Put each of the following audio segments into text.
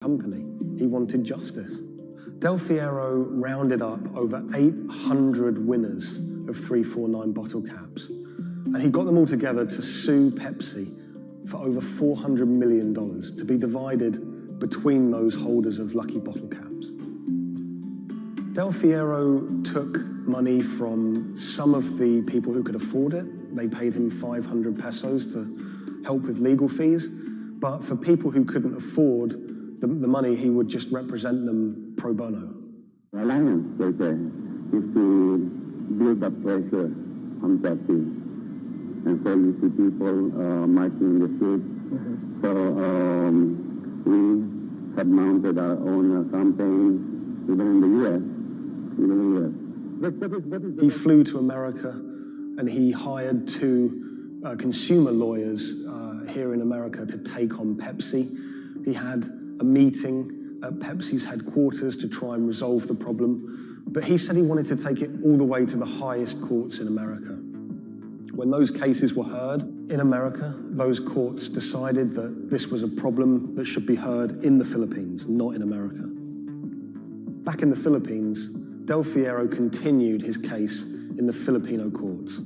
company. He wanted justice. Del Fiero rounded up over 800 winners of 349 bottle caps, and he got them all together to sue Pepsi for over $400 million to be divided between those holders of lucky bottle caps. Del Fiero took money from some of the people who could afford it. They paid him 500 pesos to help with legal fees. But for people who couldn't afford the money, he would just represent them pro bono. The alliance, they say, is to build up pressure on Pepsi. And so you see people marching in the streets. So we have mounted our own campaign, even in the U.S. He flew to America and he hired two consumer lawyers here in America to take on Pepsi. He had a meeting at Pepsi's headquarters to try and resolve the problem, but he said he wanted to take it all the way to the highest courts in America. When those cases were heard in America, those courts decided that this was a problem that should be heard in the Philippines, not in America. Back in the Philippines, Del Fiero continued his case in the Filipino courts.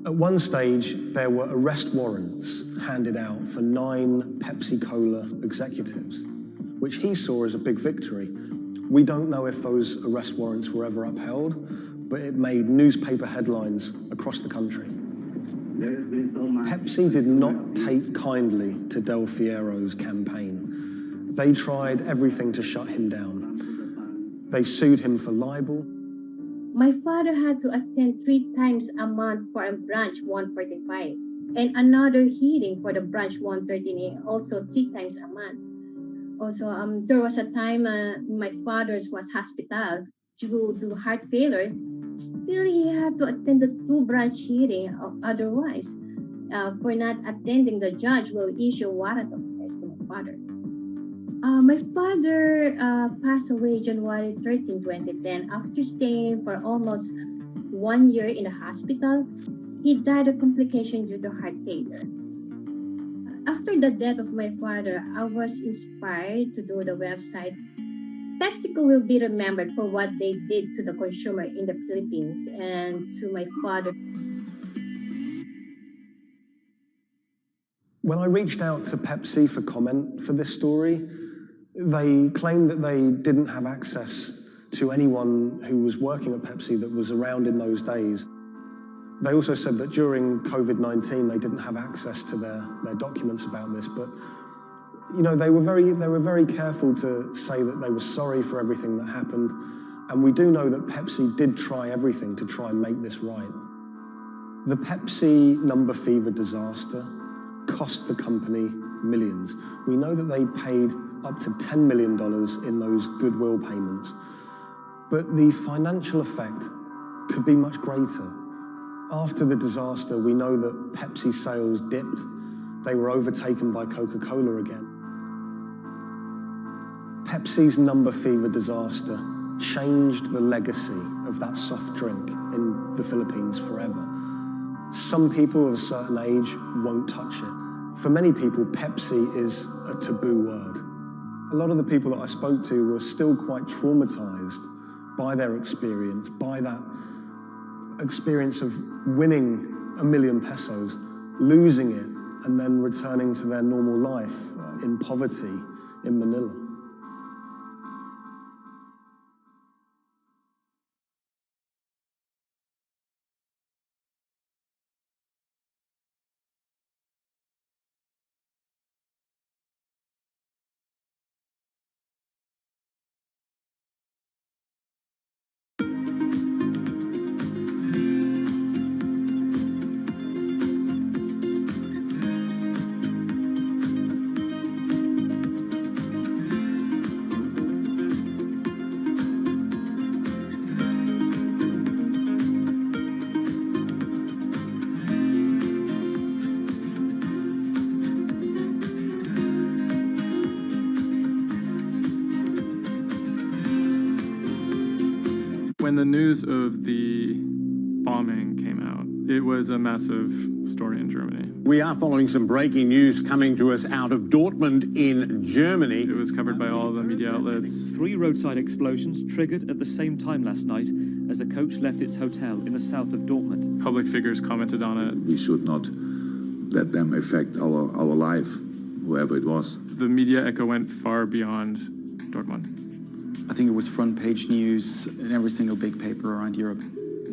At one stage, there were arrest warrants handed out for 9 Pepsi-Cola executives, which he saw as a big victory. We don't know if those arrest warrants were ever upheld, but it made newspaper headlines across the country. Pepsi did not take kindly to Del Fiero's campaign. They tried everything to shut him down. They sued him for libel. My father had to attend 3 times a month for a branch 145 and another hearing for the branch 113A, also 3 times a month. Also, there was a time my father was hospital due to heart failure. Still, he had to attend the 2 branch hearing. Otherwise, for not attending, the judge will issue warrant of arrest to my father. My father passed away January 13, 2010. After staying for almost 1 year in the hospital, he died of complications due to heart failure. After the death of my father, I was inspired to do the website. PepsiCo will be remembered for what they did to the consumer in the Philippines and to my father. When I reached out to Pepsi for comment for this story, they claimed that they didn't have access to anyone who was working at Pepsi that was around in those days. They also said that during COVID-19, they didn't have access to their documents about this, but you know, they were very careful to say that they were sorry for everything that happened, and we do know that Pepsi did try everything to try and make this right. The Pepsi number fever disaster cost the company millions. We know that they paid up to $10 million in those goodwill payments, but the financial effect could be much greater. After the disaster, we know that Pepsi sales dipped. They were overtaken by Coca-Cola again. Pepsi's number fever disaster changed the legacy of that soft drink in the Philippines forever. Some people of a certain age won't touch it. For many people, Pepsi is a taboo word. A lot of the people that I spoke to were still quite traumatized by their experience, by that experience of winning 1 million pesos, losing it, and then returning to their normal life in poverty in Manila. When the news of the bombing came out, it was a massive story in Germany. We are following some breaking news coming to us out of Dortmund in Germany. It was covered by all the media outlets. 3 roadside explosions triggered at the same time last night as the coach left its hotel in the south of Dortmund. Public figures commented on it. We should not let them affect our life, whoever it was. The media echo went far beyond Dortmund. I think it was front page news in every single big paper around Europe.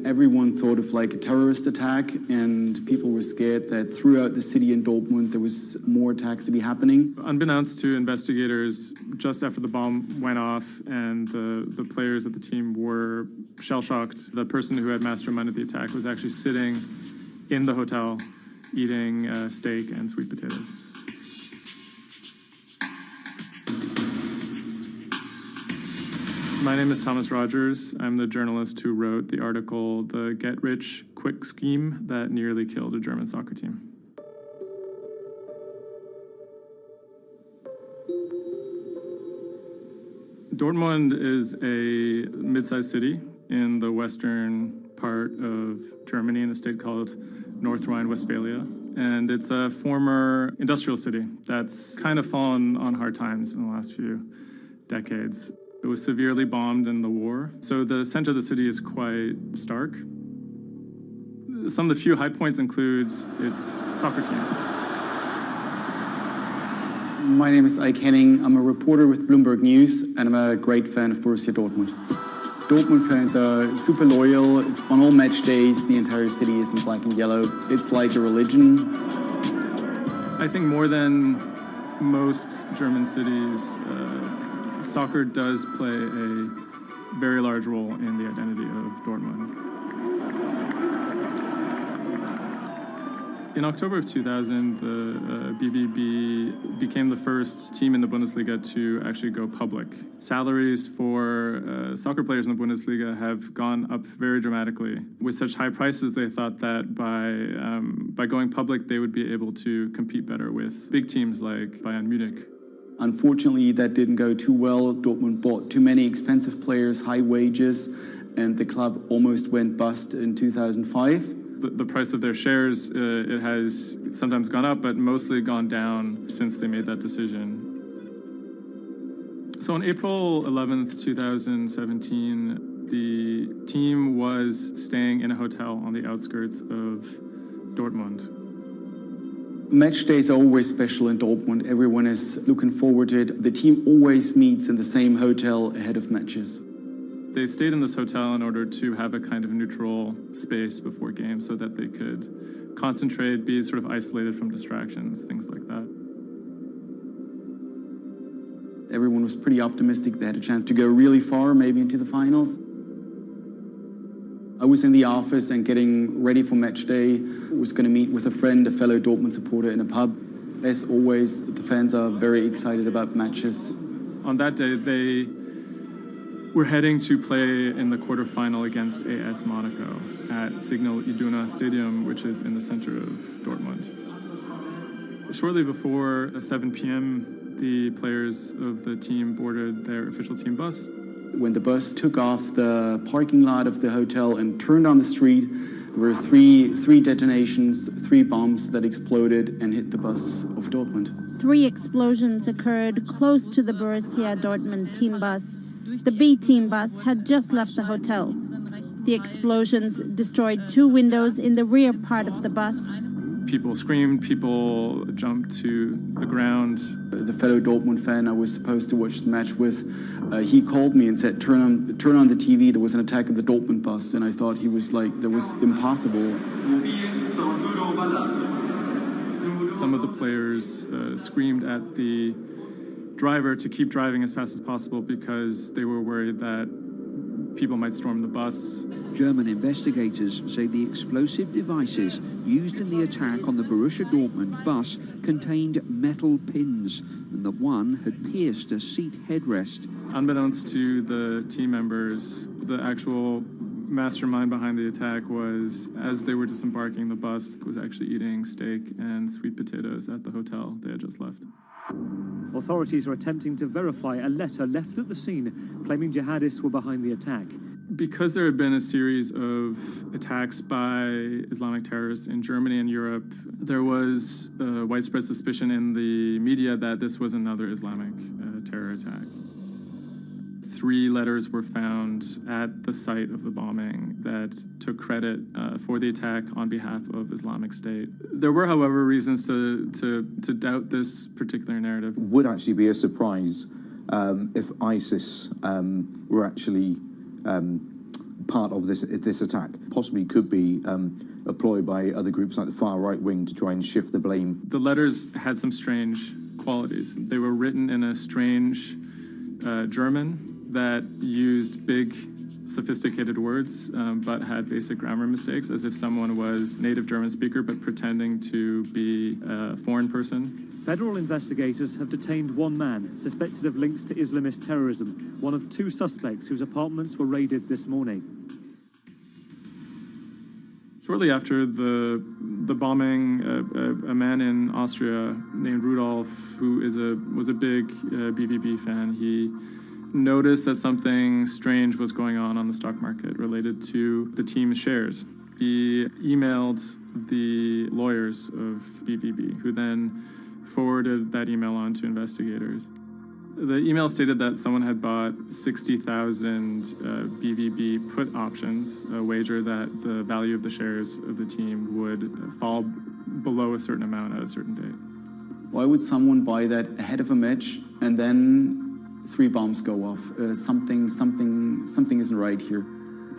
Everyone thought of like a terrorist attack, and people were scared that throughout the city in Dortmund there was more attacks to be happening. Unbeknownst to investigators, just after the bomb went off and the players of the team were shell-shocked, the person who had masterminded the attack was actually sitting in the hotel eating steak and sweet potatoes. My name is Thomas Rogers. I'm the journalist who wrote the article, The Get-Rich-Quick Scheme That Nearly Killed a German Soccer Team. Dortmund is a mid-sized city in the western part of Germany in a state called North Rhine-Westphalia. And it's a former industrial city that's kind of fallen on hard times in the last few decades. It was severely bombed in the war, so the center of the city is quite stark. Some of the few high points include its soccer team. My name is Ike Henning. I'm a reporter with Bloomberg News, and I'm a great fan of Borussia Dortmund. Dortmund fans are super loyal. On all match days, the entire city is in black and yellow. It's like a religion. I think more than most German cities, soccer does play a very large role in the identity of Dortmund. In October of 2000, the BVB became the first team in the Bundesliga to actually go public. Salaries for soccer players in the Bundesliga have gone up very dramatically. With such high prices, they thought that by going public, they would be able to compete better with big teams like Bayern Munich. Unfortunately, that didn't go too well. Dortmund bought too many expensive players, high wages, and the club almost went bust in 2005. The price of their shares, it has sometimes gone up, but mostly gone down since they made that decision. So on April 11th, 2017, the team was staying in a hotel on the outskirts of Dortmund. Match days are always special in Dortmund. Everyone is looking forward to it. The team always meets in the same hotel ahead of matches. They stayed in this hotel in order to have a kind of neutral space before games so that they could concentrate, be sort of isolated from distractions, things like that. Everyone was pretty optimistic. They had a chance to go really far, maybe into the finals. I was in the office and getting ready for match day. I was going to meet with a friend, a fellow Dortmund supporter, in a pub. As always, the fans are very excited about matches. On that day, they were heading to play in the quarterfinal against AS Monaco at Signal Iduna Stadium, which is in the center of Dortmund. Shortly before 7 p.m., the players of the team boarded their official team bus. When the bus took off the parking lot of the hotel and turned on the street, there were three detonations, 3 bombs that exploded and hit the bus of Dortmund. 3 explosions occurred close to the Borussia Dortmund team bus. The B team bus had just left the hotel. The explosions destroyed 2 windows in the rear part of the bus. People screamed, people jumped to the ground. The fellow Dortmund fan I was supposed to watch the match with, he called me and said, turn on the TV, there was an attack at the Dortmund bus. And I thought he was like, that was impossible. Some of the players screamed at the driver to keep driving as fast as possible because they were worried that people might storm the bus. German investigators say the explosive devices used in the attack on the Borussia Dortmund bus contained metal pins, and that one had pierced a seat headrest. Unbeknownst to the team members, the actual mastermind behind the attack was, as they were disembarking, the bus was actually eating steak and sweet potatoes at the hotel they had just left. Authorities are attempting to verify a letter left at the scene claiming jihadists were behind the attack. Because there had been a series of attacks by Islamic terrorists in Germany and Europe, there was widespread suspicion in the media that this was another Islamic terror attack. 3 letters were found at the site of the bombing that took credit for the attack on behalf of Islamic State. There were, however, reasons to doubt this particular narrative. Would actually be a surprise if ISIS were actually part of this attack. Possibly could be a ploy by other groups like the far right wing to try and shift the blame. The letters had some strange qualities. They were written in a strange German that used big, sophisticated words, but had basic grammar mistakes, as if someone was native German speaker but pretending to be a foreign person. Federal investigators have detained one man suspected of links to Islamist terrorism, one of 2 suspects whose apartments were raided this morning. Shortly after the bombing, a man in Austria named Rudolf, who was a big BVB fan, he noticed that something strange was going on the stock market related to the team's shares. He emailed the lawyers of BVB, who then forwarded that email on to investigators. The email stated that someone had bought 60,000 BVB put options, a wager that the value of the shares of the team would fall below a certain amount at a certain date. Why would someone buy that ahead of a match and then 3 bombs go off? Something isn't right here.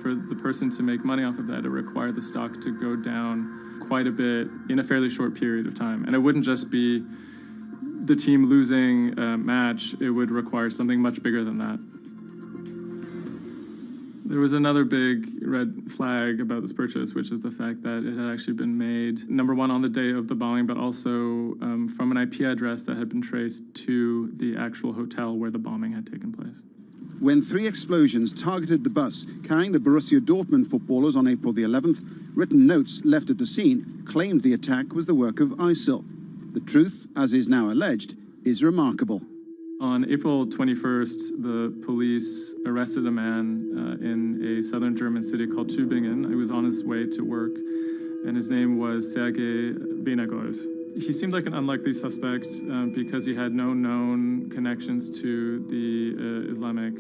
For the person to make money off of that, it required the stock to go down quite a bit in a fairly short period of time. And it wouldn't just be the team losing a match, it would require something much bigger than that. There was another big red flag about this purchase, which is the fact that it had actually been made, number one, on the day of the bombing, but also from an IP address that had been traced to the actual hotel where the bombing had taken place. When 3 explosions targeted the bus carrying the Borussia Dortmund footballers on April the 11th, written notes left at the scene claimed the attack was the work of ISIL. The truth, as is now alleged, is remarkable. On April 21st, the police arrested a man in a southern German city called Tübingen. He was on his way to work, and his name was Sergei Venegold. He seemed like an unlikely suspect because he had no known connections to the Islamic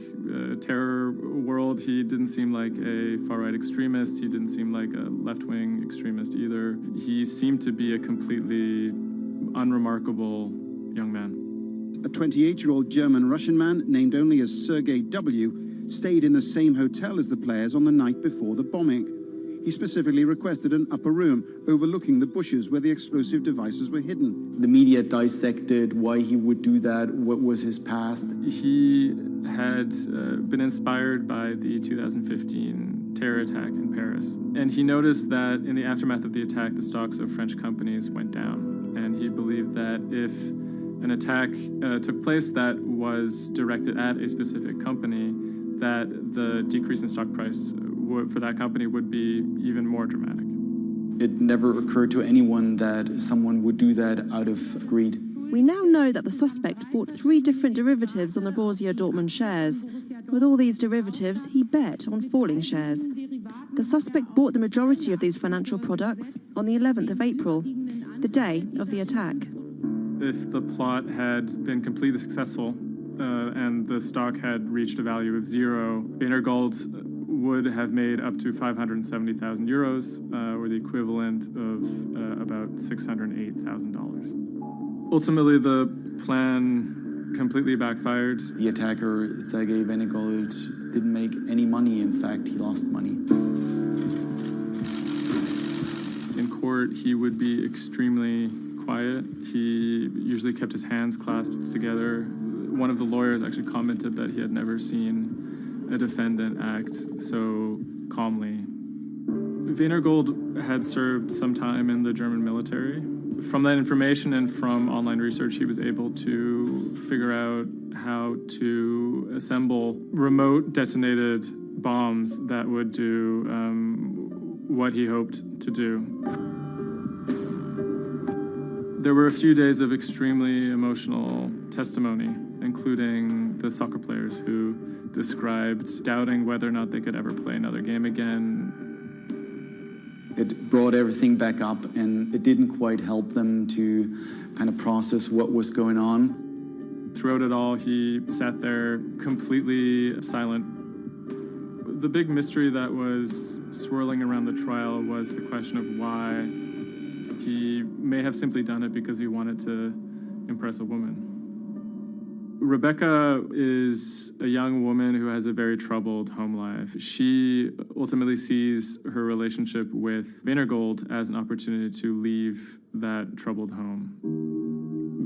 terror world. He didn't seem like a far-right extremist. He didn't seem like a left-wing extremist either. He seemed to be a completely unremarkable young man. A 28-year-old German-Russian man, named only as Sergei W., stayed in the same hotel as the players on the night before the bombing. He specifically requested an upper room overlooking the bushes where the explosive devices were hidden. The media dissected why he would do that, what was his past. He had been inspired by the 2015 terror attack in Paris. And he noticed that in the aftermath of the attack, the stocks of French companies went down. And he believed that if an attack took place that was directed at a specific company, that the decrease in stock price for that company would be even more dramatic. It never occurred to anyone that someone would do that out of greed. We now know that the suspect bought 3 different derivatives on the Borussia Dortmund shares. With all these derivatives, he bet on falling shares. The suspect bought the majority of these financial products on the 11th of April, the day of the attack. If the plot had been completely successful and the stock had reached a value of 0, Venegold would have made up to 570,000 euros, or the equivalent of about $608,000. Ultimately, the plan completely backfired. The attacker, Sergei Venegold, didn't make any money. In fact, he lost money. In court, he would be extremely quiet. He usually kept his hands clasped together. One of the lawyers actually commented that he had never seen a defendant act so calmly. Venegold had served some time in the German military. From that information and from online research, he was able to figure out how to assemble remote detonated bombs that would do what he hoped to do. There were a few days of extremely emotional testimony, including the soccer players who described doubting whether or not they could ever play another game again. It brought everything back up, and it didn't quite help them to kind of process what was going on. Throughout it all, he sat there completely silent. The big mystery that was swirling around the trial was the question of why. He may have simply done it because he wanted to impress a woman. Rebecca is a young woman who has a very troubled home life. She ultimately sees her relationship with Weinergold as an opportunity to leave that troubled home.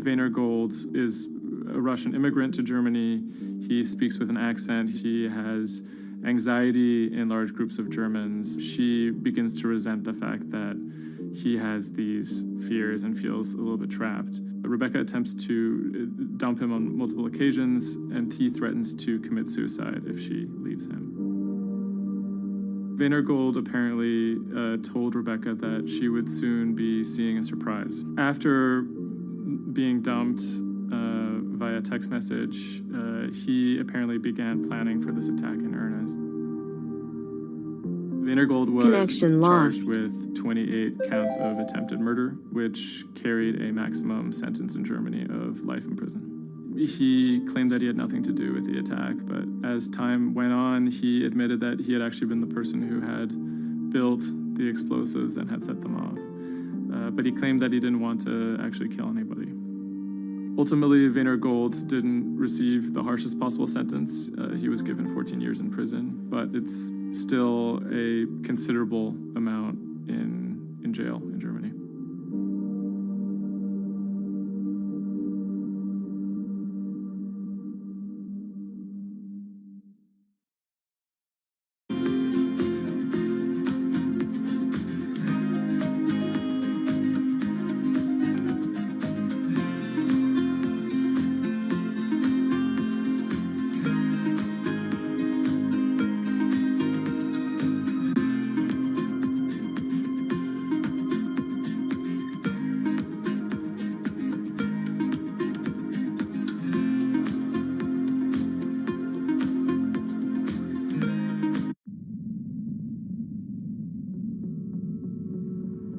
Weinergold is a Russian immigrant to Germany. He speaks with an accent. He has anxiety in large groups of Germans. She begins to resent the fact that he has these fears and feels a little bit trapped. Rebecca attempts to dump him on multiple occasions, and he threatens to commit suicide if she leaves him. Weinergold apparently told Rebecca that she would soon be seeing a surprise. After being dumped via text message, he apparently began planning for this attack in earnest. Weinergold was charged with 28 counts of attempted murder, which carried a maximum sentence in Germany of life in prison. He claimed that he had nothing to do with the attack, but as time went on, he admitted that he had actually been the person who had built the explosives and had set them off. But he claimed that he didn't want to actually kill anybody. Ultimately, Weinergold didn't receive the harshest possible sentence. He was given 14 years in prison, but it's still a considerable amount in jail in Germany.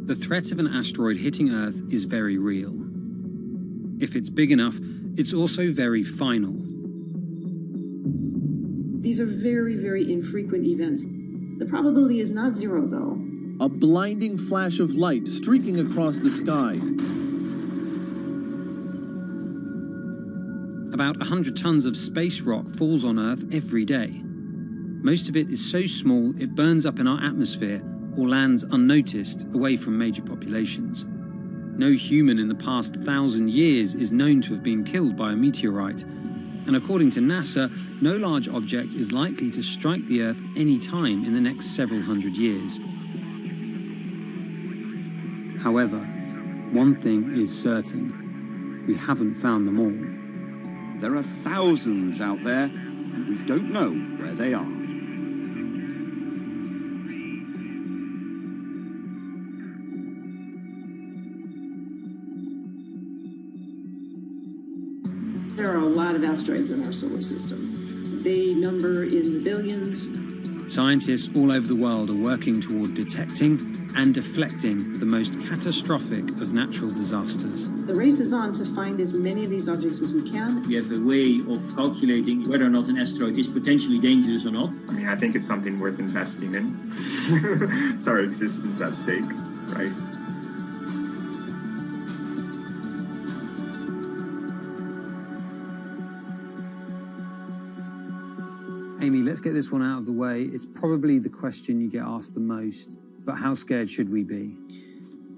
The threat of an asteroid hitting Earth is very real. If it's big enough, it's also very final. These are very, very infrequent events. The probability is not zero, though. A blinding flash of light streaking across the sky. About 100 tons of space rock falls on Earth every day. Most of it is so small it burns up in our atmosphere or lands unnoticed away from major populations. No human in the past 1,000 years is known to have been killed by a meteorite, and according to NASA, no large object is likely to strike the Earth any time in the next several hundred years. However, one thing is certain: we haven't found them all. There are thousands out there, and we don't know where they are. There are a lot of asteroids in our solar system. They number in the billions. Scientists all over the world are working toward detecting and deflecting the most catastrophic of natural disasters. The race is on to find as many of these objects as we can. We have a way of calculating whether or not an asteroid is potentially dangerous or not. I mean, I think it's something worth investing in. It's our existence at stake, right? Amy, let's get this one out of the way. It's probably the question you get asked the most, but how scared should we be?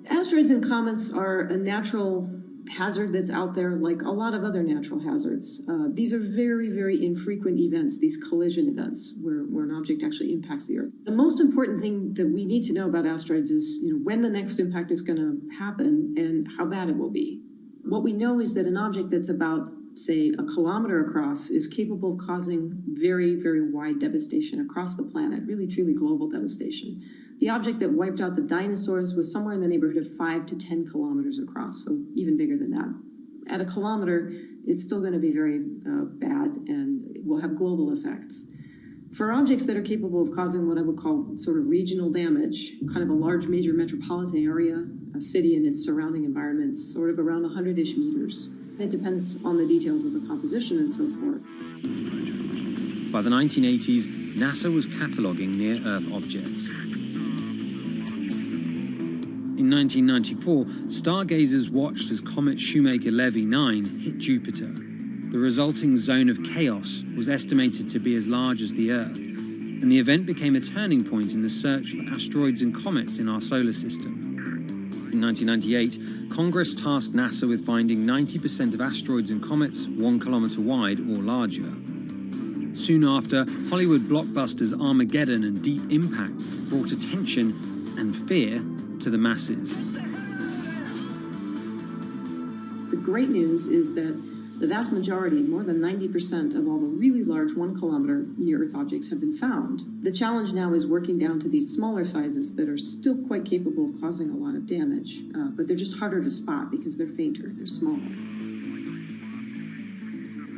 Asteroids and comets are a natural hazard that's out there like a lot of other natural hazards. These are very, very infrequent events, these collision events, where an object actually impacts the Earth. The most important thing that we need to know about asteroids is when the next impact is going to happen and how bad it will be. What we know is that an object that's about, say, a kilometer across is capable of causing very, very wide devastation across the planet, really, truly global devastation. The object that wiped out the dinosaurs was somewhere in the neighborhood of 5 to 10 kilometers across, so even bigger than that. At a kilometer, it's still going to be very bad and will have global effects. For objects that are capable of causing what I would call sort of regional damage, kind of a large major metropolitan area, a city and its surrounding environment, sort of around 100-ish meters. It depends on the details of the composition and so forth. By the 1980s, NASA was cataloguing near-Earth objects. In 1994, stargazers watched as comet Shoemaker-Levy 9 hit Jupiter. The resulting zone of chaos was estimated to be as large as the Earth, and the event became a turning point in the search for asteroids and comets in our solar system. In 1998, Congress tasked NASA with finding 90% of asteroids and comets 1 kilometer wide or larger. Soon after, Hollywood blockbusters Armageddon and Deep Impact brought attention and fear to the masses. The great news is that the vast majority, more than 90% of all the really large 1 kilometer near-Earth objects have been found. The challenge now is working down to these smaller sizes that are still quite capable of causing a lot of damage, but they're just harder to spot because they're fainter, they're smaller.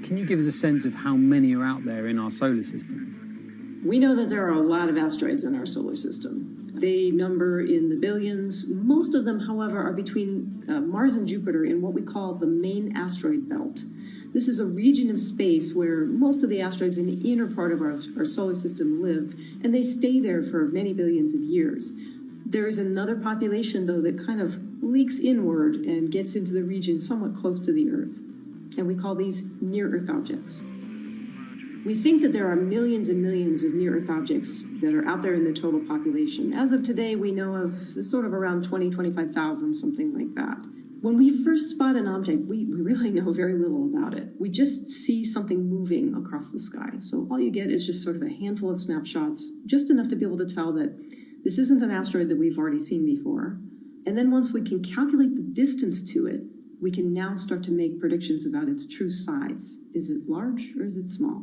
Can you give us a sense of how many are out there in our solar system? We know that there are a lot of asteroids in our solar system. They number in the billions. Most of them, however, are between Mars and Jupiter in what we call the main asteroid belt. This is a region of space where most of the asteroids in the inner part of our solar system live, and they stay there for many billions of years. There is another population, though, that kind of leaks inward and gets into the region somewhat close to the Earth, and we call these near-Earth objects. We think that there are millions and millions of near-Earth objects that are out there in the total population. As of today, we know of sort of around 25,000, something like that. When we first spot an object, we really know very little about it. We just see something moving across the sky. So all you get is just sort of a handful of snapshots, just enough to be able to tell that this isn't an asteroid that we've already seen before. And then once we can calculate the distance to it, we can now start to make predictions about its true size. Is it large or is it small?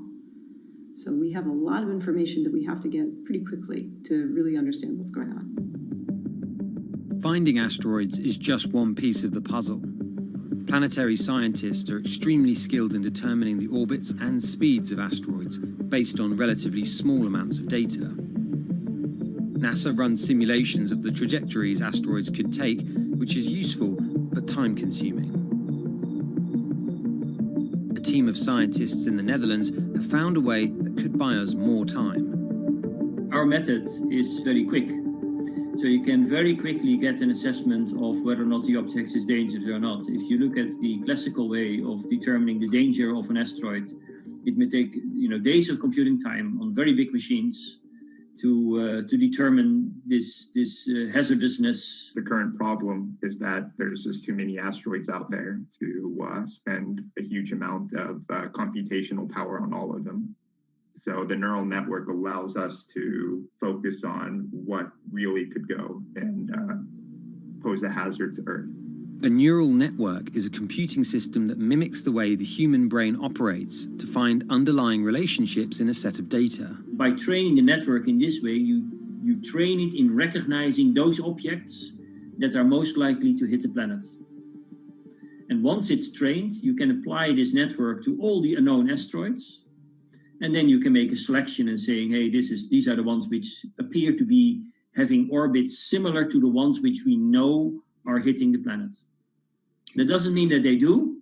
So we have a lot of information that we have to get pretty quickly to really understand what's going on. Finding asteroids is just one piece of the puzzle. Planetary scientists are extremely skilled in determining the orbits and speeds of asteroids based on relatively small amounts of data. NASA runs simulations of the trajectories asteroids could take, which is useful but time-consuming. A team of scientists in the Netherlands have found a way that could buy us more time. Our method is very quick. So you can very quickly get an assessment of whether or not the object is dangerous or not. If you look at the classical way of determining the danger of an asteroid, it may take days of computing time on very big machines to determine this hazardousness. The current problem is that there's just too many asteroids out there to spend a huge amount of computational power on all of them. So the neural network allows us to focus on what really could go and pose a hazard to Earth. A neural network is a computing system that mimics the way the human brain operates to find underlying relationships in a set of data. By training the network in this way, you train it in recognizing those objects that are most likely to hit the planet. And once it's trained, you can apply this network to all the unknown asteroids. And then you can make a selection and saying, hey, these are the ones which appear to be having orbits similar to the ones which we know are hitting the planet. That doesn't mean that they do,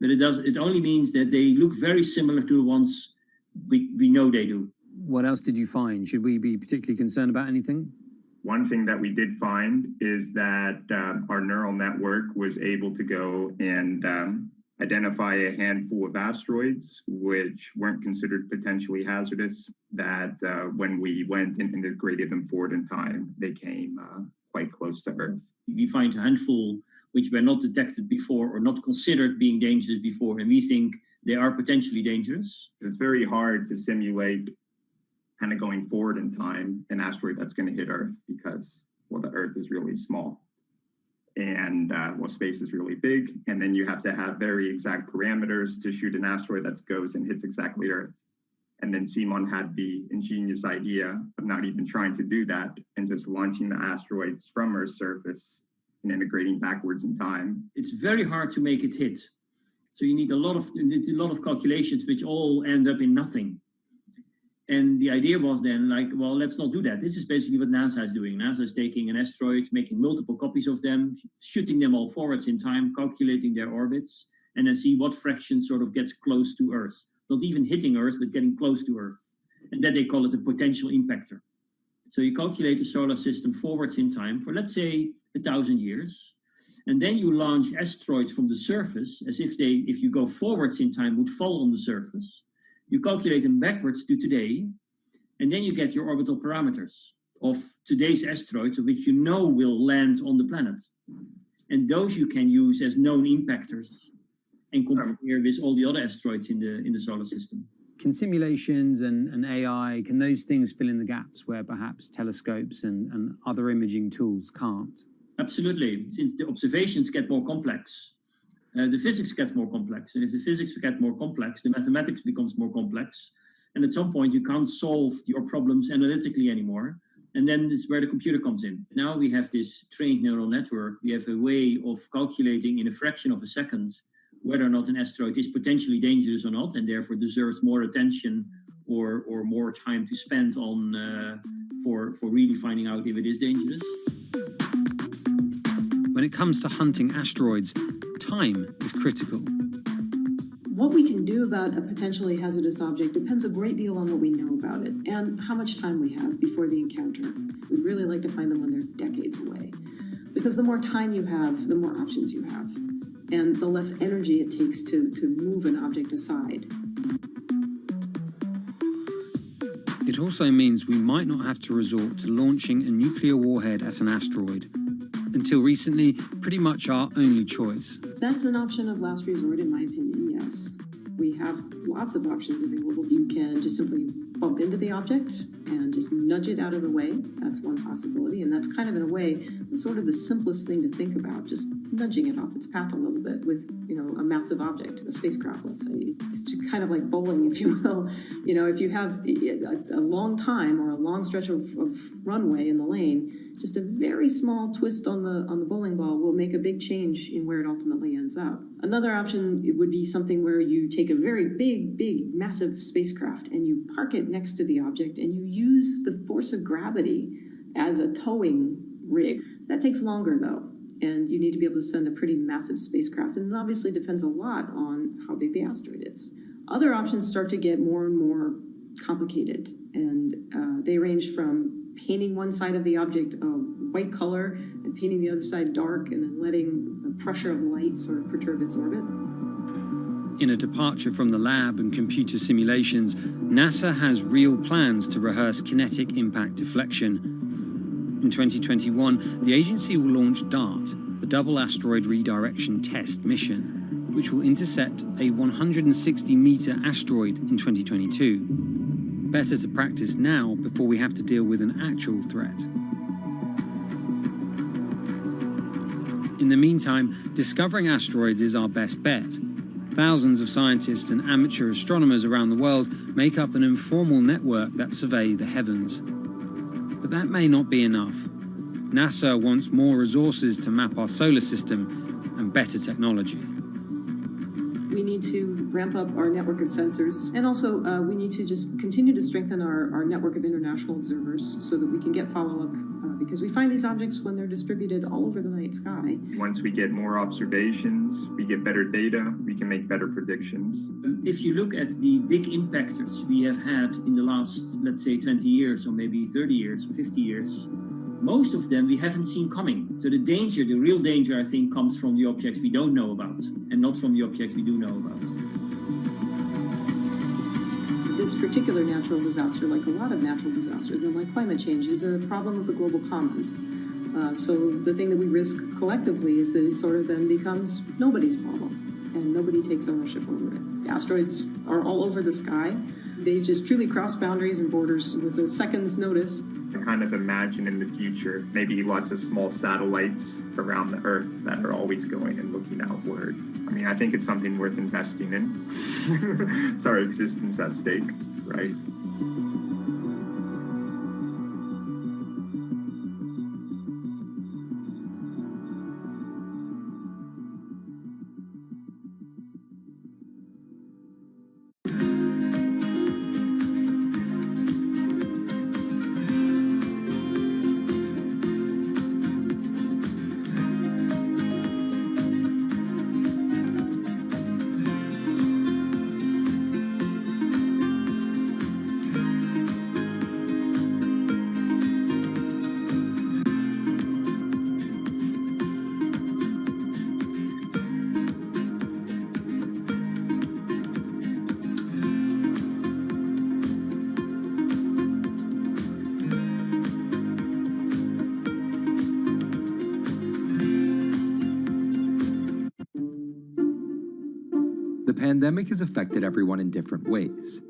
but it only means that they look very similar to the ones we know they do. What else did you find? Should we be particularly concerned about anything? One thing that we did find is that our neural network was able to go and identify a handful of asteroids which weren't considered potentially hazardous, that when we went and integrated them forward in time, they came quite close to Earth. We find a handful which were not detected before or not considered being dangerous before, and we think they are potentially dangerous. It's very hard to simulate kind of going forward in time an asteroid that's going to hit Earth because, well, the Earth is really small. And space is really big, and then you have to have very exact parameters to shoot an asteroid that goes and hits exactly Earth. And then Simon had the ingenious idea of not even trying to do that and just launching the asteroids from Earth's surface and integrating backwards in time. It's very hard to make it hit. So you need a lot of calculations which all end up in nothing. And the idea was then like, well, let's not do that. This is basically what NASA is doing. NASA is taking an asteroid, making multiple copies of them, shooting them all forwards in time, calculating their orbits, and then see what fraction sort of gets close to Earth. Not even hitting Earth, but getting close to Earth. And that they call it a potential impactor. So you calculate the solar system forwards in time for, let's say, 1,000 years. And then you launch asteroids from the surface as if you go forwards in time, would fall on the surface. You calculate them backwards to today, and then you get your orbital parameters of today's asteroids, which you know will land on the planet. And those you can use as known impactors and compare with all the other asteroids in the solar system. Can simulations and AI, can those things fill in the gaps where perhaps telescopes and other imaging tools can't? Absolutely. Since the observations get more complex, the physics gets more complex. And if the physics get more complex, the mathematics becomes more complex. And at some point, you can't solve your problems analytically anymore. And then this is where the computer comes in. Now we have this trained neural network. We have a way of calculating in a fraction of a second whether or not an asteroid is potentially dangerous or not, and therefore deserves more attention or more time to spend on for really finding out if it is dangerous. When it comes to hunting asteroids, time is critical. What we can do about a potentially hazardous object depends a great deal on what we know about it and how much time we have before the encounter. We'd really like to find them when they're decades away, because the more time you have, the more options you have, and the less energy it takes to move an object aside. It also means we might not have to resort to launching a nuclear warhead at an asteroid. Until recently, pretty much our only choice. That's an option of last resort, in my opinion, yes. We have lots of options available. You can just simply bump into the object and just nudge it out of the way. That's one possibility, and that's kind of, in a way, sort of the simplest thing to think about, just nudging it off its path a little bit with, a massive object, a spacecraft, let's say. It's kind of like bowling, if you will. If you have a long time or a long stretch of runway in the lane, just a very small twist on the bowling ball will make a big change in where it ultimately ends up. Another option would be something where you take a very big, massive spacecraft and you park it next to the object and you use the force of gravity as a towing rig. That takes longer, though, and you need to be able to send a pretty massive spacecraft, and it obviously depends a lot on how big the asteroid is. Other options start to get more and more complicated, and they range from painting one side of the object a white color and painting the other side dark, and then letting the pressure of light sort of perturb its orbit. In a departure from the lab and computer simulations, NASA has real plans to rehearse kinetic impact deflection. In 2021, the agency will launch DART, the Double Asteroid Redirection Test mission, which will intercept a 160-meter asteroid in 2022. Better to practice now before we have to deal with an actual threat. In the meantime, discovering asteroids is our best bet. Thousands of scientists and amateur astronomers around the world make up an informal network that survey the heavens. But that may not be enough. NASA wants more resources to map our solar system and better technology. We need to ramp up our network of sensors, and also we need to just continue to strengthen our network of international observers so that we can get follow-up, because we find these objects when they're distributed all over the night sky. Once we get more observations, we get better data, we can make better predictions. If you look at the big impactors we have had in the last, let's say, 20 years, or maybe 30 years, or 50 years, most of them we haven't seen coming. So the real danger, I think, comes from the objects we don't know about, and not from the objects we do know about. This particular natural disaster, like a lot of natural disasters and like climate change, is a problem of the global commons. So the thing that we risk collectively is that it sort of then becomes nobody's problem, and nobody takes ownership over it. Asteroids are all over the sky. They just truly cross boundaries and borders with a second's notice. I kind of imagine in the future maybe lots of small satellites around the Earth that are always going and looking outward. I mean, I think it's something worth investing in. It's our existence at stake, right? pandemic has affected everyone in different ways.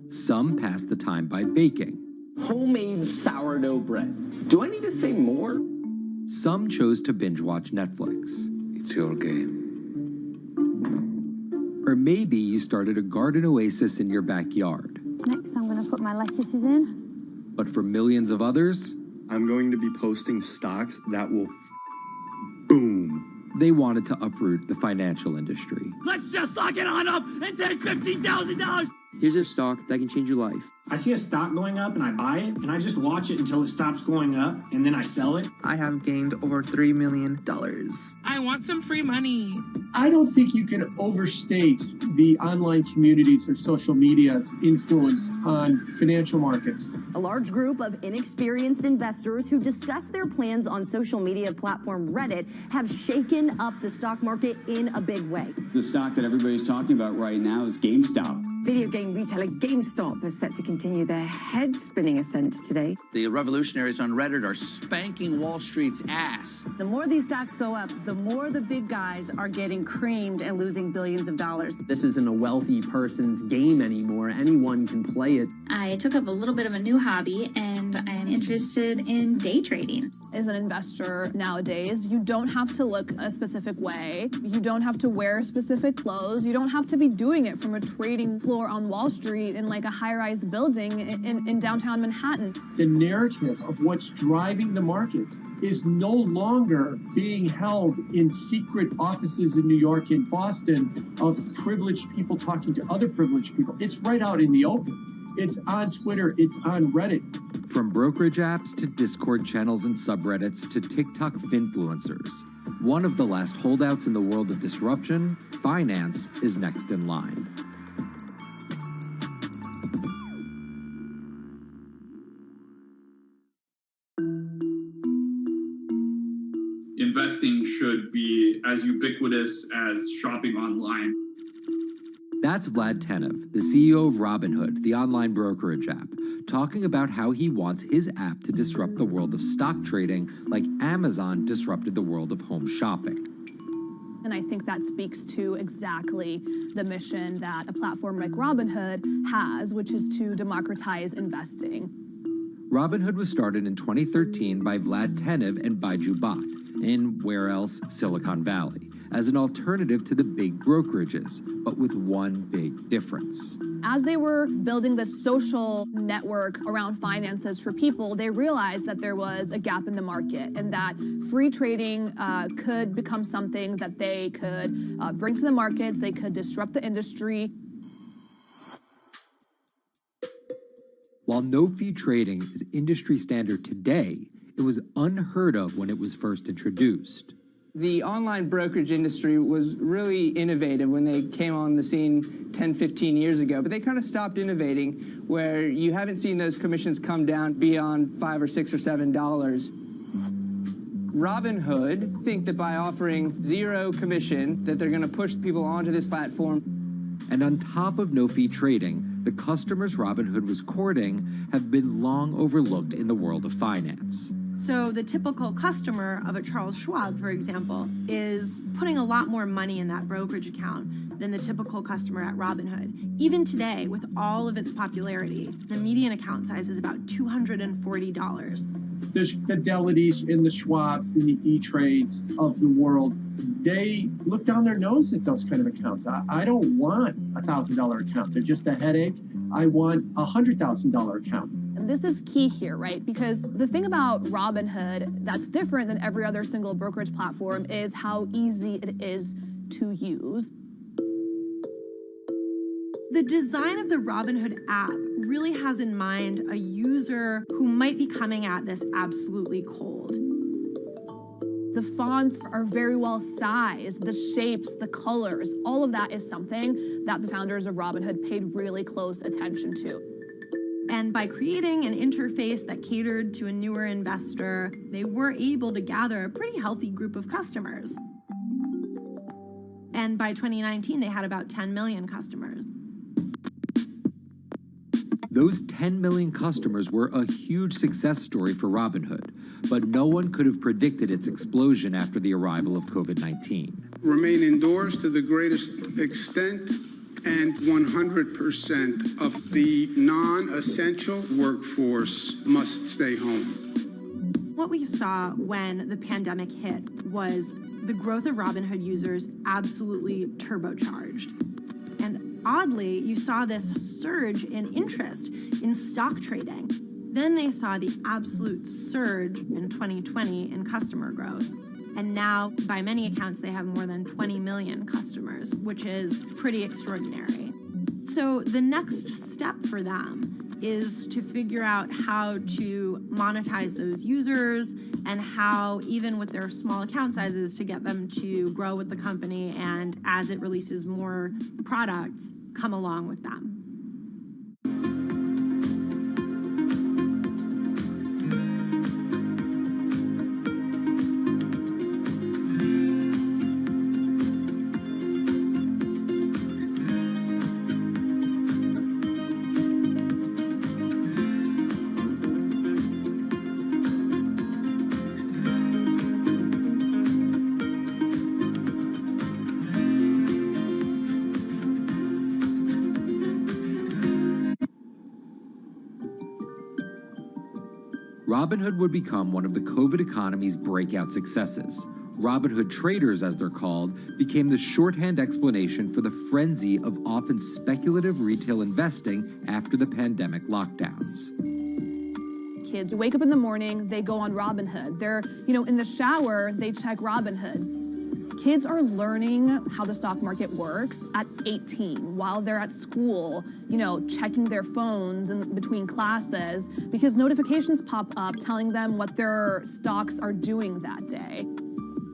Some pass the time by baking. Homemade sourdough bread. Do I need to say more? Some chose to binge watch Netflix. It's your game. Or maybe you started a garden oasis in your backyard. Next, I'm going to put my lettuces in. But for millions of others, I'm going to be posting stocks that will boom. They wanted to uproot the financial industry. Let's just lock it on up and take $15,000. Here's a stock that can change your life. I see a stock going up and I buy it, and I just watch it until it stops going up, and then I sell it. I have gained over $3 million. I want some free money. I don't think you can overstate the online communities or social media's influence on financial markets. A large group of inexperienced investors who discuss their plans on social media platform Reddit have shaken up the stock market in a big way. The stock that everybody's talking about right now is GameStop. Video game retailer GameStop is set to continue their head-spinning ascent today. The revolutionaries on Reddit are spanking Wall Street's ass. The more these stocks go up, the more the big guys are getting creamed and losing billions of dollars. This isn't a wealthy person's game anymore. Anyone can play it. I took up a little bit of a new hobby, and I am interested in day trading. As an investor nowadays, you don't have to look a specific way. You don't have to wear specific clothes. You don't have to be doing it from a trading floor on Wall Street in like a high-rise building in downtown Manhattan. The narrative of what's driving the markets is no longer being held in secret offices in New York and Boston of privileged people talking to other privileged people. It's right out in the open. It's on Twitter, it's on Reddit. From brokerage apps to Discord channels and subreddits to TikTok finfluencers, one of the last holdouts in the world of disruption, finance is next in line. Investing should be as ubiquitous as shopping online. That's Vlad Tenev, the CEO of Robinhood, the online brokerage app, talking about how he wants his app to disrupt the world of stock trading like Amazon disrupted the world of home shopping. And I think that speaks to exactly the mission that a platform like Robinhood has, which is to democratize investing. Robinhood was started in 2013 by Vlad Tenev and Baiju Bhatt in, where else, Silicon Valley, as an alternative to the big brokerages, but with one big difference. As they were building the social network around finances for people, they realized that there was a gap in the market and that free trading could become something that they could bring to the markets, they could disrupt the industry. While no-fee trading is industry standard today, it was unheard of when it was first introduced. The online brokerage industry was really innovative when they came on the scene 10, 15 years ago, but they kind of stopped innovating where you haven't seen those commissions come down beyond $5 or $6 or $7. Robinhood think that by offering zero commission that they're going to push people onto this platform. And on top of no-fee trading, the customers Robinhood was courting have been long overlooked in the world of finance. So the typical customer of a Charles Schwab, for example, is putting a lot more money in that brokerage account than the typical customer at Robinhood. Even today, with all of its popularity, the median account size is about $240. There's Fidelities in the Schwabs and the E-Trades of the world. They look down their nose at those kind of accounts. I don't want a $1,000 account. They're just a headache. I want a $100,000 account. And this is key here, right? Because the thing about Robinhood that's different than every other single brokerage platform is how easy it is to use. The design of the Robinhood app really has in mind a user who might be coming at this absolutely cold. The fonts are very well sized, the shapes, the colors, all of that is something that the founders of Robinhood paid really close attention to. And by creating an interface that catered to a newer investor, they were able to gather a pretty healthy group of customers. And by 2019, they had about 10 million customers. Those 10 million customers were a huge success story for Robinhood, but no one could have predicted its explosion after the arrival of COVID-19. Remain indoors to the greatest extent and 100% of the non-essential workforce must stay home. What we saw when the pandemic hit was the growth of Robinhood users absolutely turbocharged. And oddly, you saw this surge in interest in stock trading. Then they saw the absolute surge in 2020 in customer growth. And now, by many accounts, they have more than 20 million customers, which is pretty extraordinary. So the next step for them is to figure out how to monetize those users and how, even with their small account sizes, to get them to grow with the company and, as it releases more products, come along with them. Robinhood would become one of the COVID economy's breakout successes. Robinhood traders, as they're called, became the shorthand explanation for the frenzy of often speculative retail investing after the pandemic lockdowns. Kids wake up in the morning, they go on Robinhood. They're, in the shower, they check Robinhood. Kids are learning how the stock market works at 18 while they're at school, checking their phones in between classes because notifications pop up telling them what their stocks are doing that day.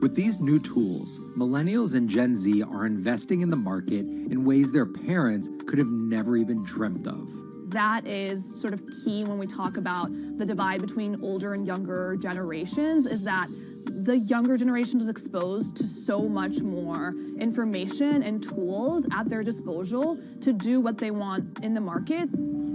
With these new tools, millennials and Gen Z are investing in the market in ways their parents could have never even dreamt of. That is sort of key when we talk about the divide between older and younger generations, is that the younger generation is exposed to so much more information and tools at their disposal to do what they want in the market.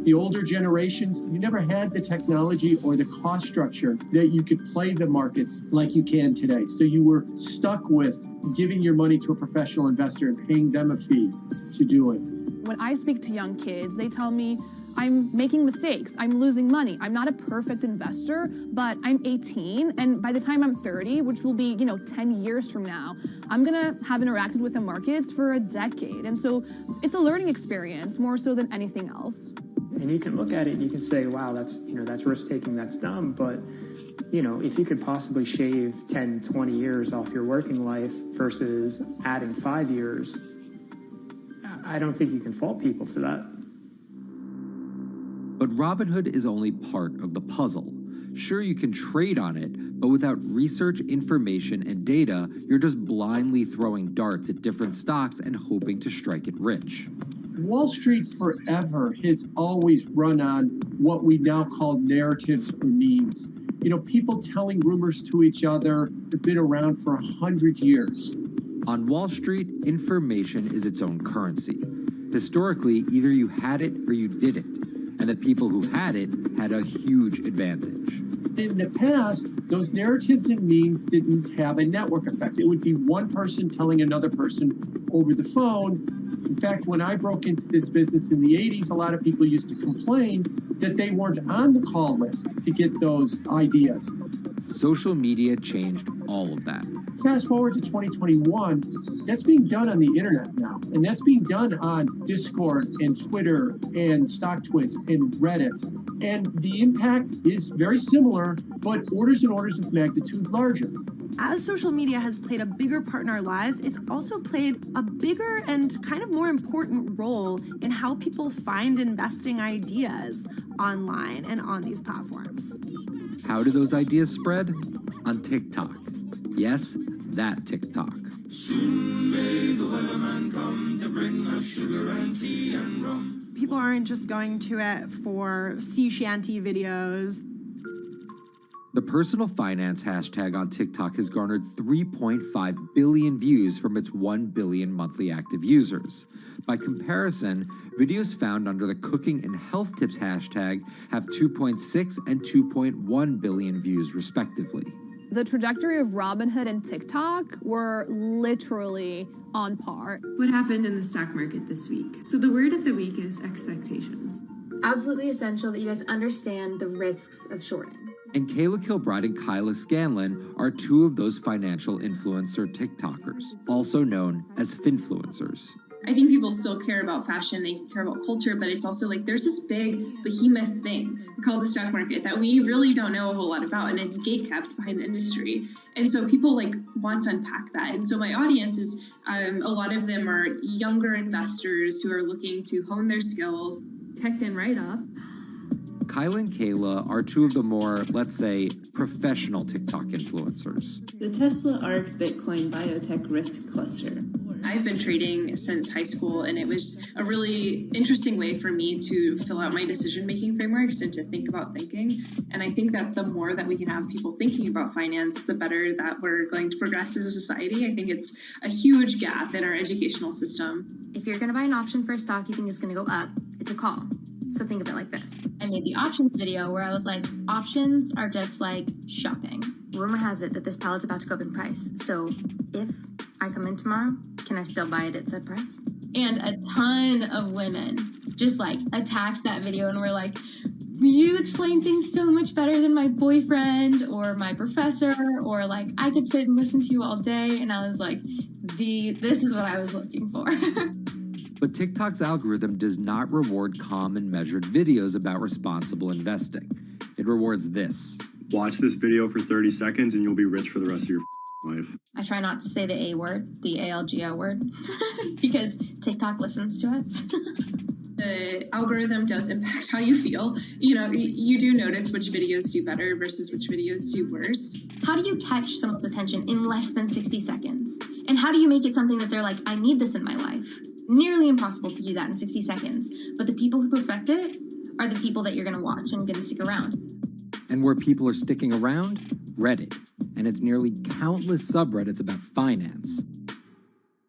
The older generations, you never had the technology or the cost structure that you could play the markets like you can today. So you were stuck with giving your money to a professional investor and paying them a fee to do it. When I speak to young kids, they tell me, I'm making mistakes, I'm losing money. I'm not a perfect investor, but I'm 18, and by the time I'm 30, which will be, 10 years from now, I'm gonna have interacted with the markets for a decade. And so it's a learning experience more so than anything else. And you can look at it and you can say, wow, that's risk-taking, that's dumb, but if you could possibly shave 10, 20 years off your working life versus adding 5 years, I don't think you can fault people for that. But Robinhood is only part of the puzzle. Sure, you can trade on it, but without research, information, and data, you're just blindly throwing darts at different stocks and hoping to strike it rich. Wall Street forever has always run on what we now call narratives or memes. People telling rumors to each other have been around for 100 years. On Wall Street, information is its own currency. Historically, either you had it or you didn't, and the people who had it had a huge advantage. In the past, those narratives and memes didn't have a network effect. It would be one person telling another person over the phone. In fact, when I broke into this business in the 80s, a lot of people used to complain that they weren't on the call list to get those ideas. Social media changed all of that. Fast forward to 2021, that's being done on the internet now. And that's being done on Discord and Twitter and StockTwits and Reddit. And the impact is very similar, but orders and orders of magnitude larger. As social media has played a bigger part in our lives, it's also played a bigger and kind of more important role in how people find investing ideas online and on these platforms. How do those ideas spread? On TikTok. Yes, that TikTok. Soon may the weatherman come to bring us sugar and tea and rum. People aren't just going to it for sea shanty videos. The personal finance hashtag on TikTok has garnered 3.5 billion views from its 1 billion monthly active users. By comparison, videos found under the cooking and health tips hashtag have 2.6 and 2.1 billion views respectively. The trajectory of Robinhood and TikTok were literally on par. What happened in the stock market this week? So the word of the week is expectations. Absolutely essential that you guys understand the risks of shorting. And Kayla Kilbride and Kyla Scanlon are two of those financial influencer TikTokers, also known as finfluencers. I think people still care about fashion, they care about culture, but it's also like there's this big behemoth thing called the stock market that we really don't know a whole lot about, and it's gatekept behind the industry. And so people like want to unpack that. And so my audience is, a lot of them are younger investors who are looking to hone their skills. Tech and right up. Kyla and Kayla are two of the more, let's say, professional TikTok influencers. The Tesla ARK Bitcoin Biotech Risk Cluster. I've been trading since high school, and it was a really interesting way for me to fill out my decision-making frameworks and to think about thinking. And I think that the more that we can have people thinking about finance, the better that we're going to progress as a society. I think it's a huge gap in our educational system. If you're going to buy an option for a stock you think is going to go up, it's a call. So think of it like this. I made the options video where I was like, options are just like shopping. Rumor has it that this pallet's about to go up in price. So if I come in tomorrow, can I still buy it at said price? And a ton of women just like attacked that video and were like, you explain things so much better than my boyfriend or my professor, or like I could sit and listen to you all day. And I was like, this is what I was looking for. But TikTok's algorithm does not reward calm and measured videos about responsible investing. It rewards this. Watch this video for 30 seconds and you'll be rich for the rest of your life. I try not to say the A word, the ALGO word, because TikTok listens to us. The algorithm does impact how you feel. You know, you do notice which videos do better versus which videos do worse. How do you catch someone's attention in less than 60 seconds? And how do you make it something that they're like, I need this in my life? Nearly impossible to do that in 60 seconds. But the people who perfect it are the people that you're going to watch and going to stick around. And where people are sticking around? Reddit. And its nearly countless subreddits about finance.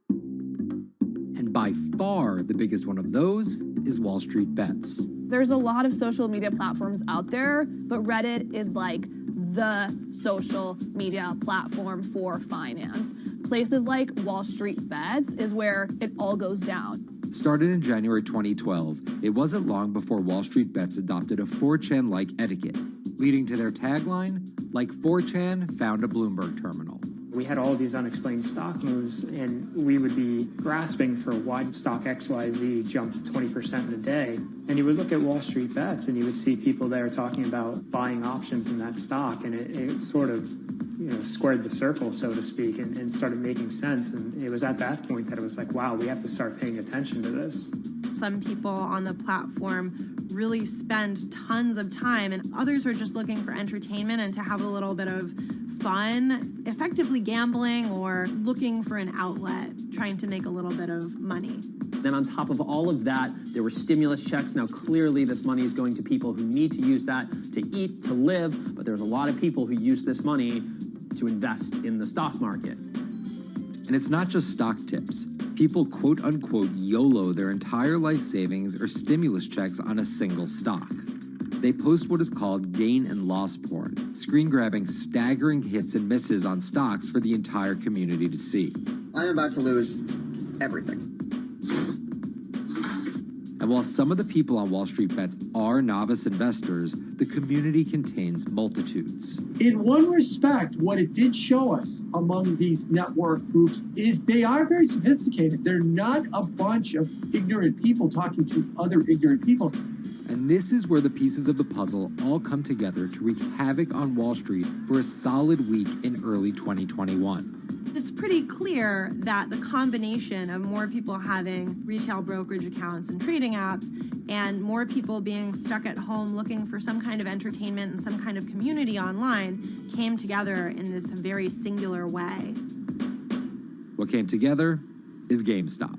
And by far the biggest one of those is Wall Street Bets. There's a lot of social media platforms out there, but Reddit is like the social media platform for finance. Places like Wall Street Bets is where it all goes down. Started in January 2012, it wasn't long before Wall Street Bets adopted a 4chan-like etiquette, leading to their tagline, like 4chan found a Bloomberg terminal. We had all these unexplained stock moves, and we would be grasping for why stock XYZ jumped 20% in a day. And you would look at Wall Street Bets, and you would see people there talking about buying options in that stock, and it sort of, squared the circle, so to speak, and started making sense. And it was at that point that it was like, wow, we have to start paying attention to this. Some people on the platform really spend tons of time, and others are just looking for entertainment and to have a little bit of fun, effectively gambling or looking for an outlet, trying to make a little bit of money. Then on top of all of that, there were stimulus checks. Now clearly this money is going to people who need to use that to eat, to live, but there's a lot of people who use this money to invest in the stock market. And it's not just stock tips. People quote-unquote YOLO their entire life savings or stimulus checks on a single stock. They post what is called gain and loss porn, screen-grabbing staggering hits and misses on stocks for the entire community to see. I'm about to lose everything. And while some of the people on Wall Street Bets are novice investors, the community contains multitudes. In one respect, what it did show us among these network groups is they are very sophisticated. They're not a bunch of ignorant people talking to other ignorant people. And this is where the pieces of the puzzle all come together to wreak havoc on Wall Street for a solid week in early 2021. It's pretty clear that the combination of more people having retail brokerage accounts and trading apps and more people being stuck at home looking for some kind of entertainment and some kind of community online came together in this very singular way. What came together is GameStop.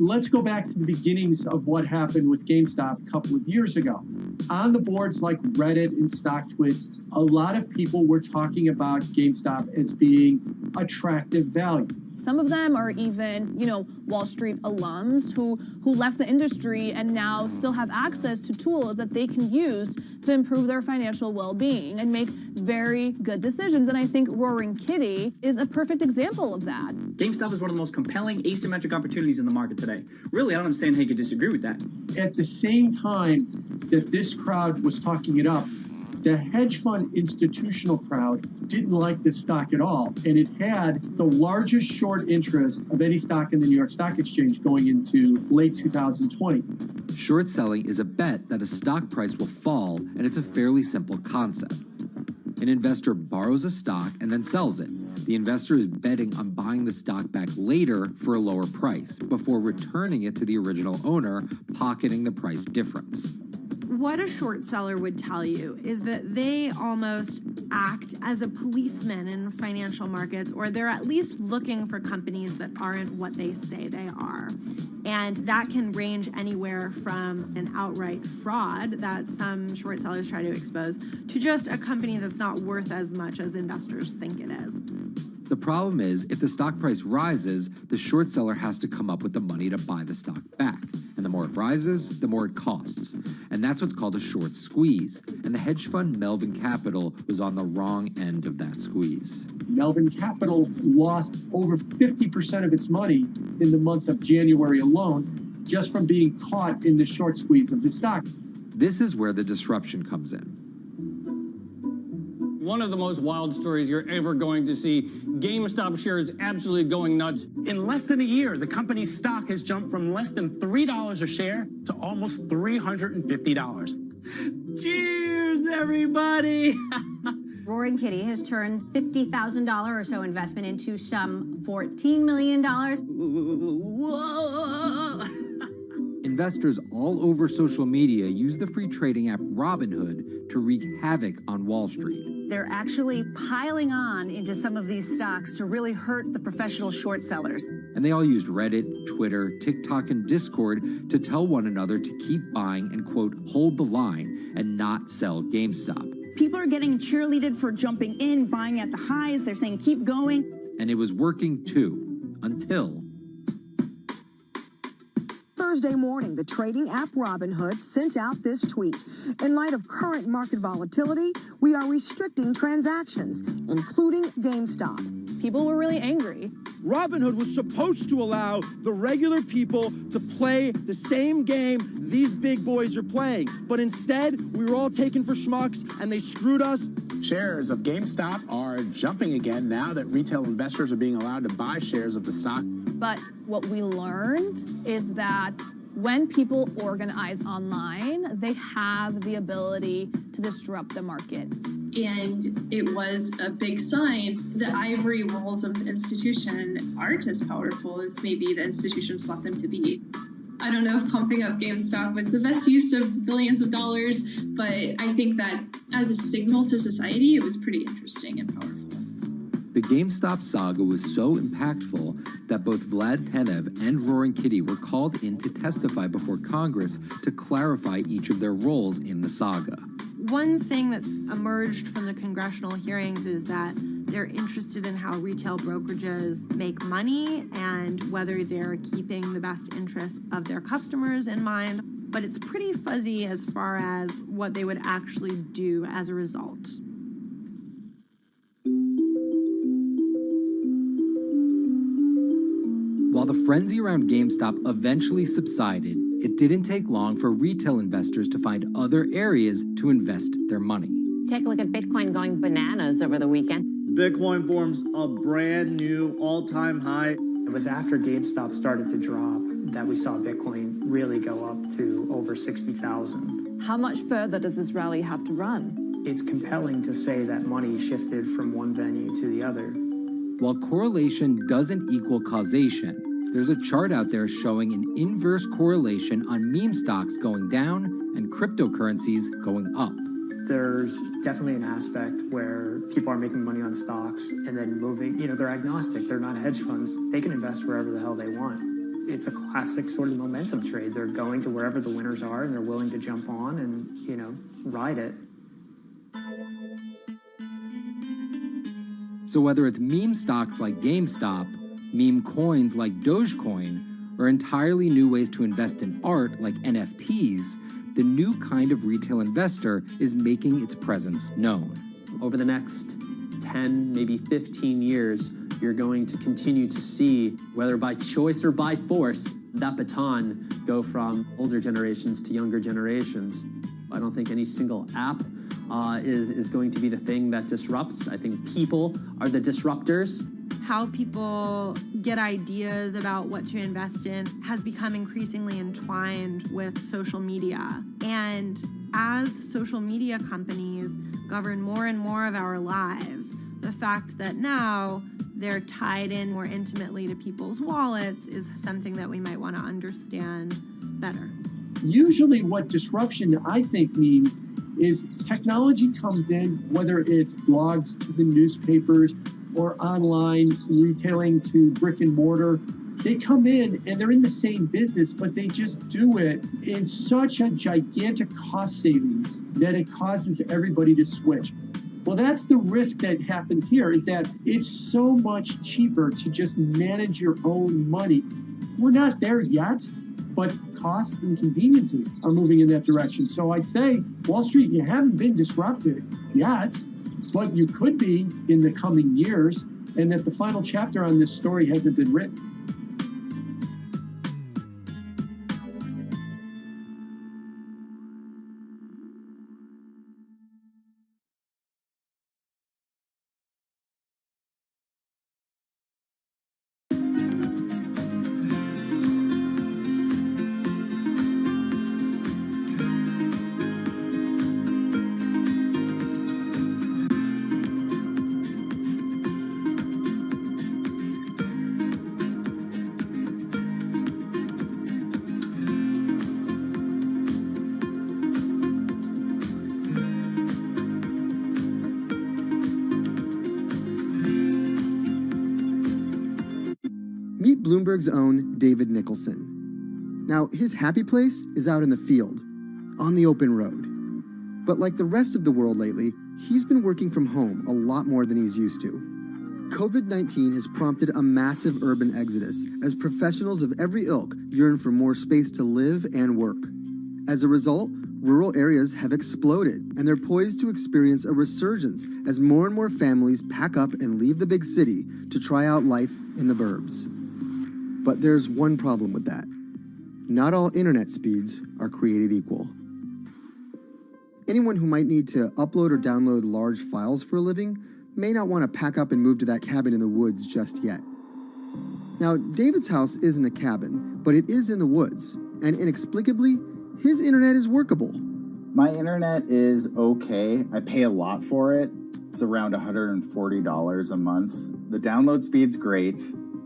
Let's go back to the beginnings of what happened with GameStop a couple of years ago. On the boards like Reddit and StockTwist, a lot of people were talking about GameStop as being attractive value. Some of them are even, Wall Street alums who left the industry and now still have access to tools that they can use to improve their financial well-being and make very good decisions. And I think Roaring Kitty is a perfect example of that. GameStop is one of the most compelling asymmetric opportunities in the market today. Really, I don't understand how you could disagree with that. At the same time that this crowd was talking it up, the hedge fund institutional crowd didn't like this stock at all, and it had the largest short interest of any stock in the New York Stock Exchange going into late 2020. Short selling is a bet that a stock price will fall, and it's a fairly simple concept. An investor borrows a stock and then sells it. The investor is betting on buying the stock back later for a lower price before returning it to the original owner, pocketing the price difference. What a short seller would tell you is that they almost act as a policeman in financial markets, or they're at least looking for companies that aren't what they say they are. And that can range anywhere from an outright fraud that some short sellers try to expose to just a company that's not worth as much as investors think it is. The problem is, if the stock price rises, the short seller has to come up with the money to buy the stock back. And the more it rises, the more it costs. And that's what's called a short squeeze. And the hedge fund Melvin Capital was on the wrong end of that squeeze. Melvin Capital lost over 50% of its money in the month of January alone, just from being caught in the short squeeze of the stock. This is where the disruption comes in. One of the most wild stories you're ever going to see. GameStop shares absolutely going nuts. In less than a year, the company's stock has jumped from less than $3 a share to almost $350. Cheers, everybody! Roaring Kitty has turned $50,000 or so investment into some $14 million. Whoa! Investors all over social media use the free trading app Robinhood to wreak havoc on Wall Street. They're actually piling on into some of these stocks to really hurt the professional short sellers. And they all used Reddit, Twitter, TikTok, and Discord to tell one another to keep buying and, quote, hold the line and not sell GameStop. People are getting cheerleaded for jumping in, buying at the highs. They're saying, keep going. And it was working too, until Thursday morning, the trading app Robinhood sent out this tweet. In light of current market volatility, we are restricting transactions, including GameStop. People were really angry. Robinhood was supposed to allow the regular people to play the same game these big boys are playing. But instead, we were all taken for schmucks, and they screwed us. Shares of GameStop are jumping again now that retail investors are being allowed to buy shares of the stock. But what we learned is that when people organize online, they have the ability to disrupt the market. And it was a big sign. The ivory walls of the institution aren't as powerful as maybe the institutions thought them to be. I don't know if pumping up GameStop was the best use of billions of dollars, but I think that as a signal to society, it was pretty interesting and powerful. The GameStop saga was so impactful that both Vlad Tenev and Roaring Kitty were called in to testify before Congress to clarify each of their roles in the saga. One thing that's emerged from the congressional hearings is that they're interested in how retail brokerages make money and whether they're keeping the best interest of their customers in mind. But it's pretty fuzzy as far as what they would actually do as a result. While the frenzy around GameStop eventually subsided, it didn't take long for retail investors to find other areas to invest their money. Take a look at Bitcoin going bananas over the weekend. Bitcoin forms a brand new all-time high. It was after GameStop started to drop that we saw Bitcoin really go up to over 60,000. How much further does this rally have to run? It's compelling to say that money shifted from one venue to the other. While correlation doesn't equal causation, there's a chart out there showing an inverse correlation on meme stocks going down and cryptocurrencies going up. There's definitely an aspect where people are making money on stocks and then moving, they're agnostic, they're not hedge funds. They can invest wherever the hell they want. It's a classic sort of momentum trade. They're going to wherever the winners are and they're willing to jump on and, ride it. So whether it's meme stocks like GameStop Meme coins like Dogecoin, or entirely new ways to invest in art like NFTs, the new kind of retail investor is making its presence known. Over the next 10, maybe 15 years, you're going to continue to see, whether by choice or by force, that baton go from older generations to younger generations. I don't think any single app is going to be the thing that disrupts. I think people are the disruptors. How people get ideas about what to invest in has become increasingly entwined with social media. And as social media companies govern more and more of our lives, the fact that now they're tied in more intimately to people's wallets is something that we might want to understand better. Usually what disruption, I think, means is technology comes in, whether it's blogs to the newspapers or online retailing to brick and mortar. They come in and they're in the same business, but they just do it in such a gigantic cost savings that it causes everybody to switch. Well, that's the risk that happens here, is that it's so much cheaper to just manage your own money. We're not there yet, but costs and conveniences are moving in that direction. So I'd say, Wall Street, you haven't been disrupted yet, but you could be in the coming years, and that the final chapter on this story hasn't been written. Meet Bloomberg's own David Nicholson. Now, his happy place is out in the field, on the open road. But like the rest of the world lately, he's been working from home a lot more than he's used to. COVID-19 has prompted a massive urban exodus as professionals of every ilk yearn for more space to live and work. As a result, rural areas have exploded, and they're poised to experience a resurgence as more and more families pack up and leave the big city to try out life in the burbs. But there's one problem with that. Not all internet speeds are created equal. Anyone who might need to upload or download large files for a living may not want to pack up and move to that cabin in the woods just yet. Now, David's house isn't a cabin, but it is in the woods, and inexplicably, his internet is workable. My internet is okay. I pay a lot for it. It's around $140 a month. The download speed's great,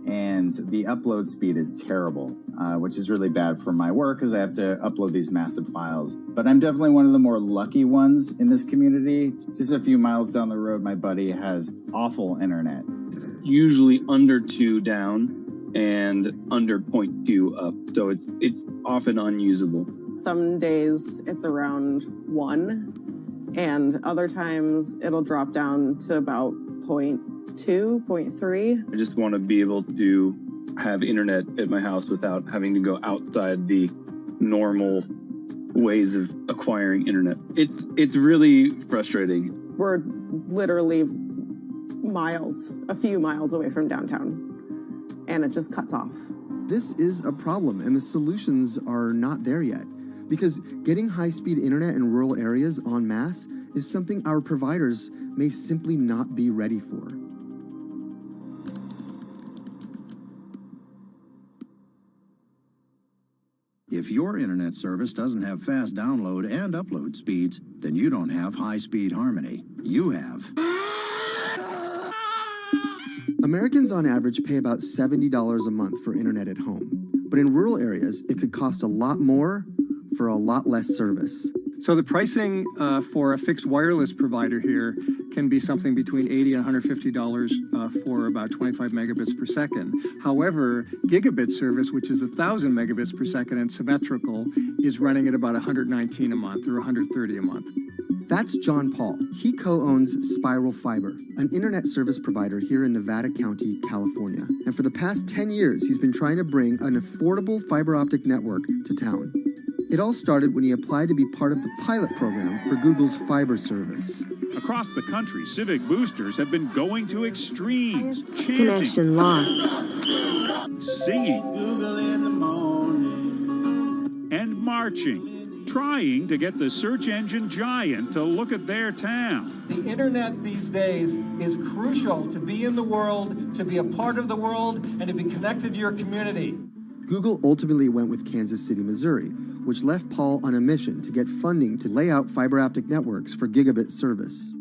and the upload speed is terrible, which is really bad for my work because I have to upload these massive files. But I'm definitely one of the more lucky ones in this community. Just a few miles down the road, my buddy has awful internet. It's usually under 2 down and under 0.2 up, so it's often unusable. Some days it's around 1, and other times it'll drop down to about 0.2, 0.3. I just want to be able to have internet at my house without having to go outside the normal ways of acquiring internet. It's really frustrating. We're literally miles, a few miles away from downtown, and it just cuts off. This is a problem, and the solutions are not there yet, because getting high-speed internet in rural areas en masse is something our providers may simply not be ready for. If your internet service doesn't have fast download and upload speeds, then you don't have high-speed harmony. You have. Americans on average pay about $70 a month for internet at home. But in rural areas, it could cost a lot more for a lot less service. So the pricing for a fixed wireless provider here can be something between $80 and $150 for about 25 megabits per second. However, gigabit service, which is 1,000 megabits per second and symmetrical, is running at about $119 a month or $130 a month. That's John Paul. He co-owns Spiral Fiber, an internet service provider here in Nevada County, California. And for the past 10 years, he's been trying to bring an affordable fiber optic network to town. It all started when he applied to be part of the pilot program for Google's fiber service. Across the country, civic boosters have been going to extremes, chanting, Connection lost, singing, Google in the morning, and marching, trying to get the search engine giant to look at their town. The internet these days is crucial to be in the world, to be a part of the world, and to be connected to your community. Google ultimately went with Kansas City, Missouri, which left Paul on a mission to get funding to lay out fiber optic networks for gigabit service.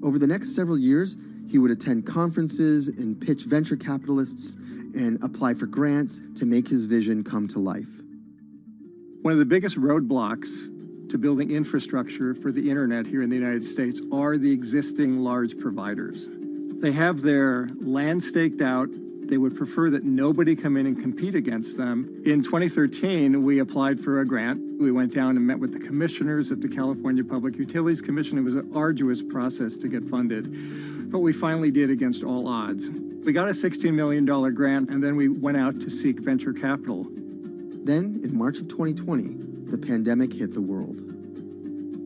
Over the next several years, he would attend conferences and pitch venture capitalists and apply for grants to make his vision come to life. One of the biggest roadblocks to building infrastructure for the internet here in the United States are the existing large providers. They have their land staked out. They would prefer that nobody come in and compete against them. In 2013, we applied for a grant. We went down and met with the commissioners at the California Public Utilities Commission. It was an arduous process to get funded, but we finally did against all odds. We got a $16 million grant, and then we went out to seek venture capital. Then, in March of 2020, the pandemic hit the world.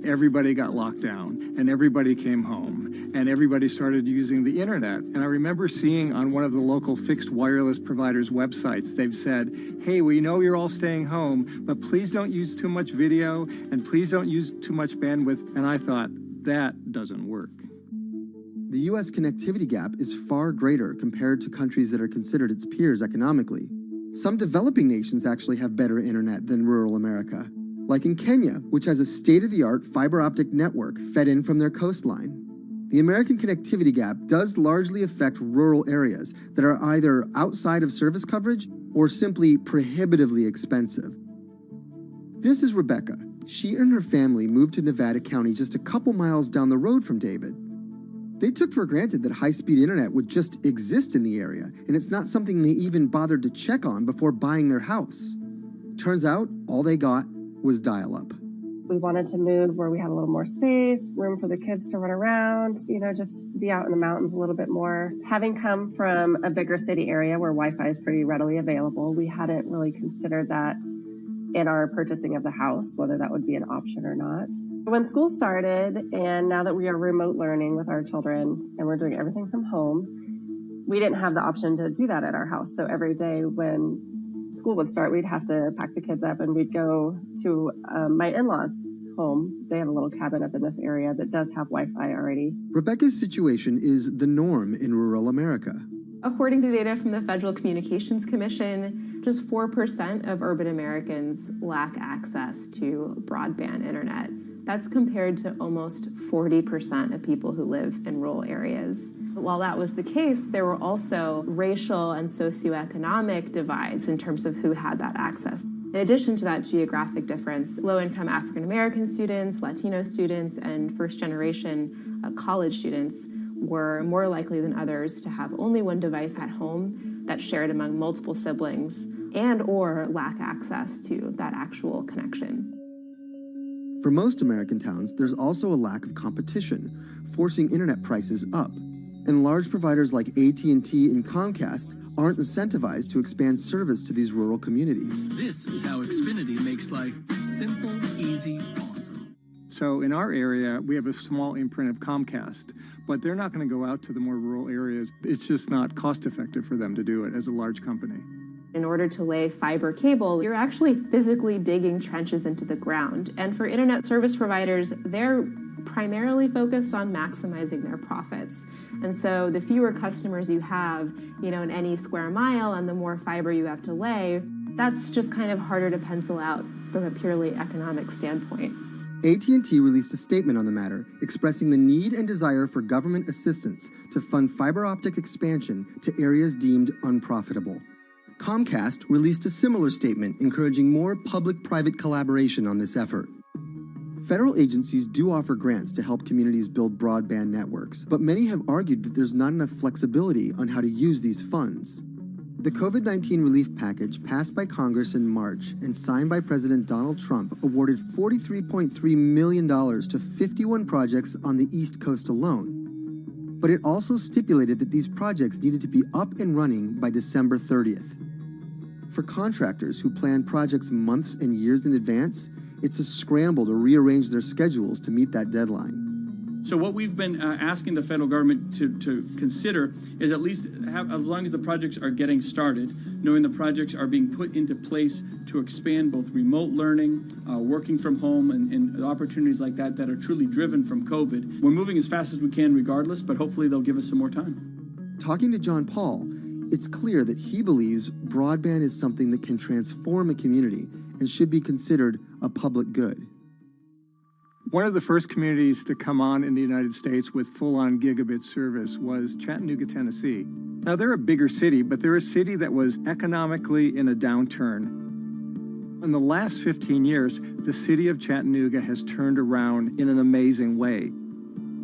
Everybody got locked down, and everybody came home, and everybody started using the internet. And I remember seeing on one of the local fixed wireless providers' websites, they've said, hey, we know you're all staying home, but please don't use too much video, and please don't use too much bandwidth. And I thought, that doesn't work. The U.S. connectivity gap is far greater compared to countries that are considered its peers economically. Some developing nations actually have better internet than rural America, like in Kenya, which has a state-of-the-art fiber optic network fed in from their coastline. The American connectivity gap does largely affect rural areas that are either outside of service coverage or simply prohibitively expensive. This is Rebecca. She and her family moved to Nevada County just a couple miles down the road from David. They took for granted that high-speed internet would just exist in the area, and it's not something they even bothered to check on before buying their house. Turns out, all they got was dial-up. We wanted to move where we had a little more space, room for the kids to run around, just be out in the mountains a little bit more. Having come from a bigger city area where Wi-Fi is pretty readily available, we hadn't really considered that in our purchasing of the house, whether that would be an option or not. When school started, and now that we are remote learning with our children and we're doing everything from home, we didn't have the option to do that at our house. So every day when school would start, we'd have to pack the kids up and we'd go to my in-laws' home. They have a little cabin up in this area that does have Wi-Fi already. Rebecca's situation is the norm in rural America. According to data from the Federal Communications Commission, just 4% of urban Americans lack access to broadband internet. That's compared to almost 40% of people who live in rural areas. But while that was the case, there were also racial and socioeconomic divides in terms of who had that access. In addition to that geographic difference, low-income African-American students, Latino students, and first-generation college students were more likely than others to have only one device at home that's shared among multiple siblings and or lack access to that actual connection. For most American towns, there's also a lack of competition, forcing internet prices up. And large providers like AT&T and Comcast aren't incentivized to expand service to these rural communities. This is how Xfinity makes life simple, easy, awesome. So in our area, we have a small imprint of Comcast, but they're not going to go out to the more rural areas. It's just not cost effective for them to do it as a large company. In order to lay fiber cable, you're actually physically digging trenches into the ground. And for internet service providers, they're primarily focused on maximizing their profits. And so the fewer customers you have, in any square mile and the more fiber you have to lay, that's just kind of harder to pencil out from a purely economic standpoint. AT&T released a statement on the matter, expressing the need and desire for government assistance to fund fiber optic expansion to areas deemed unprofitable. Comcast released a similar statement encouraging more public-private collaboration on this effort. Federal agencies do offer grants to help communities build broadband networks, but many have argued that there's not enough flexibility on how to use these funds. The COVID-19 relief package passed by Congress in March and signed by President Donald Trump awarded $43.3 million to 51 projects on the East Coast alone. But it also stipulated that these projects needed to be up and running by December 30th. For contractors who plan projects months and years in advance, it's a scramble to rearrange their schedules to meet that deadline. So what we've been asking the federal government to consider is at least have, as long as the projects are getting started, knowing the projects are being put into place to expand both remote learning, working from home, and opportunities like that that are truly driven from COVID. We're moving as fast as we can regardless, but hopefully they'll give us some more time. Talking to John Paul, it's clear that he believes broadband is something that can transform a community and should be considered a public good. One of the first communities to come on in the United States with full-on gigabit service was Chattanooga, Tennessee. Now, they're a bigger city, but they're a city that was economically in a downturn. In the last 15 years, the city of Chattanooga has turned around in an amazing way.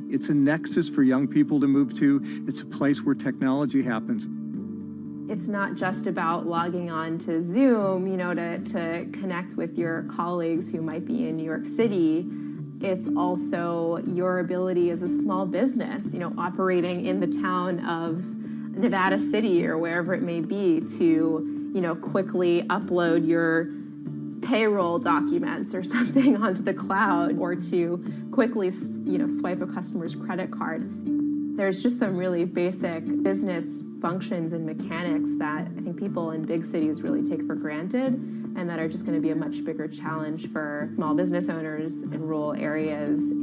It's a nexus for young people to move to. It's a place where technology happens. It's not just about logging on to Zoom, to connect with your colleagues who might be in New York City. It's also your ability as a small business, operating in the town of Nevada City or wherever it may be to, quickly upload your payroll documents or something onto the cloud, or to quickly, swipe a customer's credit card. There's just some really basic business functions and mechanics that I think people in big cities really take for granted, and that are just going to be a much bigger challenge for small business owners in rural areas.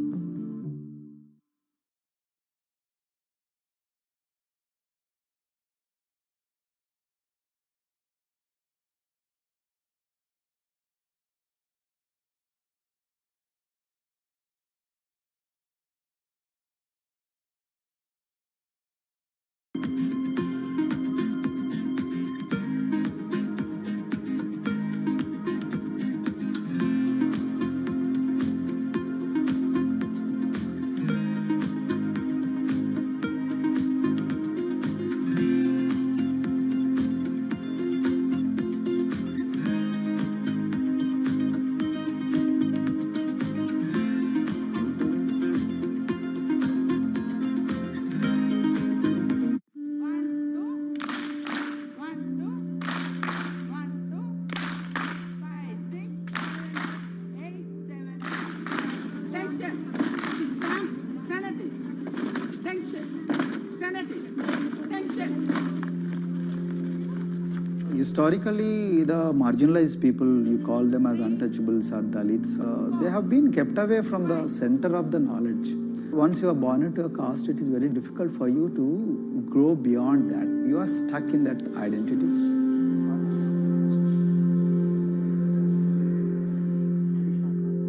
Historically, the marginalized people, you call them as untouchables or Dalits, they have been kept away from the center of the knowledge. Once you are born into a caste, it is very difficult for you to grow beyond that. You are stuck in that identity.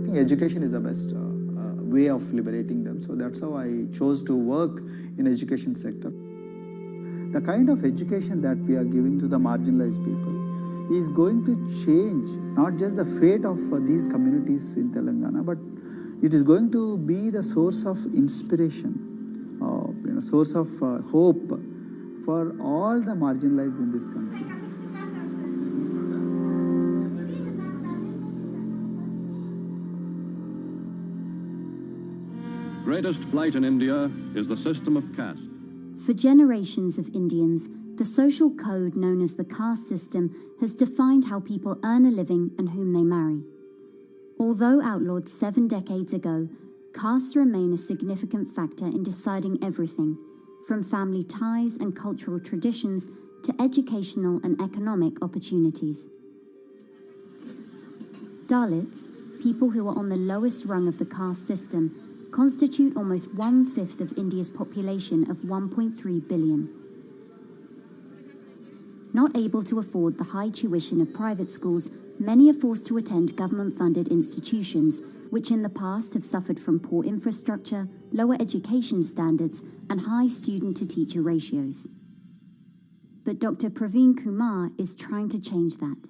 I think education is the best way of liberating them. So that's how I chose to work in education sector. The kind of education that we are giving to the marginalized people is going to change not just the fate of these communities in Telangana, but it is going to be the source of inspiration, source of hope for all the marginalized in this country. Greatest flight in India is the system of caste. For generations of Indians, the social code known as the caste system has defined how people earn a living and whom they marry. Although outlawed 7 decades ago, castes remain a significant factor in deciding everything, from family ties and cultural traditions to educational and economic opportunities. Dalits, people who are on the lowest rung of the caste system, constitute almost 1/5 of India's population of 1.3 billion. Not able to afford the high tuition of private schools, many are forced to attend government-funded institutions, which in the past have suffered from poor infrastructure, lower education standards, and high student-to-teacher ratios. But Dr. Praveen Kumar is trying to change that.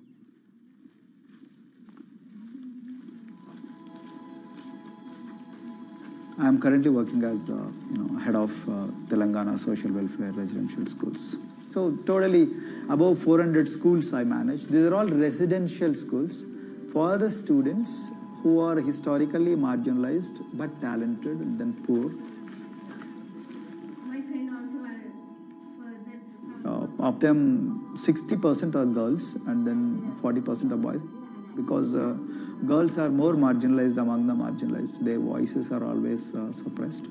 I am currently working as head of Telangana Social Welfare Residential Schools. So totally above 400 schools I manage. These are all residential schools for the students who are historically marginalized but talented and then poor. My friend also Of them, 60% are girls and then 40% are boys, because girls are more marginalized among the marginalized. Their voices are always suppressed.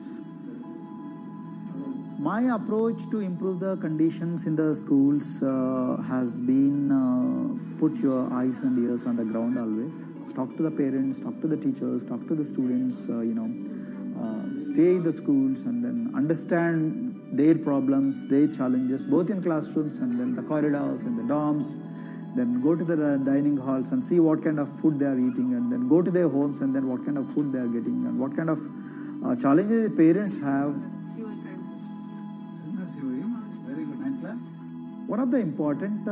My approach to improve the conditions in the schools has been put your eyes and ears on the ground always. Talk to the parents, talk to the teachers, talk to the students, stay in the schools and then understand their problems, their challenges, both in classrooms and then the corridors and the dorms. Then go to the dining halls and see what kind of food they are eating, and then go to their homes and then what kind of food they are getting and what kind of challenges the parents have. Very good. 9th class. One of the important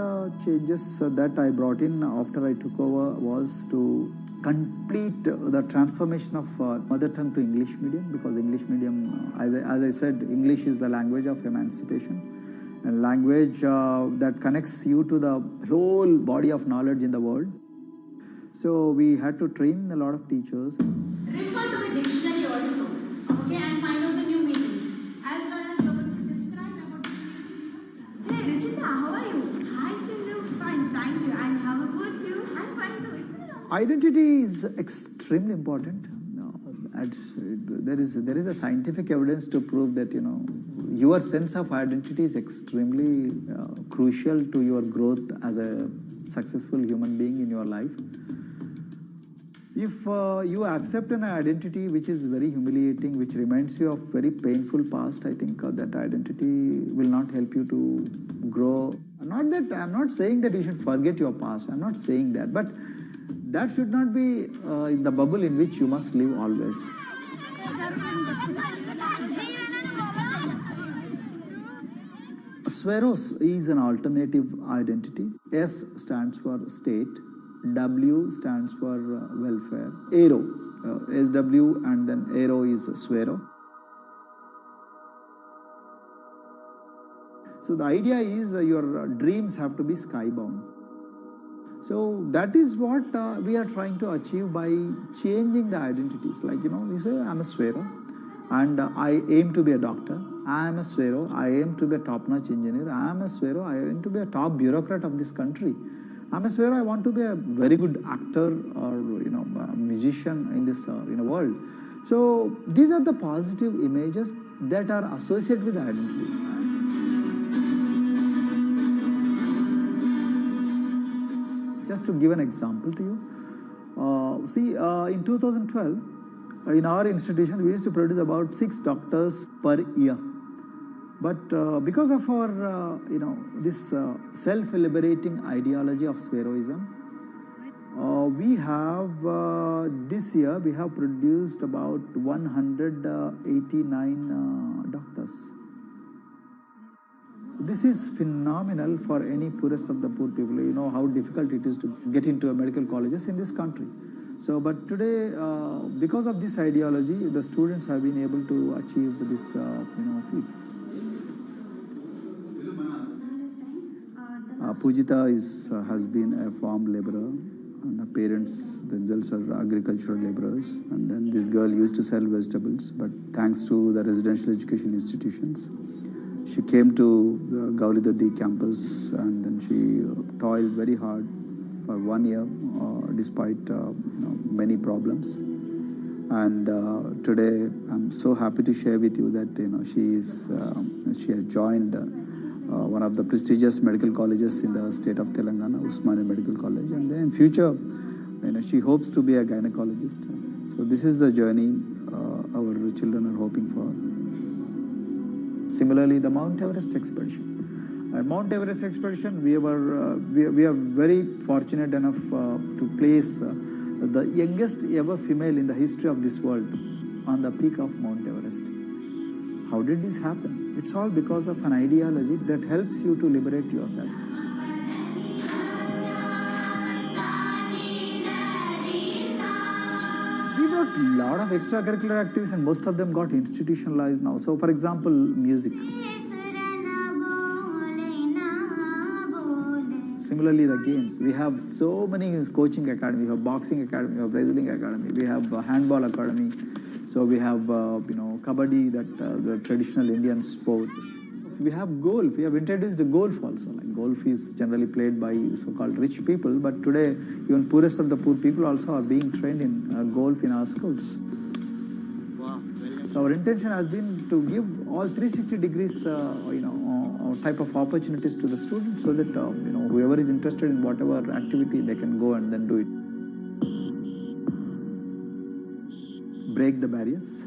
changes that I brought in after I took over was to complete the transformation of mother tongue to English medium, because English medium, as I said, English is the language of emancipation, and language that connects you to the whole body of knowledge in the world. So we had to train a lot of teachers. refer to the dictionary also, okay, and find out the new meanings, as well as you're going to describe about. Hey, Ruchita, how are you? Hi, Sindhu. Fine, thank you. And how about you? I'm fine too. It's been a long time. Identity is extremely important. There is a scientific evidence to prove that your sense of identity is extremely crucial to your growth as a successful human being in your life. If you accept an identity which is very humiliating, which reminds you of very painful past, I think that identity will not help you to grow. I'm not saying that you should forget your past. I'm not saying that, but that should not be in the bubble in which you must live always. Sweros is an alternative identity. S stands for state, W stands for welfare, Aero, SW and then Aero is Swero. So the idea is your dreams have to be skybound. So that is what we are trying to achieve by changing the identities. Like, you say, I'm a Swero and I aim to be a doctor. I am a Swero, I aim to be a top-notch engineer. I am a Swero, I aim to be a top bureaucrat of this country. I'm a Swero, I want to be a very good actor or a musician in this world. So these are the positive images that are associated with identity. Just to give an example to you, in 2012, in our institution, we used to produce about 6 doctors per year. But because of our, this self-liberating ideology of Sveroism, we have, this year, we have produced about 189 doctors. This is phenomenal for any poorest of the poor people. You know how difficult it is to get into a medical colleges in this country. So, but today, because of this ideology, the students have been able to achieve this, feat. Pujita has been a farm laborer, and her parents themselves are agricultural laborers. And then this girl used to sell vegetables, but thanks to the residential education institutions, she came to the Gaulidoddi campus, and then she toiled very hard for 1 year, despite many problems. And today, I'm so happy to share with you that she has joined one of the prestigious medical colleges in the state of Telangana, Usmania Medical College, and then in future, she hopes to be a gynecologist. So this is the journey our children are hoping for. Similarly, the Mount Everest expedition. At Mount Everest expedition, we are very fortunate enough to place the youngest ever female in the history of this world on the peak of Mount Everest. How did this happen? It's all because of an ideology that helps you to liberate yourself. We got a lot of extracurricular activities and most of them got institutionalized now. So for example, music. Similarly, the games. We have so many coaching academy. We have boxing academy, we have wrestling academy, we have handball academy. So we have, kabaddi, the traditional Indian sport. We have golf. We have introduced the golf also. Like golf is generally played by so-called rich people, but today even poorest of the poor people also are being trained in golf in our schools. Wow. So our intention has been to give all 360 degrees, type of opportunities to the students, so that whoever is interested in whatever activity, they can go and then do it. Break the barriers,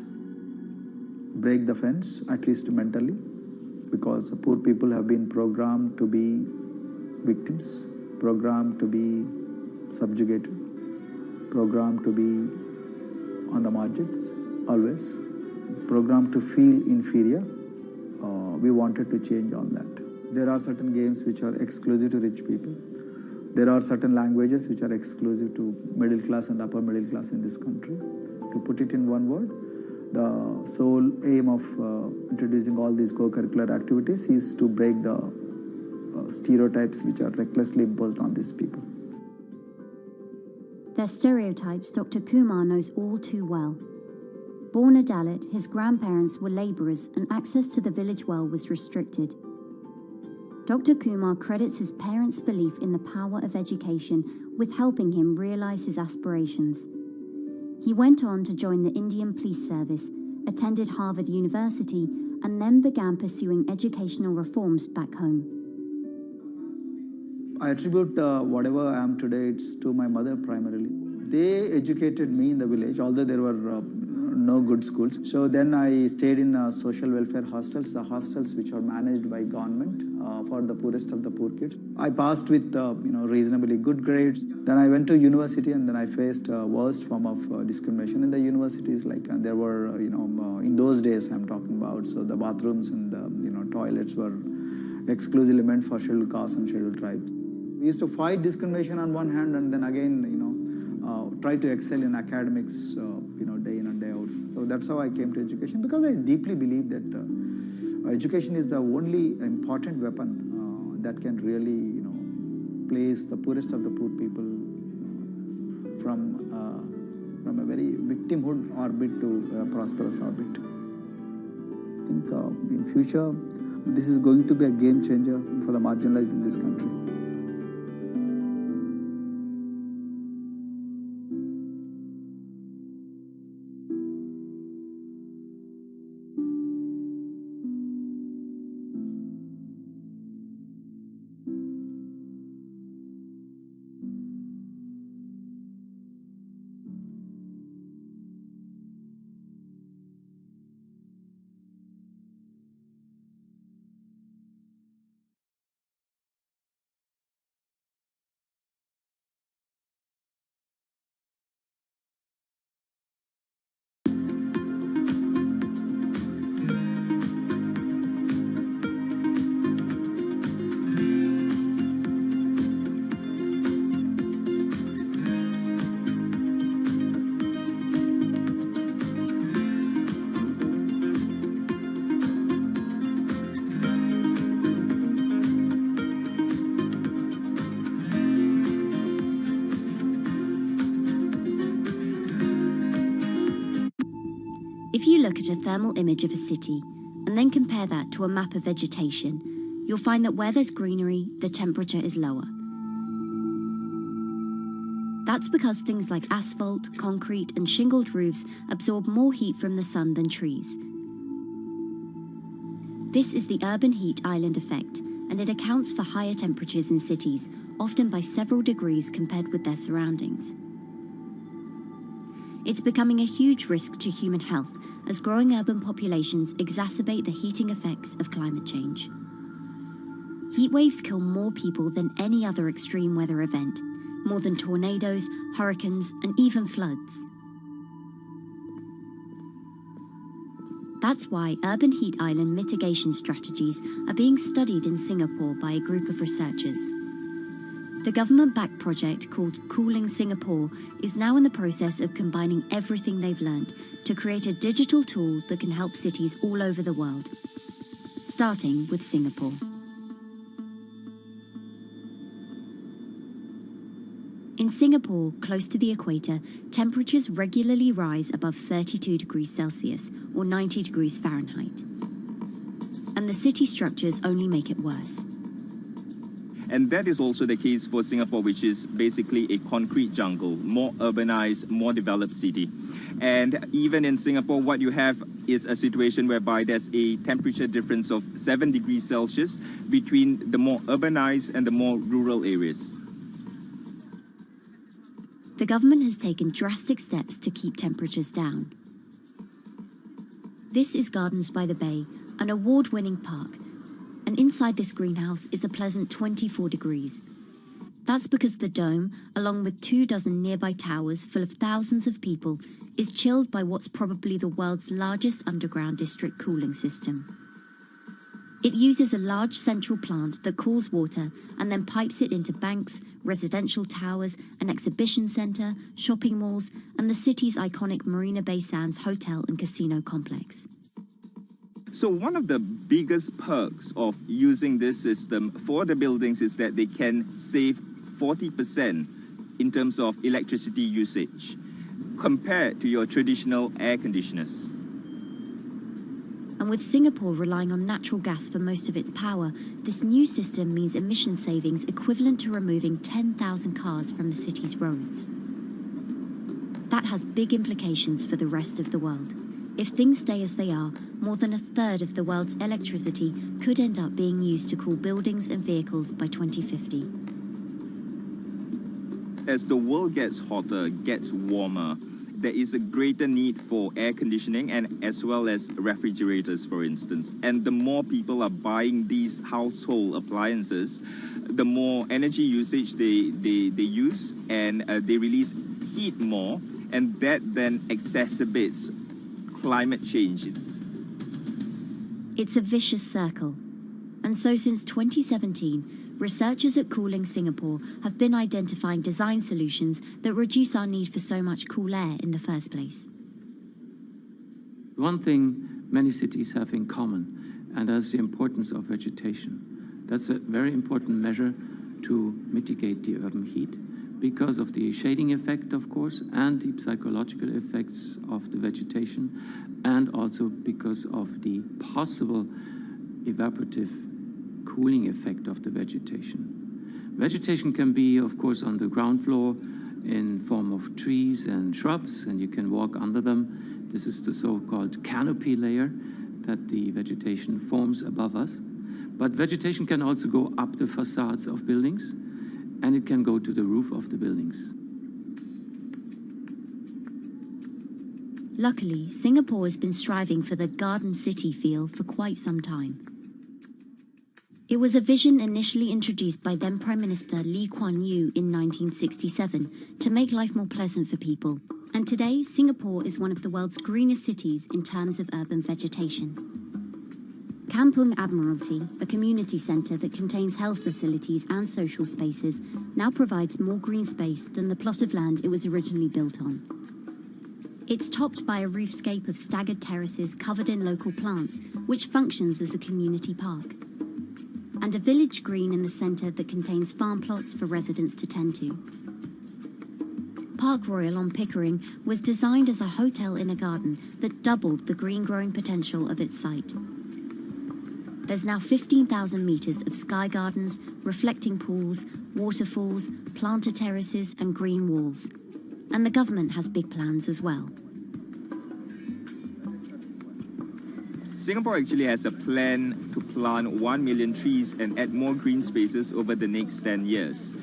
break the fence, at least mentally, because poor people have been programmed to be victims, programmed to be subjugated, programmed to be on the margins, always, programmed to feel inferior. We wanted to change all that. There are certain games which are exclusive to rich people. There are certain languages which are exclusive to middle class and upper middle class in this country. To put it in one word, the sole aim of introducing all these co-curricular activities is to break the stereotypes which are recklessly imposed on these people. Their stereotypes Dr. Kumar knows all too well. Born a Dalit, his grandparents were labourers and access to the village well was restricted. Dr. Kumar credits his parents' belief in the power of education with helping him realise his aspirations. He went on to join the Indian Police Service, attended Harvard University, and then began pursuing educational reforms back home. I attribute whatever I am today, it's to my mother primarily. They educated me in the village, although there were no good schools. So then I stayed in social welfare hostels, the hostels which are managed by government for the poorest of the poor kids. I passed with reasonably good grades. Then I went to university and then I faced worst form of discrimination in the universities. Like there were, in those days I'm talking about, so the bathrooms and the toilets were exclusively meant for scheduled castes and scheduled tribes. We used to fight discrimination on one hand and then again, try to excel in academics, day in and day out. So that's how I came to education, because I deeply believe that education is the only important weapon that can really, place the poorest of the poor people from a very victimhood orbit to a prosperous orbit. I think in future, this is going to be a game changer for the marginalized in this country. If you look at a thermal image of a city and then compare that to a map of vegetation, you'll find that where there's greenery, the temperature is lower. That's because things like asphalt, concrete, and shingled roofs absorb more heat from the sun than trees. This is the urban heat island effect, and it accounts for higher temperatures in cities, often by several degrees compared with their surroundings. It's becoming a huge risk to human health as growing urban populations exacerbate the heating effects of climate change. Heat waves kill more people than any other extreme weather event, more than tornadoes, hurricanes, and even floods. That's why urban heat island mitigation strategies are being studied in Singapore by a group of researchers. The government-backed project called Cooling Singapore is now in the process of combining everything they've learned to create a digital tool that can help cities all over the world, starting with Singapore. In Singapore, close to the equator, temperatures regularly rise above 32 degrees Celsius or 90 degrees Fahrenheit. And the city structures only make it worse. And that is also the case for Singapore, which is basically a concrete jungle, more urbanized, more developed city. And even in Singapore, what you have is a situation whereby there's a temperature difference of 7 degrees Celsius between the more urbanized and the more rural areas. The government has taken drastic steps to keep temperatures down. This is Gardens by the Bay, an award-winning park. And inside this greenhouse is a pleasant 24 degrees. That's because the dome, along with 24 nearby towers full of thousands of people, is chilled by what's probably the world's largest underground district cooling system. It uses a large central plant that cools water and then pipes it into banks, residential towers, an exhibition centre, shopping malls, and the city's iconic Marina Bay Sands hotel and casino complex. So one of the biggest perks of using this system for the buildings is that they can save 40% in terms of electricity usage compared to your traditional air conditioners. And with Singapore relying on natural gas for most of its power, this new system means emission savings equivalent to removing 10,000 cars from the city's roads. That has big implications for the rest of the world. If things stay as they are, more than a third of the world's electricity could end up being used to cool buildings and vehicles by 2050. As the world gets hotter, gets warmer, there is a greater need for air conditioning and as well as refrigerators, for instance. And the more people are buying these household appliances, the more energy usage they use, and they release heat more, and that then exacerbates climate change. It's a vicious circle. And so since 2017, researchers at Cooling Singapore have been identifying design solutions that reduce our need for so much cool air in the first place. One thing many cities have in common, and that's the importance of vegetation. That's a very important measure to mitigate the urban heat because of the shading effect, of course, and the psychological effects of the vegetation, and also because of the possible evaporative cooling effect of the vegetation. Vegetation can be, of course, on the ground floor in form of trees and shrubs, and you can walk under them. This is the so-called canopy layer that the vegetation forms above us. But vegetation can also go up the facades of buildings, and it can go to the roof of the buildings. Luckily, Singapore has been striving for the Garden City feel for quite some time. It was a vision initially introduced by then Prime Minister Lee Kuan Yew in 1967 to make life more pleasant for people. And today, Singapore is one of the world's greenest cities in terms of urban vegetation. Kampung Admiralty, a community centre that contains health facilities and social spaces, now provides more green space than the plot of land it was originally built on. It's topped by a roofscape of staggered terraces covered in local plants, which functions as a community park. And a village green in the centre that contains farm plots for residents to tend to. Park Royal on Pickering was designed as a hotel in a garden that doubled the green growing potential of its site. There's now 15,000 metres of sky gardens, reflecting pools, waterfalls, planted terraces and green walls. And the government has big plans as well. Singapore actually has a plan to plant 1 million trees and add more green spaces over the next 10 years.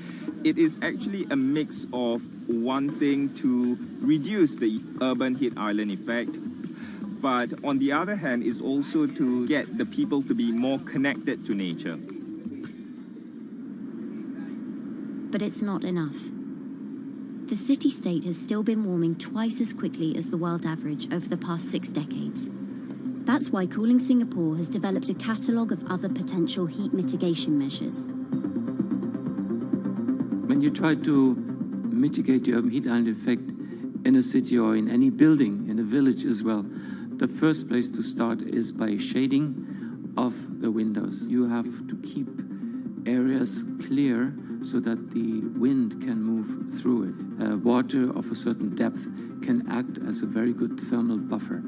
It is actually a mix of wanting to reduce the urban heat island effect, but on the other hand is also to get the people to be more connected to nature. But it's not enough. The city-state has still been warming twice as quickly as the world average over the past 6 decades. That's why Cooling Singapore has developed a catalogue of other potential heat mitigation measures. When you try to mitigate the urban heat island effect in a city or in any building, in a village as well, the first place to start is by shading of the windows. You have to keep areas clear so that the wind can move through it. Water of a certain depth can act as a very good thermal buffer.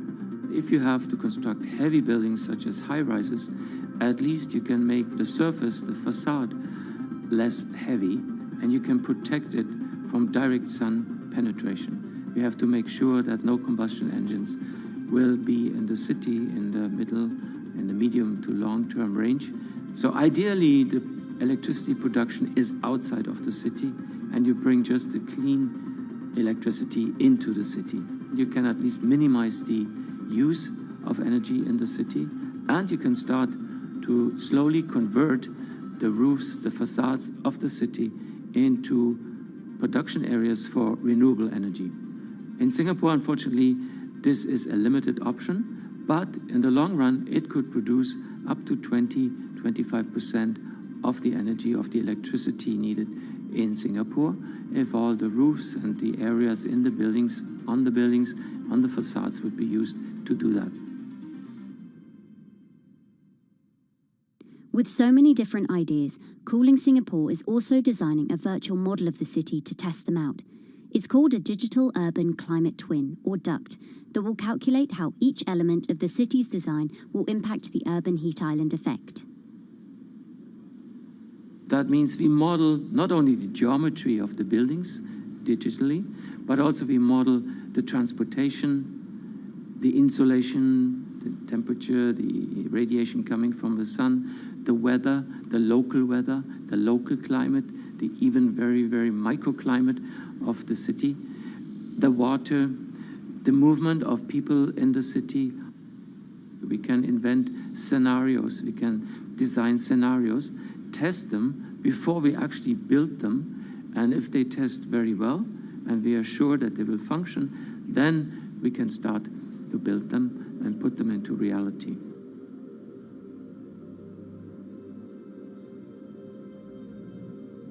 If you have to construct heavy buildings such as high-rises, at least you can make the surface, the facade, less heavy, and you can protect it from direct sun penetration. We have to make sure that no combustion engines will be in the city in the middle, in the medium to long-term range. So ideally, the electricity production is outside of the city, and you bring just the clean electricity into the city. You can at least minimize the use of energy in the city, and you can start to slowly convert the roofs, the facades of the city into production areas for renewable energy. In Singapore, unfortunately, this is a limited option, but in the long run, it could produce up to 20-25% of the energy, of the electricity needed in Singapore, if all the roofs and the areas in the buildings, on the facades would be used to do that. With so many different ideas, Cooling Singapore is also designing a virtual model of the city to test them out. It's called a Digital Urban Climate Twin, or DUCT, that will calculate how each element of the city's design will impact the urban heat island effect. That means we model not only the geometry of the buildings digitally, but also we model the transportation, the insulation, the temperature, the radiation coming from the sun, the weather, the local climate, the even very, very microclimate of the city, the water, the movement of people in the city. We can invent scenarios, we can design scenarios, test them before we actually build them, and if they test very well and we are sure that they will function, then we can start to build them and put them into reality.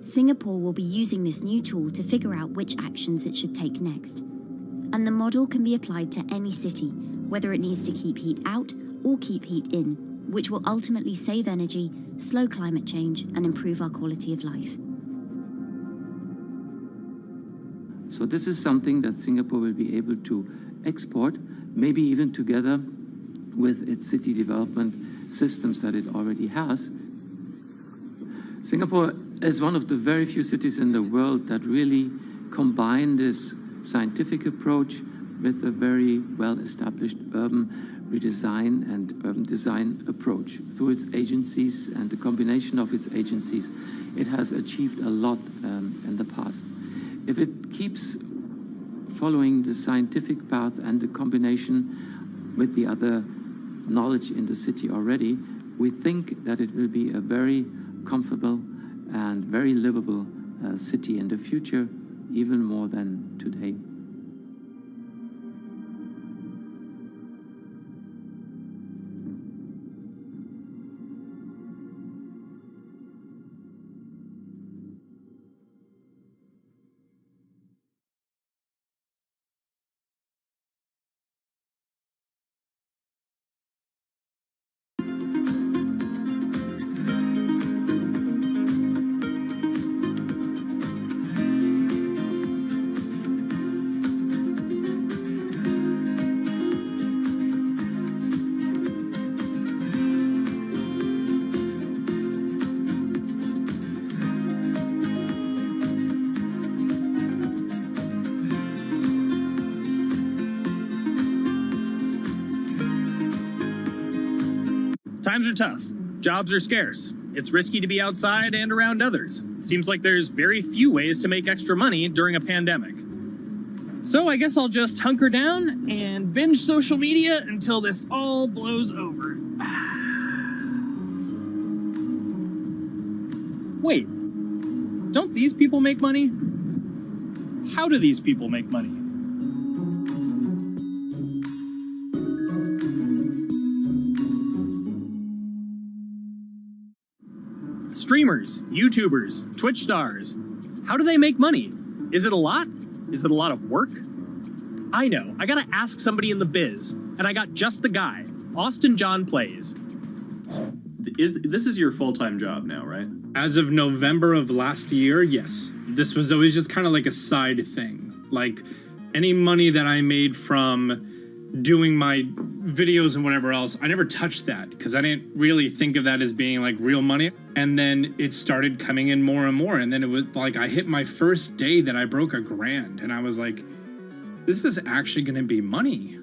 Singapore will be using this new tool to figure out which actions it should take next. And the model can be applied to any city, whether it needs to keep heat out or keep heat in, which will ultimately save energy, slow climate change, and improve our quality of life. So this is something that Singapore will be able to export, maybe even together with its city development systems that it already has. Singapore is one of the very few cities in the world that really combine this scientific approach with a very well-established urban redesign and urban design approach. Through its agencies and the combination of its agencies, it has achieved a lot in the past. If it keeps following the scientific path and the combination with the other knowledge in the city already, we think that it will be a very comfortable and very livable city in the future, even more than today. Times are tough. Jobs are scarce. It's risky to be outside and around others. Seems like there's very few ways to make extra money during a pandemic. So I guess I'll just hunker down and binge social media until this all blows over. Wait, don't these people make money? How do these people make money? Streamers, YouTubers, Twitch stars. How do they make money? Is it a lot? Is it a lot of work? I know, I gotta ask somebody in the biz, and I got just the guy. Austin John Plays. This is your full-time job now, right? As of November of last year, yes. This was always just kind of like a side thing. Like any money that I made from doing my videos and whatever else, I never touched that because I didn't really think of that as being like real money. And then it started coming in more and more. And then it was like I hit my first day that I broke $1,000 and I was like, this is actually going to be money.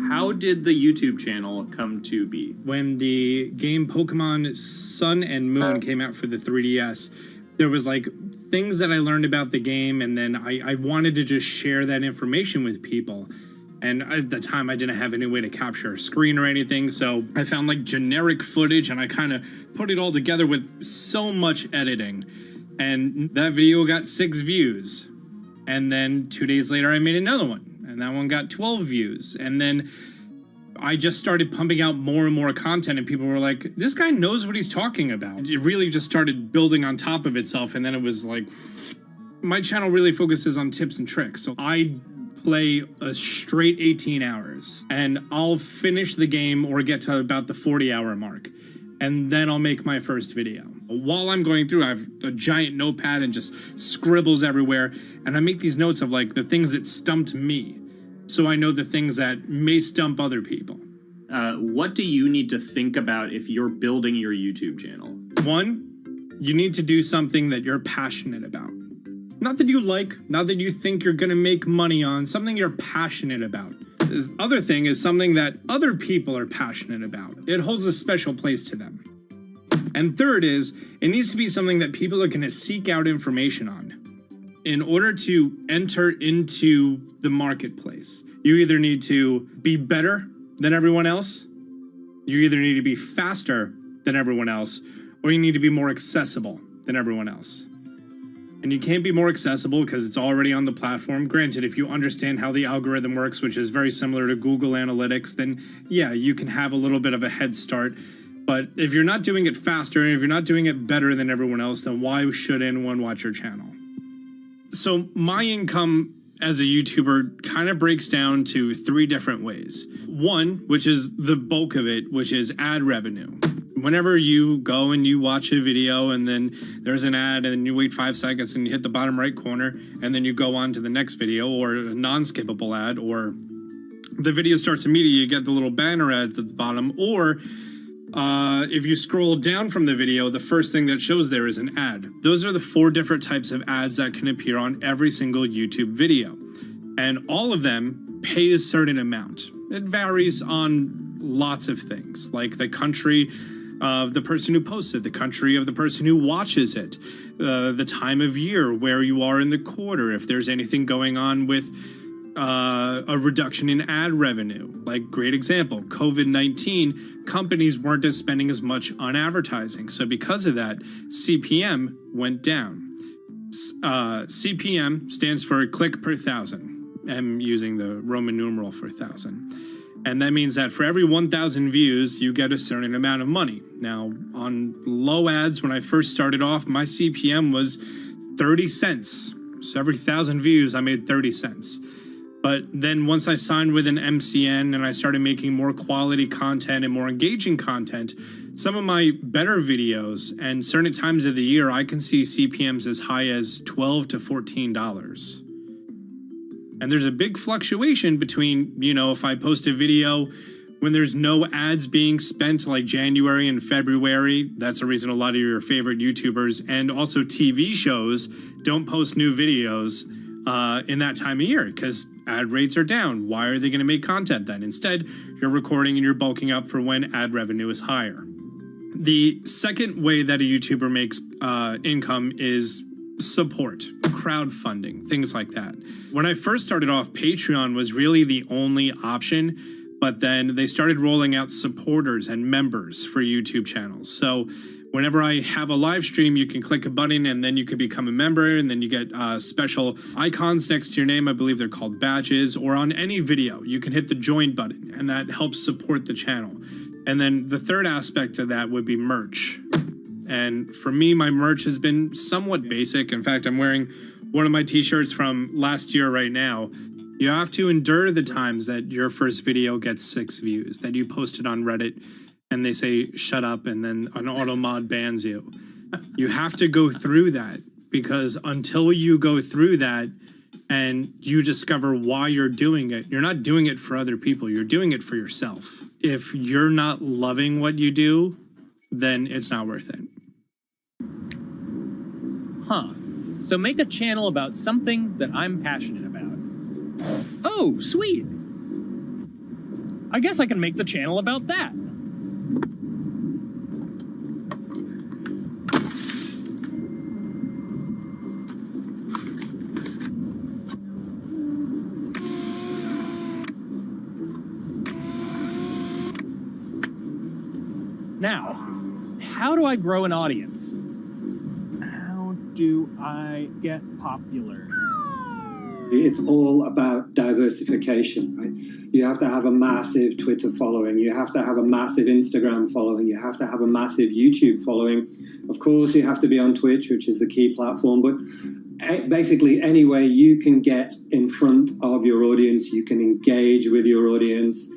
How did the YouTube channel come to be? When the game Pokemon Sun and Moon came out for the 3DS, there was like things that I learned about the game, and then I wanted to just share that information with people. And at the time, I didn't have any way to capture a screen or anything, so I found like generic footage, and I kind of put it all together with so much editing. And that video got 6 views. And then 2 days later, I made another one. And that one got 12 views. And then I just started pumping out more and more content, and people were like, this guy knows what he's talking about. It really just started building on top of itself, and then it was like, my channel really focuses on tips and tricks. So I play a straight 18 hours, and I'll finish the game or get to about the 40-hour mark, and then I'll make my first video. While I'm going through, I have a giant notepad and just scribbles everywhere, and I make these notes of like the things that stumped me, so I know the things that may stump other people. What do you need to think about if you're building your YouTube channel? 1, you need to do something that you're passionate about. Not that you like, not that you think you're gonna make money on, something you're passionate about. The other thing is something that other people are passionate about. It holds a special place to them. And third is, it needs to be something that people are gonna seek out information on. In order to enter into the marketplace, you either need to be better than everyone else, you either need to be faster than everyone else, or you need to be more accessible than everyone else. And you can't be more accessible because it's already on the platform. Granted, if you understand how the algorithm works, which is very similar to Google Analytics, then yeah, you can have a little bit of a head start. But if you're not doing it faster, and if you're not doing it better than everyone else, then why should anyone watch your channel? So my income as a YouTuber kind of breaks down to 3 different ways. 1, which is the bulk of it, which is ad revenue. Whenever you go and you watch a video and then there's an ad and then you wait 5 seconds and you hit the bottom right corner and then you go on to the next video, or a non-skippable ad, or the video starts immediately, you get the little banner ad at the bottom, or if you scroll down from the video, the first thing that shows there is an ad. Those are the 4 different types of ads that can appear on every single YouTube video. And all of them pay a certain amount. It varies on lots of things, like the country of the person who posts it, the country of the person who watches it, the time of year, where you are in the quarter, if there's anything going on with a reduction in ad revenue. Like, great example, COVID-19, companies weren't spending as much on advertising. So because of that, CPM went down. CPM stands for click per thousand. I'm using the Roman numeral for 1,000. And that means that for every 1,000 views, you get a certain amount of money. Now, on low ads, when I first started off, my CPM was 30 cents. So every 1,000 views, I made 30 cents. But then once I signed with an MCN and I started making more quality content and more engaging content, some of my better videos and certain times of the year, I can see CPMs as high as $12 to $14. And there's a big fluctuation between, you know, if I post a video when there's no ads being spent, like January and February, that's the reason a lot of your favorite YouTubers and also TV shows don't post new videos in that time of year because ad rates are down. Why are they going to make content then? Instead, you're recording and you're bulking up for when ad revenue is higher. The second way that a YouTuber makes income is support, crowdfunding, things like that. When I first started off, Patreon was really the only option, but then they started rolling out supporters and members for YouTube channels. So whenever I have a live stream, you can click a button and then you can become a member, and then you get special icons next to your name. I believe they're called badges, or on any video, you can hit the join button and that helps support the channel. And then the third aspect of that would be merch. And for me, my merch has been somewhat basic. In fact, I'm wearing one of my t-shirts from last year right now. You have to endure the times that your first video gets 6 views, that you post it on Reddit and they say, shut up, and then an auto mod bans you. You have to go through that, because until you go through that and you discover why you're doing it, you're not doing it for other people, you're doing it for yourself. If you're not loving what you do, then it's not worth it. Huh. So make a channel about something that I'm passionate about. Oh, sweet. I guess I can make the channel about that. Now, how do I grow an audience? How do I get popular? It's all about diversification, right? You have to have a massive Twitter following. You have to have a massive Instagram following. You have to have a massive YouTube following. Of course, you have to be on Twitch, which is the key platform. But basically, any way you can get in front of your audience, you can engage with your audience,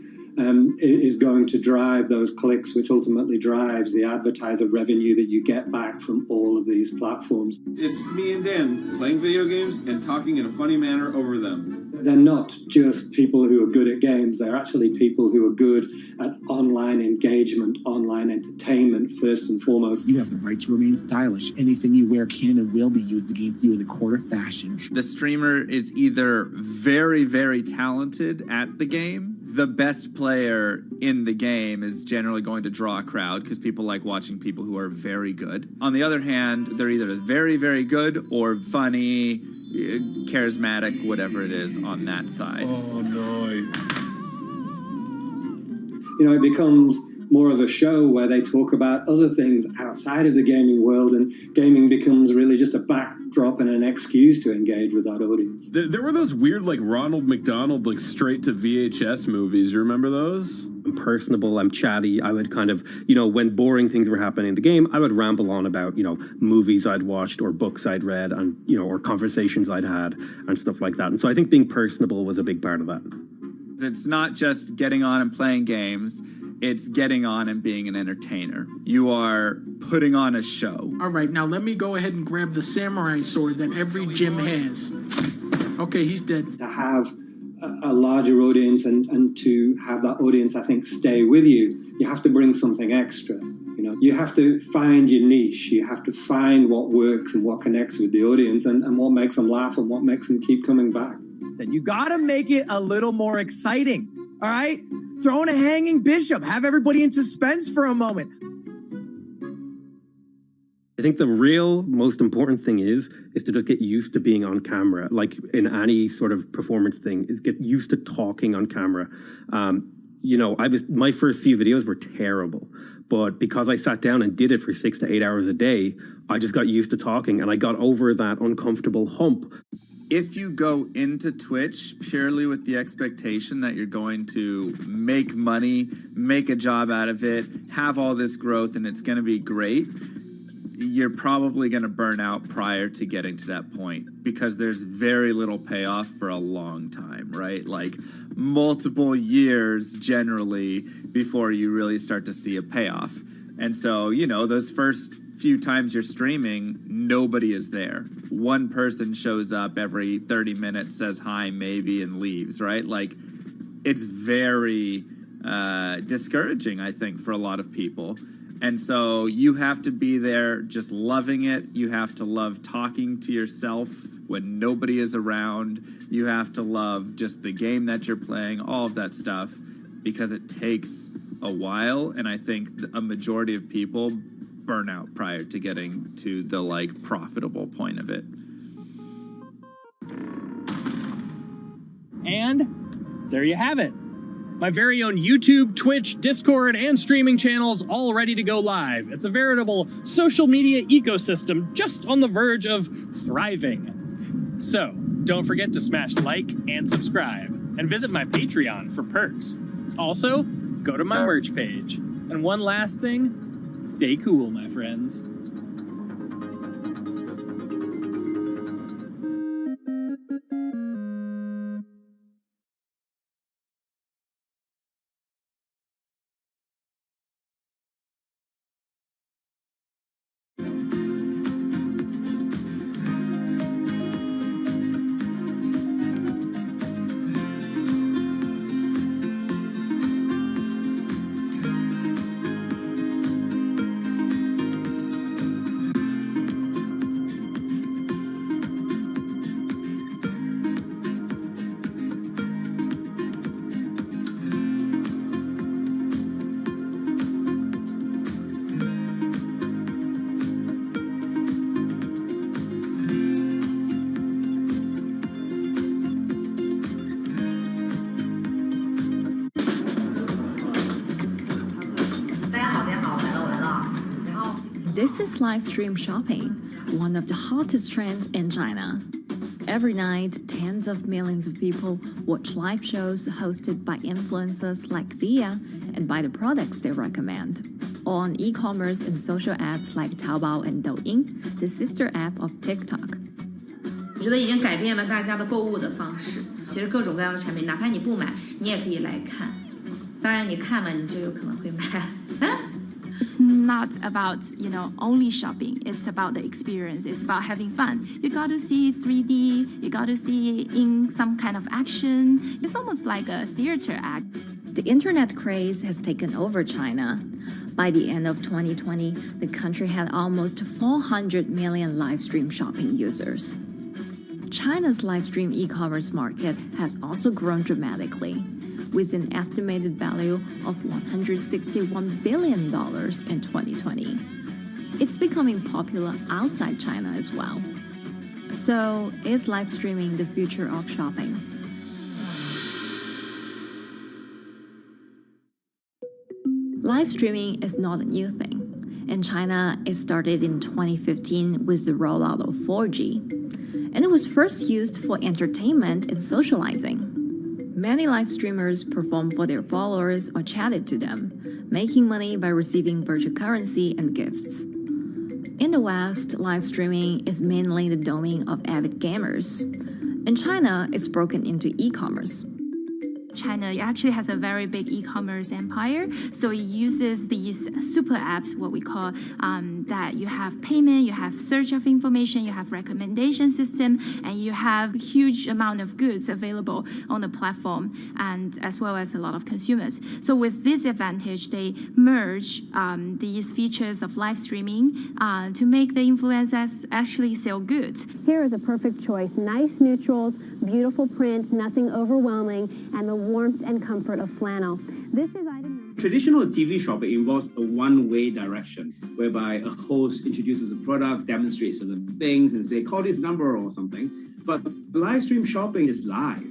is going to drive those clicks, which ultimately drives the advertiser revenue that you get back from all of these platforms. It's me and Dan playing video games and talking in a funny manner over them. They're not just people who are good at games, they're actually people who are good at online engagement, online entertainment, first and foremost. You have the right to remain stylish. Anything you wear can and will be used against you in the court of fashion. The streamer is either very, very talented at the game. The best player in the game is generally going to draw a crowd because people like watching people who are very good. On the other hand, they're either very, very good or funny, charismatic, whatever it is on that side. Oh, no. You know, it becomes more of a show where they talk about other things outside of the gaming world, and gaming becomes really just a backdrop and an excuse to engage with that audience. There were those weird, like, Ronald McDonald, like, straight to VHS movies. You remember those? I'm personable, I'm chatty. I would kind of, when boring things were happening in the game, I would ramble on about, movies I'd watched or books I'd read and, or conversations I'd had and stuff like that. And so I think being personable was a big part of that. It's not just getting on and playing games. It's getting on and being an entertainer. You are putting on a show. All right, now let me go ahead and grab the samurai sword that every gym has. Okay, he's dead. To have a larger audience and to have that audience, I think, stay with you, you have to bring something extra. You have to find your niche. You have to find what works and what connects with the audience and what makes them laugh and what makes them keep coming back. You got to make it a little more exciting, all right? Throw in a hanging bishop. Have everybody in suspense for a moment. I think the real most important thing is to just get used to being on camera. Like in any sort of performance thing, is get used to talking on camera. My first few videos were terrible, but because I sat down and did it for 6 to 8 hours a day, I just got used to talking and I got over that uncomfortable hump. If you go into Twitch purely with the expectation that you're going to make money, make a job out of it, have all this growth, and it's going to be great, you're probably going to burn out prior to getting to that point because there's very little payoff for a long time, right? Like multiple years generally before you really start to see a payoff. And so, those first few times you're streaming, nobody is there. One person shows up every 30 minutes, says hi, maybe, and leaves, right? Like, it's very discouraging, I think, for a lot of people. And so you have to be there just loving it. You have to love talking to yourself when nobody is around. You have to love just the game that you're playing, all of that stuff, because it takes a while. And I think a majority of people burn out prior to getting to the profitable point of it. And there you have it. My very own YouTube, Twitch, Discord, and streaming channels all ready to go live. It's a veritable social media ecosystem just on the verge of thriving. So don't forget to smash like and subscribe and visit my Patreon for perks. Also, go to my merch page. And one last thing, stay cool, my friends. This is live stream shopping, one of the hottest trends in China. Every night, tens of millions of people watch live shows hosted by influencers like Via and buy the products they recommend. On e-commerce and social apps like Taobao and Douyin, the sister app of TikTok. 我觉得已经改变了大家的购物的方式。其实各种各样的产品，哪怕你不买，你也可以来看。当然，你看了你就有可能会买。It's not about, only shopping. It's about the experience. It's about having fun. You got to see 3D. You got to see in some kind of action. It's almost like a theater act. The internet craze has taken over China. By the end of 2020, the country had almost 400 million live stream shopping users. China's live stream e-commerce market has also grown dramatically, with an estimated value of $161 billion in 2020. It's becoming popular outside China as well. So, is live streaming the future of shopping? Live streaming is not a new thing. In China, it started in 2015 with the rollout of 4G. And it was first used for entertainment and socializing. Many live streamers performed for their followers or chatted to them, making money by receiving virtual currency and gifts. In the West, live streaming is mainly the domain of avid gamers. In China, it's broken into e-commerce. China actually has a very big e-commerce empire, so it uses these super apps, what we call that you have payment, you have search of information, you have recommendation system, and you have a huge amount of goods available on the platform, and as well as a lot of consumers. So with this advantage, they merge these features of live streaming to make the influencers actually sell goods. Here is a perfect choice. Nice neutrals, beautiful print, nothing overwhelming, and the warmth and comfort of flannel. This is item. Traditional TV shopping involves a one-way direction, whereby a host introduces a product, demonstrates certain things, and say, call this number or something. But live stream shopping is live.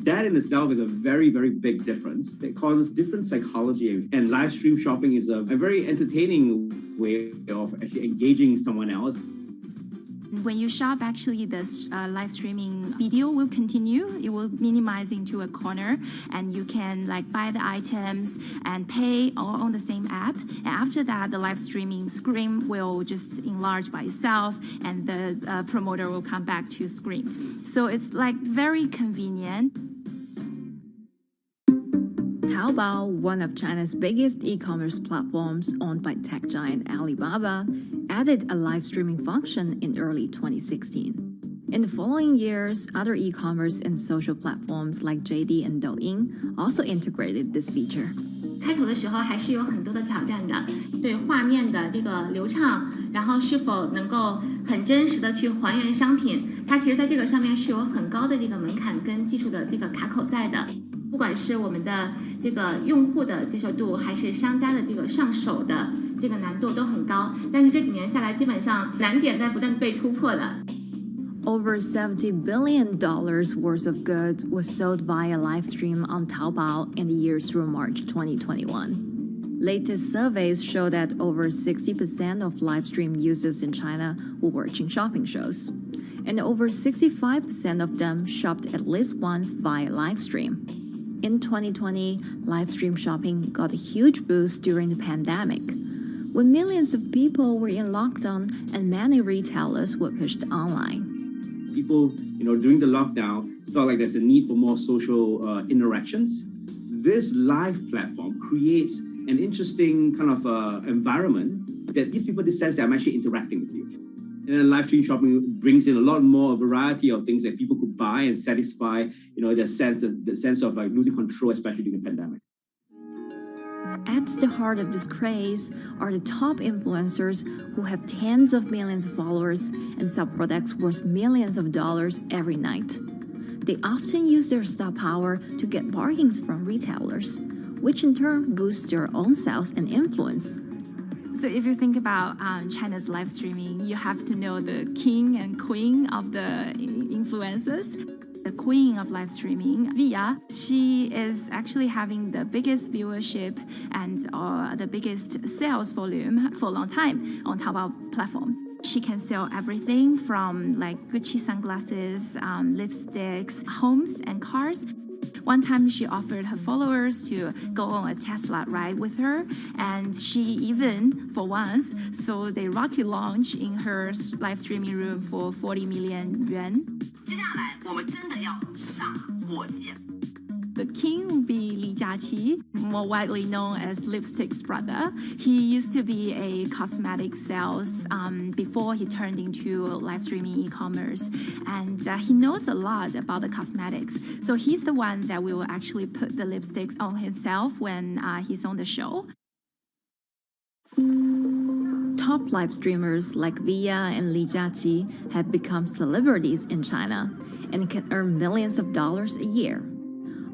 That in itself is a very, very big difference. It causes different psychology. And live stream shopping is a very entertaining way of actually engaging someone else. When you shop, actually, this live streaming video will continue. It will minimize into a corner, and you can buy the items and pay all on the same app. And after that, the live streaming screen will just enlarge by itself, and the promoter will come back to screen. So it's very convenient. Taobao, one of China's biggest e-commerce platforms owned by tech giant Alibaba, added a live streaming function in early 2016. In the following years, other e-commerce and social platforms like JD and Douyin also integrated this feature. 开头的时候还是有很多的挑战的，对画面的这个流畅，然后是否能够很真实的去还原商品，它其实在这个上面是有很高的这个门槛跟技术的这个卡口在的。不管是我们的这个用户的接受度，还是商家的这个上手的这个难度都很高，但是这几年下来，基本上难点在不断被突破的。Over $70 billion worth of goods was sold via live stream on Taobao in the year through March 2021. Latest surveys show that over 60% of live stream users in China were watching shopping shows, and over 65% of them shopped at least once via live stream. In 2020, live stream shopping got a huge boost during the pandemic, when millions of people were in lockdown and many retailers were pushed online. People, during the lockdown, felt like there's a need for more social interactions. This live platform creates an interesting kind of environment that these people, this sense that I'm actually interacting with you. And then live stream shopping brings in a lot more variety of things that people could buy and satisfy, the sense of like losing control, especially during the pandemic. At the heart of this craze are the top influencers who have tens of millions of followers and sell products worth millions of dollars every night. They often use their star power to get bargains from retailers, which in turn boosts their own sales and influence. So if you think about China's live streaming, you have to know the king and queen of the influencers. The queen of live streaming, Via, she is actually having the biggest viewership and the biggest sales volume for a long time on Taobao platform. She can sell everything from like Gucci sunglasses, lipsticks, homes and cars. One time she offered her followers to go on a Tesla ride with her, and she even, for once, sold a rocket launch in her live streaming room for 40 million yuan. The king will be Li Jiaqi, more widely known as Lipstick's brother. He used to be a cosmetic sales before he turned into live streaming e-commerce, and he knows a lot about the cosmetics. So he's the one that will actually put the lipsticks on himself when he's on the show. Top live streamers like Via and Li Jiaqi have become celebrities in China and can earn millions of dollars a year.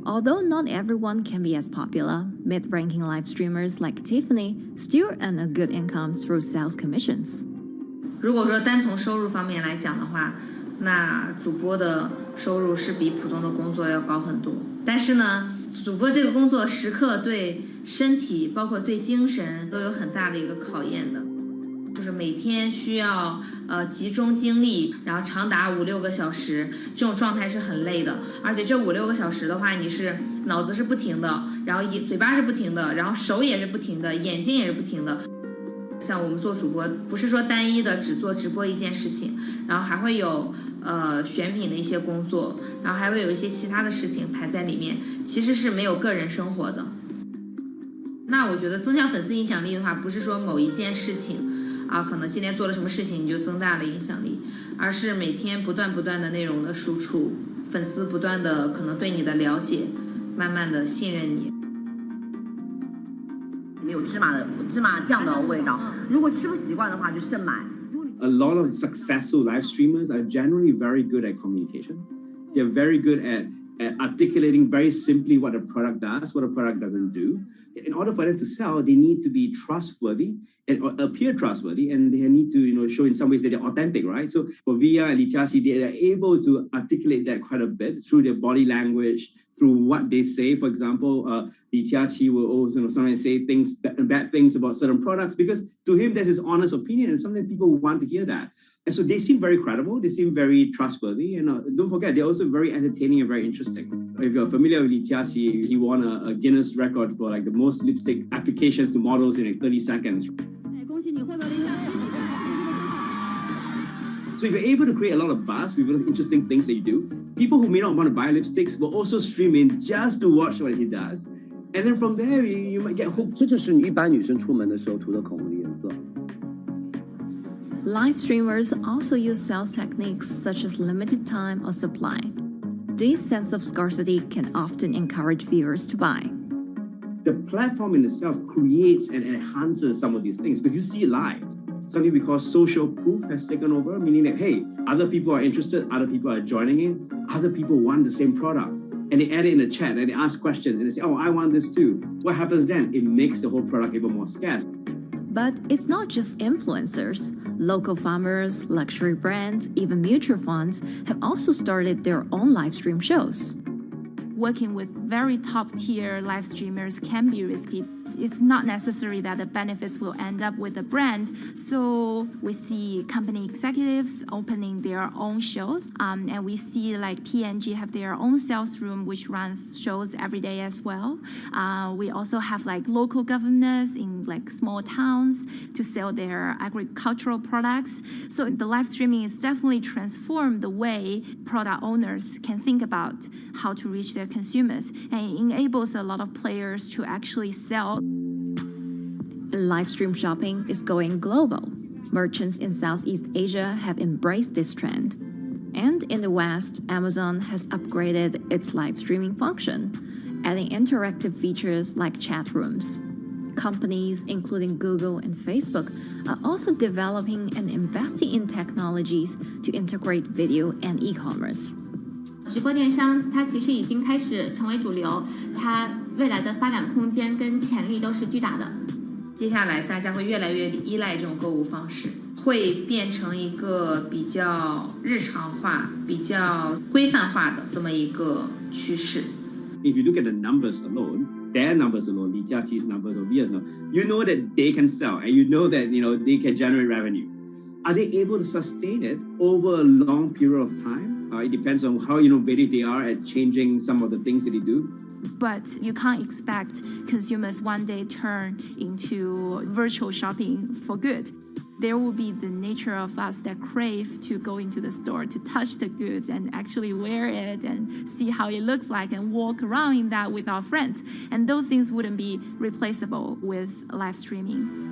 Although not everyone can be as popular, mid-ranking live streamers like Tiffany still earn a good income through sales commissions. 如果说单从收入方面来讲的话，那主播的收入是比普通的工作要高很多。但是呢，主播这个工作时刻对身体，包括对精神都有很大的一个考验的。就是每天需要集中精力，然后长达5-6个小时，这种状态是很累的。而且这5-6个小时的话，你是脑子是不停的，然后嘴巴是不停的，然后手也是不停的，眼睛也是不停的。像我们做主播，不是说单一的只做直播一件事情，然后还会有选品的一些工作，然后还会有一些其他的事情排在里面，其实是没有个人生活的。那我觉得增强粉丝影响力的话，不是说某一件事情。可能今天做了什么事情你就增大了影响力，而是每天不断的内容的输出，粉丝不断的可能对你的了解，慢慢的信任你。没有芝麻酱的味道，如果吃不习惯的话就慎买。A lot of successful live streamers are generally very good at communication. They're very good at articulating very simply what a product does, what a product doesn't do. In order for them to sell, they need to be trustworthy and appear trustworthy, and they need to show in some ways that they're authentic, right? So for Via and Li Jiaqi, they are able to articulate that quite a bit through their body language, through what they say. For example, Li Jiaqi will also sometimes say bad things about certain products because to him that's his honest opinion, and sometimes people want to hear that. And so they seem very credible, they seem very trustworthy, and don't forget, they're also very entertaining and very interesting. If you're familiar with Li Jiaqi, he won a Guinness record for like the most lipstick applications to models in like 30 seconds. So if you're able to create a lot of buzz with interesting things that you do, people who may not want to buy lipsticks will also stream in just to watch what he does. And then from there, you might get hooked. 这就是一般女生出门的时候涂的口红的颜色。Live streamers also use sales techniques such as limited time or supply. This sense of scarcity can often encourage viewers to buy. The platform in itself creates and enhances some of these things because you see it live. Something we call social proof has taken over, meaning that, hey, other people are interested, other people are joining in, other people want the same product. And they add it in the chat and they ask questions and they say, oh, I want this too. What happens then? It makes the whole product even more scarce. But it's not just influencers. Local farmers, luxury brands, even mutual funds have also started their own live stream shows. Working with very top-tier live streamers can be risky. It's not necessary that the benefits will end up with the brand. So we see company executives opening their own shows. And we see like P&G have their own sales room, which runs shows every day as well. We also have like local governors in like small towns to sell their agricultural products. So the live streaming is definitely transformed the way product owners can think about how to reach their consumers. And it enables a lot of players to actually sell. Live stream shopping is going global. Merchants in Southeast Asia have embraced this trend. And in the West, Amazon has upgraded its live streaming function, adding interactive features like chat rooms. Companies, including Google and Facebook, are also developing and investing in technologies to integrate video and e-commerce. 直播电商它其实已经开始成为主流，它未来的发展空间跟潜力都是巨大的。接下来大家会越来越依赖这种购物方式，会变成一个比较日常化、比较规范化的这么一个趋势。If you look at the numbers alone, their numbers alone, Li Jiaxi's numbers or Via's numbers, you know that they can sell and you know that they can generate revenue. Are they able to sustain it over a long period of time? It depends on how innovative they are at changing some of the things that they do. But you can't expect consumers one day turn into virtual shopping for good. There will be the nature of us that crave to go into the store, to touch the goods and actually wear it and see how it looks like and walk around in that with our friends. And those things wouldn't be replaceable with live streaming.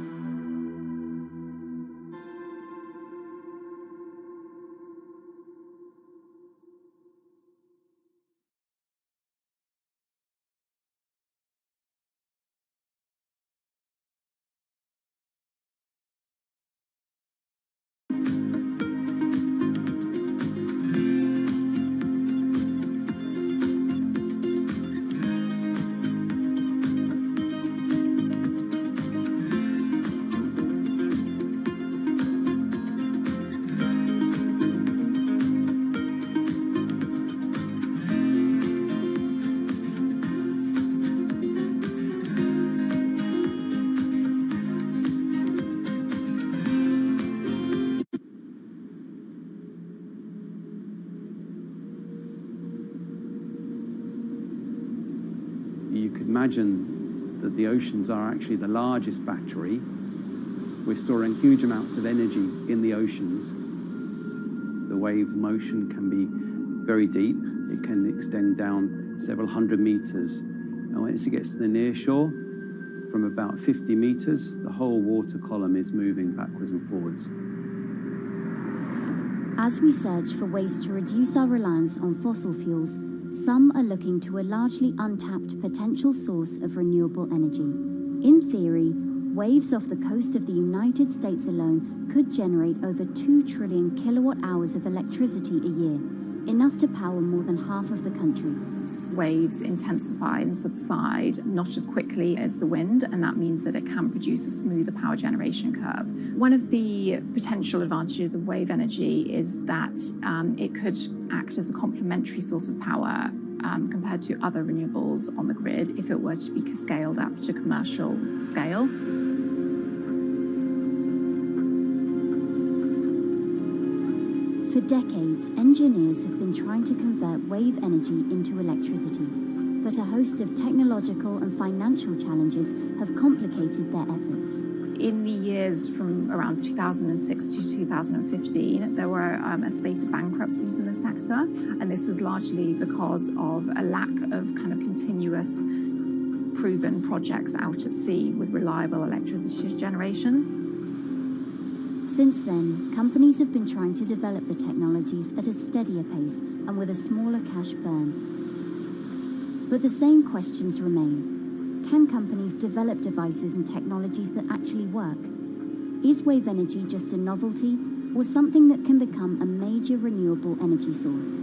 You could imagine that the oceans are actually the largest battery. We're storing huge amounts of energy in the oceans. The wave motion can be very deep. It can extend down several hundred meters. And once it gets to the near shore, from about 50 meters, the whole water column is moving backwards and forwards. As we search for ways to reduce our reliance on fossil fuels, some are looking to a largely untapped potential source of renewable energy. In theory, waves off the coast of the United States alone could generate over 2 trillion kilowatt hours of electricity a year, enough to power more than half of the country. Waves intensify and subside not as quickly as the wind, and that means that it can produce a smoother power generation curve. One of the potential advantages of wave energy is that it could act as a complementary source of power compared to other renewables on the grid if it were to be scaled up to commercial scale. For decades, engineers have been trying to convert wave energy into electricity, but a host of technological and financial challenges have complicated their efforts. In the years from around 2006 to 2015, there were a spate of bankruptcies in the sector, and this was largely because of a lack of kind of continuous proven projects out at sea with reliable electricity generation. Since then, companies have been trying to develop the technologies at a steadier pace and with a smaller cash burn. But the same questions remain. Can companies develop devices and technologies that actually work? Is wave energy just a novelty or something that can become a major renewable energy source?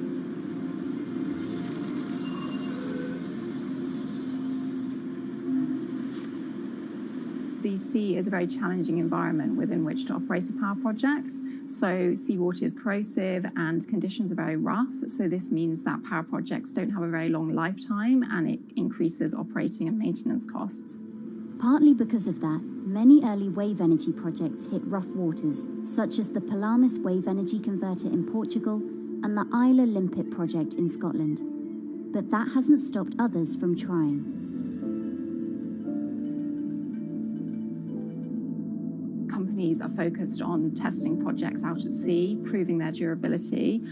The sea is a very challenging environment within which to operate a power project. So seawater is corrosive and conditions are very rough. So this means that power projects don't have a very long lifetime, and it increases operating and maintenance costs. Partly because of that, many early wave energy projects hit rough waters, such as the Palamas Wave Energy Converter in Portugal and the Isla Limpet project in Scotland. But that hasn't stopped others from trying. Companies are focused on testing projects out at sea, proving their durability,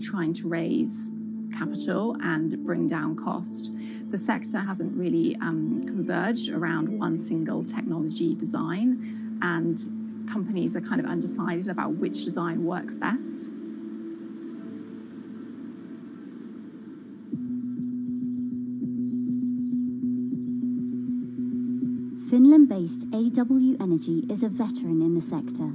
trying to raise capital and bring down cost. The sector hasn't really converged around one single technology design, and companies are kind of undecided about which design works best. Finland-based AW Energy is a veteran in the sector.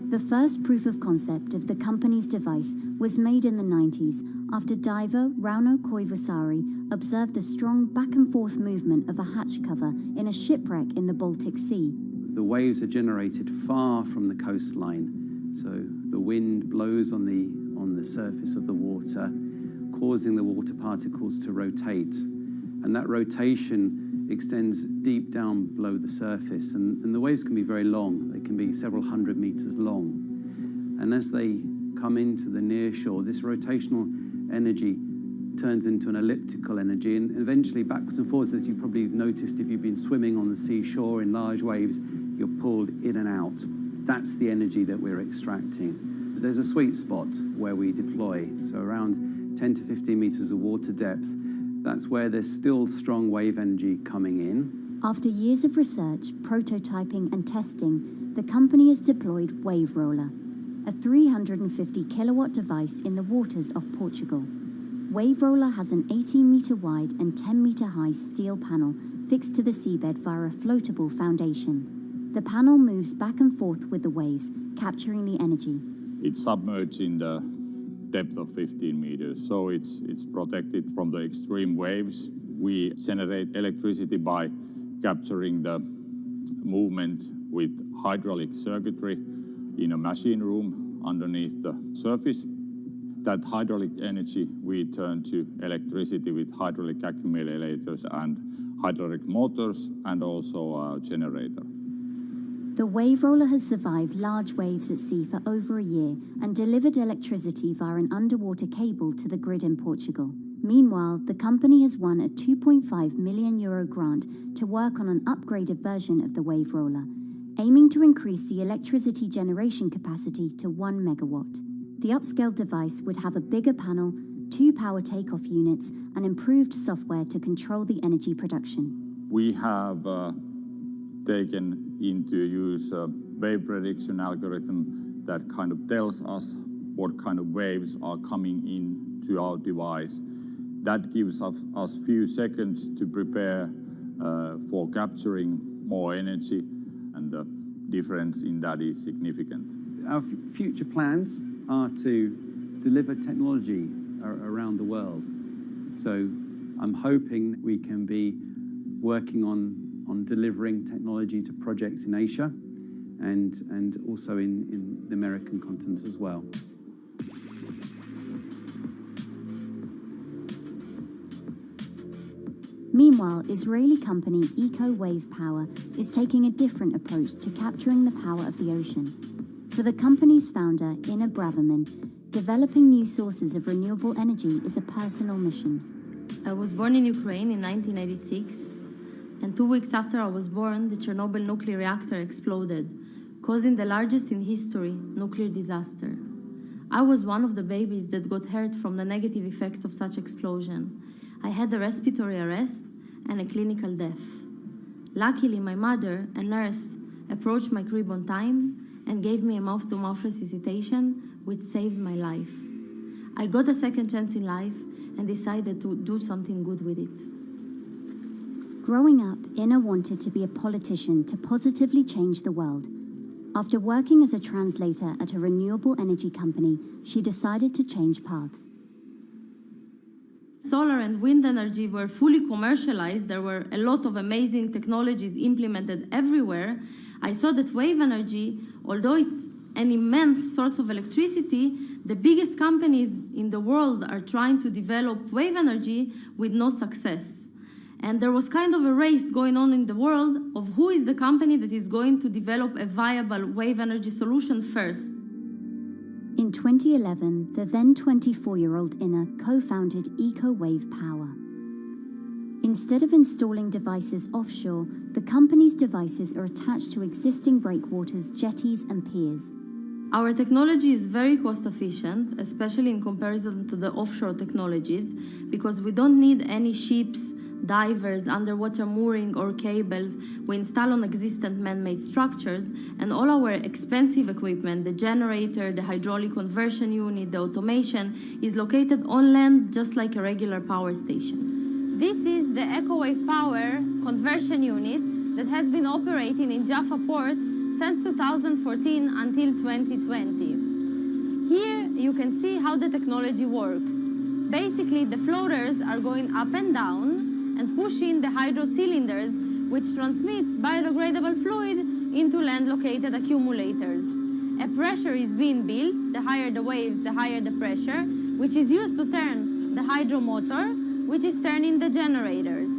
The first proof of concept of the company's device was made in the 90s after diver Rauno Koivusaari observed the strong back-and-forth movement of a hatch cover in a shipwreck in the Baltic Sea. The waves are generated far from the coastline, so the wind blows on the surface of the water, causing the water particles to rotate. And that rotation extends deep down below the surface, and the waves can be very long. They can be several hundred meters long. And as they come into the near shore, this rotational energy turns into an elliptical energy, and eventually backwards and forwards, as you probably noticed if you've been swimming on the seashore in large waves, you're pulled in and out. That's the energy that we're extracting. There's a sweet spot where we deploy, so around 10 to 15 meters of water depth. That's where there's still strong wave energy coming in. After years of research, prototyping and testing, the company has deployed Wave Roller, a 350 kilowatt device in the waters of Portugal. Wave Roller has an 18-meter wide and 10-meter high steel panel fixed to the seabed via a floatable foundation. The panel moves back and forth with the waves, capturing the energy. It's submerged in the depth of 15 meters, so it's protected from the extreme waves. We generate electricity by capturing the movement with hydraulic circuitry in a machine room underneath the surface. That hydraulic energy we turn to electricity with hydraulic accumulators and hydraulic motors, and also a generator. The Wave Roller has survived large waves at sea for over a year and delivered electricity via an underwater cable to the grid in Portugal. Meanwhile, the company has won a €2.5 million grant to work on an upgraded version of the Wave Roller, aiming to increase the electricity generation capacity to 1 megawatt. The upscaled device would have a bigger panel, 2 power takeoff units, and improved software to control the energy production. We have taken into use a wave prediction algorithm that kind of tells us what kind of waves are coming into our device. That gives us few seconds to prepare for capturing more energy, and the difference in that is significant. Our future plans are to deliver technology around the world. So I'm hoping we can be working on delivering technology to projects in Asia and also in the American continent as well. Meanwhile, Israeli company Eco Wave Power is taking a different approach to capturing the power of the ocean. For the company's founder, Ina Braverman, developing new sources of renewable energy is a personal mission. I was born in Ukraine in 1986, and 2 weeks after I was born, the Chernobyl nuclear reactor exploded, causing the largest in history nuclear disaster. I was one of the babies that got hurt from the negative effects of such explosion. I had a respiratory arrest and a clinical death. Luckily, my mother, a nurse, approached my crib on time and gave me a mouth-to-mouth resuscitation, which saved my life. I got a second chance in life and decided to do something good with it. Growing up, Ina wanted to be a politician to positively change the world. After working as a translator at a renewable energy company, she decided to change paths. Solar and wind energy were fully commercialized. There were a lot of amazing technologies implemented everywhere. I saw that wave energy, although it's an immense source of electricity, the biggest companies in the world are trying to develop wave energy with no success. And there was kind of a race going on in the world of who is the company that is going to develop a viable wave energy solution first. In 2011, the then 24-year-old Ina co-founded Eco Wave Power. Instead of installing devices offshore, the company's devices are attached to existing breakwaters, jetties, and piers. Our technology is very cost efficient, especially in comparison to the offshore technologies, because we don't need any ships, divers, underwater mooring or cables. We install on existing man-made structures, and all our expensive equipment, the generator, the hydraulic conversion unit, the automation, is located on land just like a regular power station. This is the EcoWave Power conversion unit that has been operating in Jaffa Port since 2014 until 2020. Here you can see how the technology works. Basically, the floaters are going up and down and pushing the hydro cylinders, which transmit biodegradable fluid into land-located accumulators. A pressure is being built. The higher the waves, the higher the pressure, which is used to turn the hydro motor, which is turning the generators.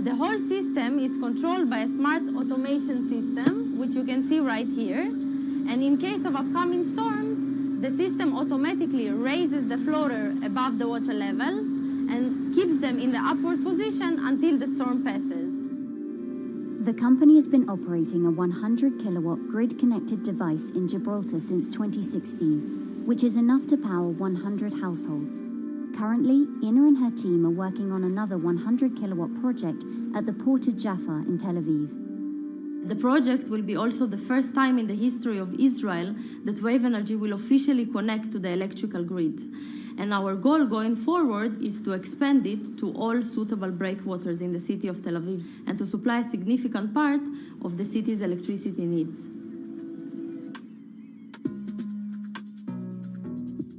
The whole system is controlled by a smart automation system, which you can see right here. And in case of upcoming storms, the system automatically raises the floater above the water level and keeps them in the upward position until the storm passes. The company has been operating a 100 kilowatt grid-connected device in Gibraltar since 2016, which is enough to power 100 households. Currently, Ina and her team are working on another 100 kilowatt project at the Port of Jaffa in Tel Aviv. The project will be also the first time in the history of Israel that wave energy will officially connect to the electrical grid. And our goal going forward is to expand it to all suitable breakwaters in the city of Tel Aviv and to supply a significant part of the city's electricity needs.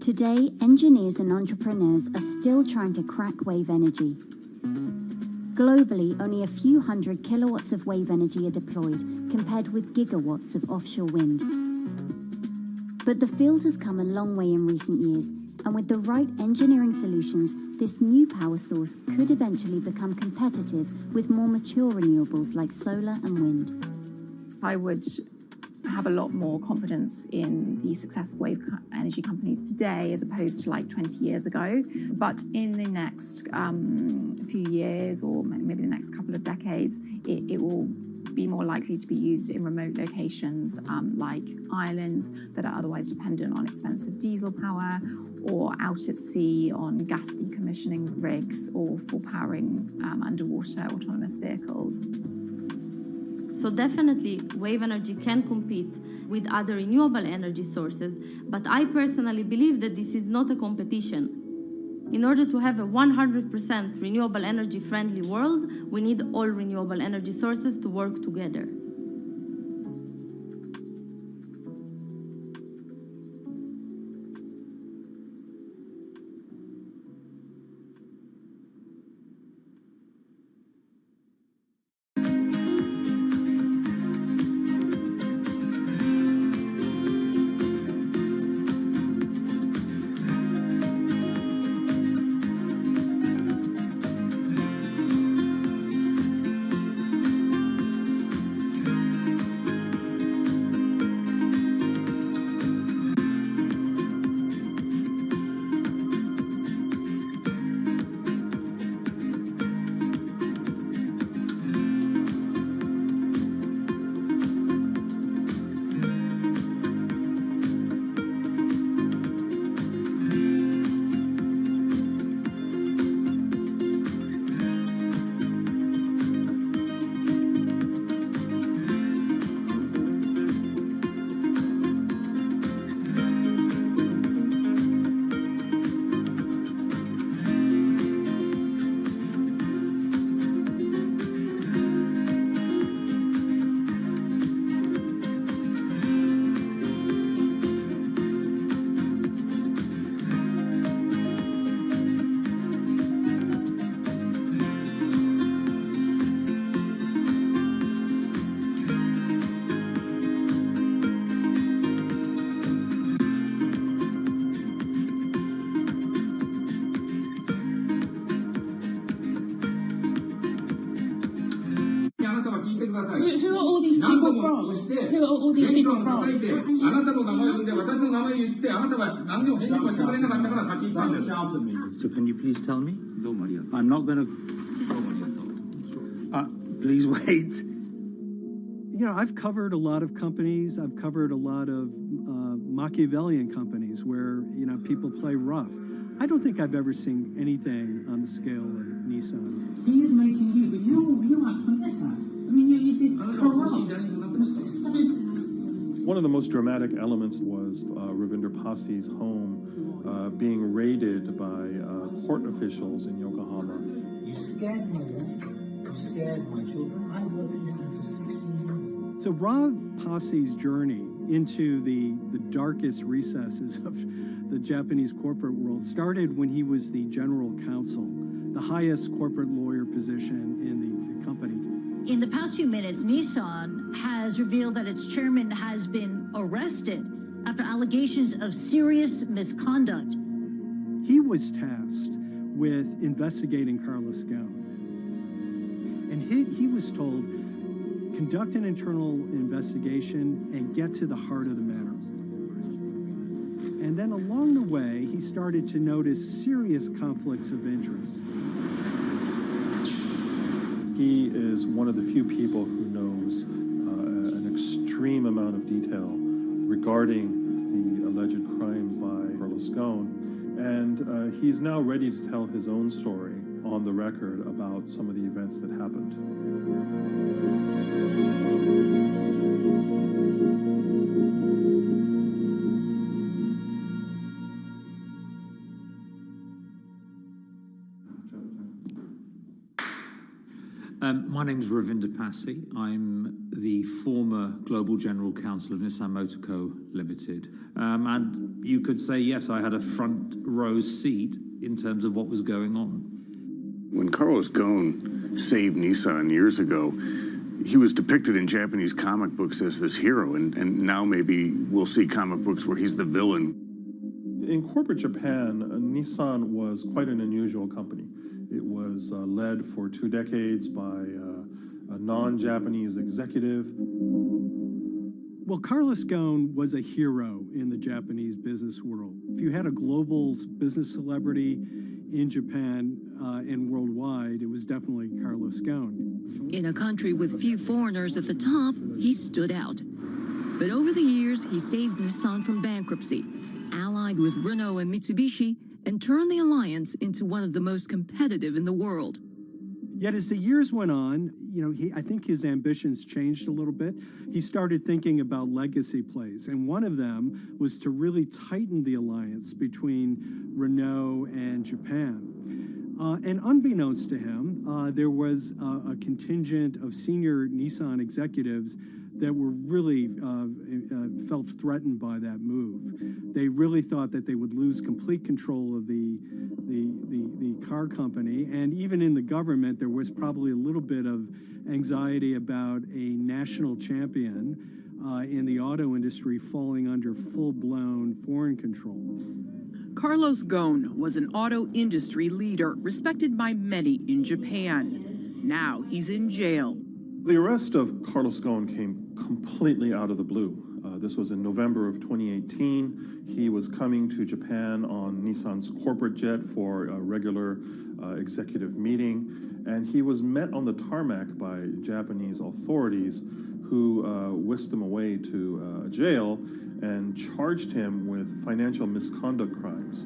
Today, engineers and entrepreneurs are still trying to crack wave energy. Globally, only a few hundred kilowatts of wave energy are deployed, compared with gigawatts of offshore wind. But the field has come a long way in recent years, and with the right engineering solutions, this new power source could eventually become competitive with more mature renewables like solar and wind. I would have a lot more confidence in the success of wave energy companies today as opposed to like 20 years ago. But in the next few years, or maybe the next couple of decades, it will be more likely to be used in remote locations like islands that are otherwise dependent on expensive diesel power, or out at sea on gas decommissioning rigs, or for powering underwater autonomous vehicles. So definitely, wave energy can compete with other renewable energy sources, but I personally believe that this is not a competition. In order to have a 100% renewable energy friendly world, we need all renewable energy sources to work together. Who are all these people from? Who are all these people from? So can you please tell me? I'm not going to... please wait. You know, I've covered a lot of companies. I've covered a lot of Machiavellian companies where, people play rough. I don't think I've ever seen anything on the scale of Nissan. He is making you, but you're not from this side. I mean, it's corrupt. The system is... One of the most dramatic elements was Ravinder Passi's home being raided by court officials in Yokohama. You scared my wife. You scared my children. I worked in Nissan for 16 years. So Rav Passi's journey into the darkest recesses of the Japanese corporate world started when he was the general counsel, the highest corporate lawyer position in the company. In the past few minutes, Nissan has revealed that its chairman has been arrested after allegations of serious misconduct. He was tasked with investigating Carlos Ghosn. And he was told, conduct an internal investigation and get to the heart of the matter. And then along the way, he started to notice serious conflicts of interest. He is one of the few people who knows an extreme amount of detail regarding the alleged crimes by Carlos Ghosn. And he's now ready to tell his own story on the record about some of the events that happened. My name is Ravinder Passi. I'm the former Global General Counsel of Nissan Motor Co. Limited. And you could say, yes, I had a front row seat in terms of what was going on. When Carlos Ghosn saved Nissan years ago, he was depicted in Japanese comic books as this hero, and now maybe we'll see comic books where he's the villain. In corporate Japan, Nissan was quite an unusual company. It was led for 2 decades by a non-Japanese executive. Well, Carlos Ghosn was a hero in the Japanese business world. If you had a global business celebrity in Japan and worldwide, it was definitely Carlos Ghosn. In a country with few foreigners at the top, he stood out. But over the years, he saved Nissan from bankruptcy, allied with Renault and Mitsubishi, and turned the alliance into one of the most competitive in the world. Yet as the years went on, I think his ambitions changed a little bit. He started thinking about legacy plays, and one of them was to really tighten the alliance between Renault and Japan. And unbeknownst to him, there was a contingent of senior Nissan executives that were really felt threatened by that move. They really thought that they would lose complete control of the car company, and even in the government, there was probably a little bit of anxiety about a national champion in the auto industry falling under full-blown foreign control. Carlos Ghosn was an auto industry leader, respected by many in Japan. Now he's in jail. The arrest of Carlos Ghosn came completely out of the blue. This was in November of 2018. He was coming to Japan on Nissan's corporate jet for a regular executive meeting, and he was met on the tarmac by Japanese authorities who whisked him away to jail and charged him with financial misconduct crimes.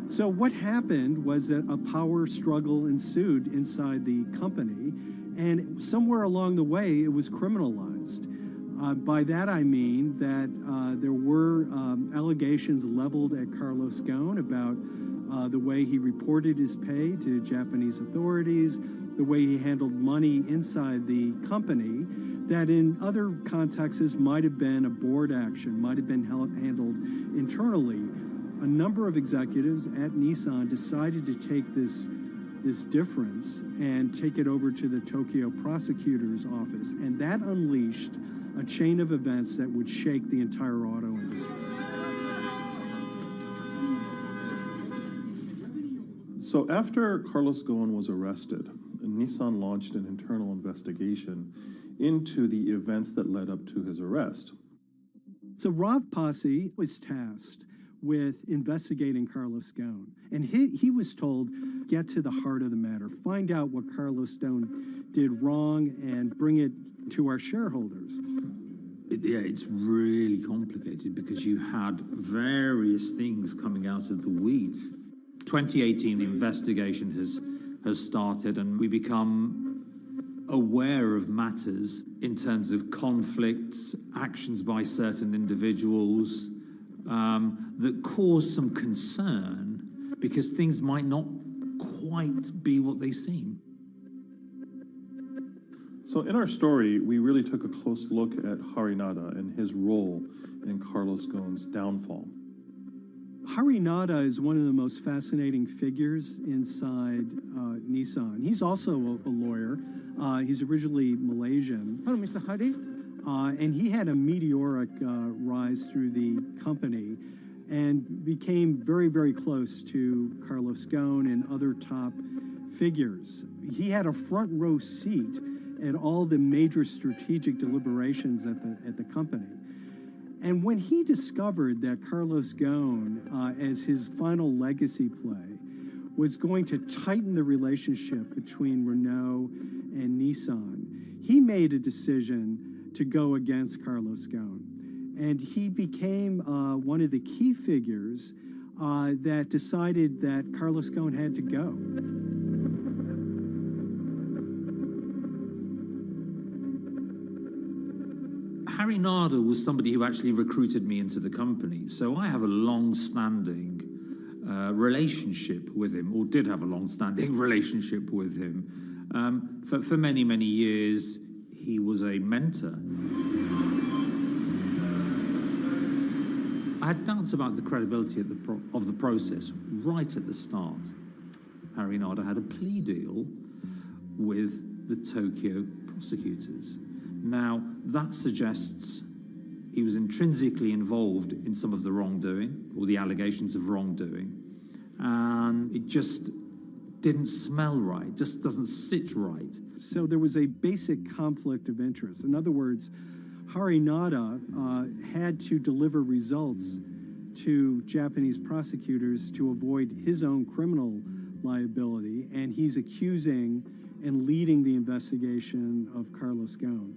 So what happened was that a power struggle ensued inside the company, and somewhere along the way, it was criminalized. By that I mean that there were allegations leveled at Carlos Ghosn about the way he reported his pay to Japanese authorities, the way he handled money inside the company, that in other contexts might have been a board action, might have been handled internally. A number of executives at Nissan decided to take this difference and take it over to the Tokyo prosecutor's office, and that unleashed a chain of events that would shake the entire auto industry. So after Carlos Ghosn was arrested, Nissan launched an internal investigation into the events that led up to his arrest. So Rav Passi was tasked with investigating Carlos Ghosn, and he was told, get to the heart of the matter, find out what Carlos Ghosn did wrong and bring it to our shareholders. It's really complicated because you had various things coming out of the weeds. 2018, the investigation has started, and we become aware of matters in terms of conflicts, actions by certain individuals that cause some concern because things might not quite be what they seem. So in our story, we really took a close look at Harinada and his role in Carlos Ghosn's downfall. Harinada is one of the most fascinating figures inside Nissan. He's also a lawyer. He's originally Malaysian. Hello, Mr. Hari. And he had a meteoric rise through the company and became very, very close to Carlos Ghosn and other top figures. He had a front row seat at all the major strategic deliberations at the company. And when he discovered that Carlos Ghosn, as his final legacy play, was going to tighten the relationship between Renault and Nissan, he made a decision to go against Carlos Ghosn. And he became one of the key figures that decided that Carlos Ghosn had to go. Harinada was somebody who actually recruited me into the company, so I have a long-standing relationship with him, or did have a long-standing relationship with him. For many, many years, he was a mentor. I had doubts about the credibility of the process right at the start. Harinada had a plea deal with the Tokyo prosecutors. Now, that suggests he was intrinsically involved in some of the wrongdoing, or the allegations of wrongdoing, and it just didn't smell right, just doesn't sit right. So there was a basic conflict of interest. In other words, Harinada had to deliver results to Japanese prosecutors to avoid his own criminal liability, and he's accusing and leading the investigation of Carlos Ghosn.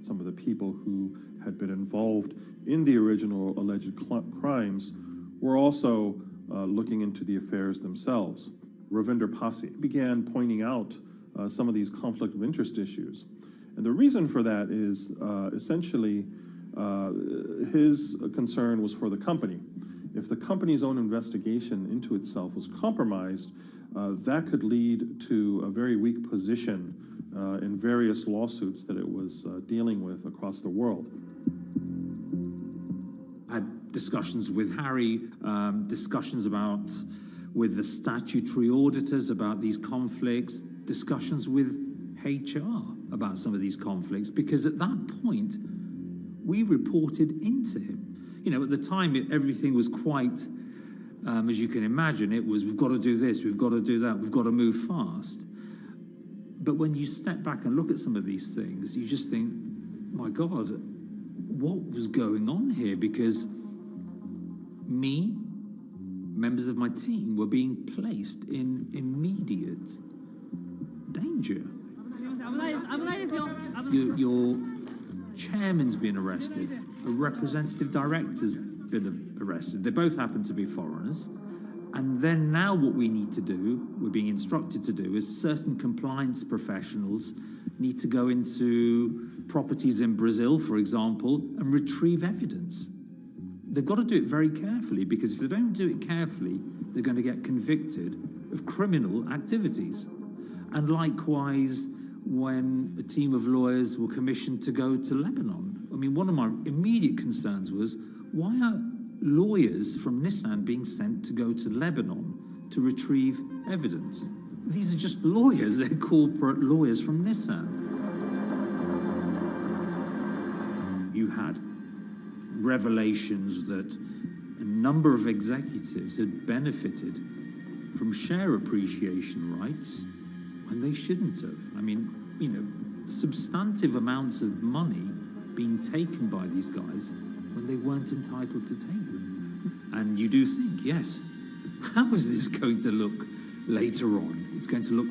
Some of the people who had been involved in the original alleged crimes were also looking into the affairs themselves. Ravinder Pasi began pointing out some of these conflict of interest issues. And the reason for that is essentially his concern was for the company. If the company's own investigation into itself was compromised, that could lead to a very weak position in various lawsuits that it was dealing with across the world. I had discussions with Harry, discussions with the statutory auditors about these conflicts, discussions with HR about some of these conflicts, because at that point, we reported into him. You know, at the time, everything was quite, as you can imagine, it was, we've got to do this, we've got to do that, we've got to move fast. But when you step back and look at some of these things, you just think, my God, what was going on here? Because me, members of my team, were being placed in immediate danger. Your chairman's been arrested, a representative director's been arrested. They both happen to be foreigners. And then now what we need to do, we're being instructed to do, is certain compliance professionals need to go into properties in Brazil, for example, and retrieve evidence. They've got to do it very carefully, because if they don't do it carefully, they're going to get convicted of criminal activities. And likewise, when a team of lawyers were commissioned to go to Lebanon, I mean, one of my immediate concerns was, why are lawyers from Nissan being sent to go to Lebanon to retrieve evidence? These are just lawyers, they're corporate lawyers from Nissan. You had revelations that a number of executives had benefited from share appreciation rights when they shouldn't have. I mean, you know, substantive amounts of money being taken by these guys when they weren't entitled to take them. And you do think, yes, how is this going to look later on? It's going to look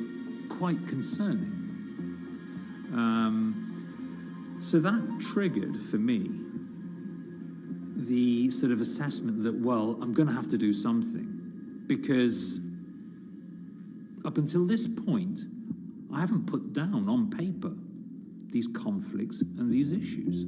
quite concerning. So that triggered for me the sort of assessment that, well, I'm going to have to do something, because up until this point, I haven't put down on paper these conflicts and these issues.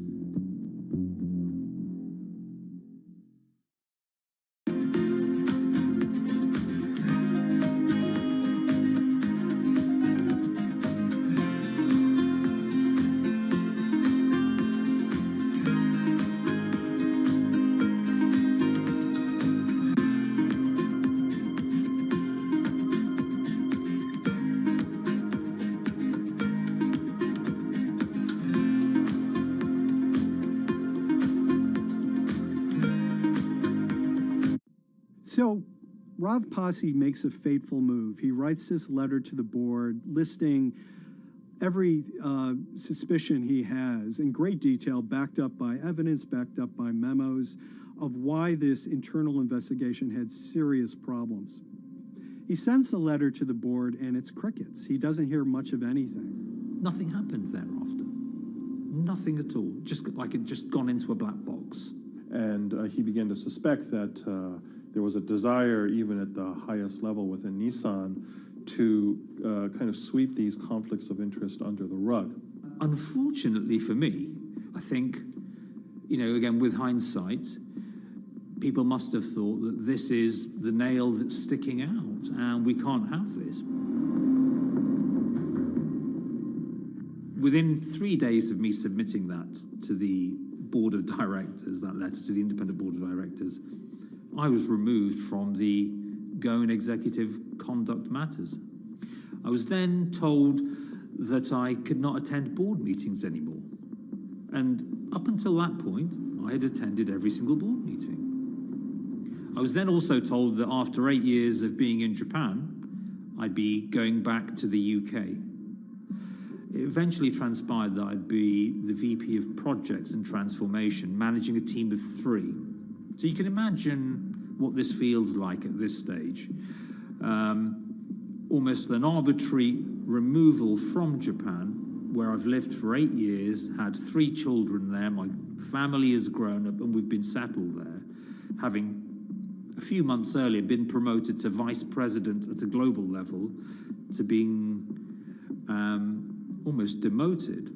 So Rav Pasi makes a fateful move. He writes this letter to the board listing every suspicion he has in great detail, backed up by evidence, backed up by memos, of why this internal investigation had serious problems. He sends the letter to the board and it's crickets. He doesn't hear much of anything. Nothing happened thereafter. Nothing at all. Just like it just gone into a black box. And he began to suspect that there was a desire, even at the highest level within Nissan, to kind of sweep these conflicts of interest under the rug. Unfortunately for me, I think, again, with hindsight, people must have thought that this is the nail that's sticking out, and we can't have this. Within 3 days of me submitting that to the board of directors, that letter to the independent board of directors, I was removed from the Goan Executive Conduct Matters. I was then told that I could not attend board meetings anymore. And up until that point, I had attended every single board meeting. I was then also told that after 8 years of being in Japan, I'd be going back to the UK. It eventually transpired that I'd be the VP of Projects and Transformation, managing a team of 3. So you can imagine what this feels like at this stage. Almost an arbitrary removal from Japan, where I've lived for 8 years, had 3 children there, my family has grown up, and we've been settled there, having a few months earlier been promoted to vice president at a global level, to being almost demoted.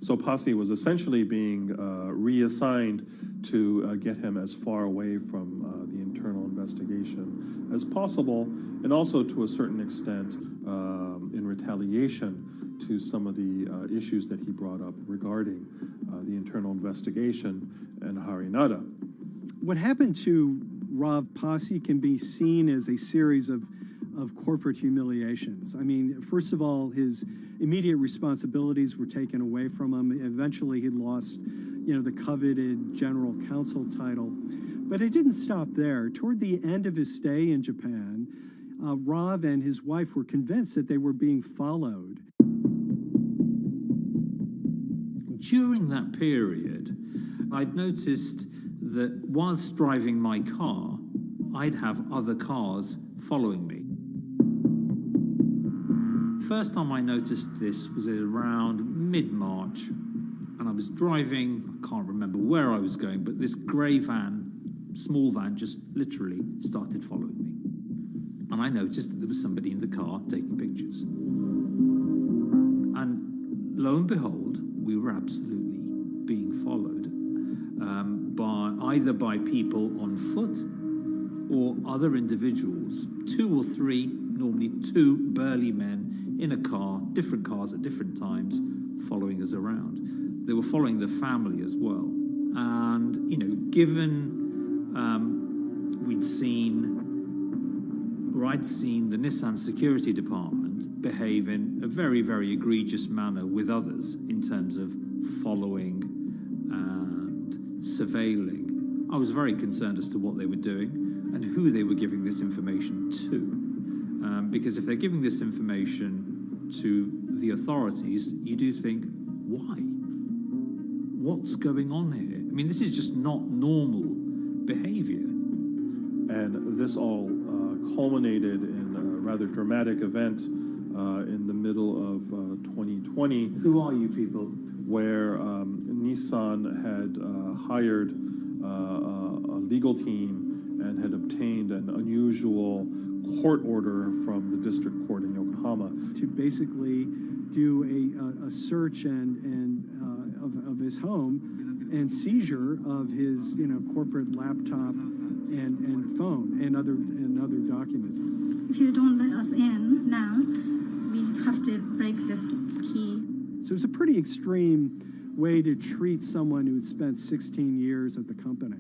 So Pasi was essentially being reassigned to get him as far away from the internal investigation as possible, and also to a certain extent in retaliation to some of the issues that he brought up regarding the internal investigation and Harinada. What happened to Rav Pasi can be seen as a series of corporate humiliations. I mean, first of all, his immediate responsibilities were taken away from him. Eventually, he lost, the coveted general counsel title. But it didn't stop there. Toward the end of his stay in Japan, Rav and his wife were convinced that they were being followed. During that period, I'd noticed that whilst driving my car, I'd have other cars following me. First time I noticed this was around mid-March, and I was driving, I can't remember where I was going, but this grey van, small van, just literally started following me. And I noticed that there was somebody in the car taking pictures. And lo and behold, we were absolutely being followed either by people on foot or other individuals, 2 or 3, normally 2 burly men in a car, different cars at different times, following us around. They were following the family as well. And, given I'd seen the Nissan security department behave in a very, very egregious manner with others in terms of following and surveilling, I was very concerned as to what they were doing and who they were giving this information to. Because if they're giving this information to the authorities, you do think, why? What's going on here? I mean, this is just not normal behavior. And this all culminated in a rather dramatic event in the middle of 2020. Who are you people? where Nissan had hired a legal team and had obtained an unusual court order from the district court in Yokohama to basically do a search of his home and seizure of his corporate laptop and phone and other documents. If you don't let us in now, we have to break this key. So it's a pretty extreme way to treat someone who'd spent 16 years at the company.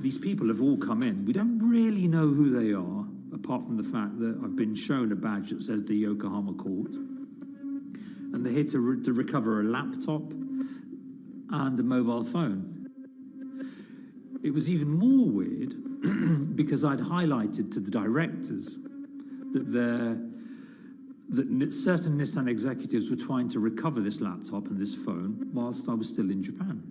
These people have all come in. We don't really know who they are, apart from the fact that I've been shown a badge that says the Yokohama court. And they're here to recover a laptop and a mobile phone. It was even more weird because I'd highlighted to the directors that certain Nissan executives were trying to recover this laptop and this phone whilst I was still in Japan.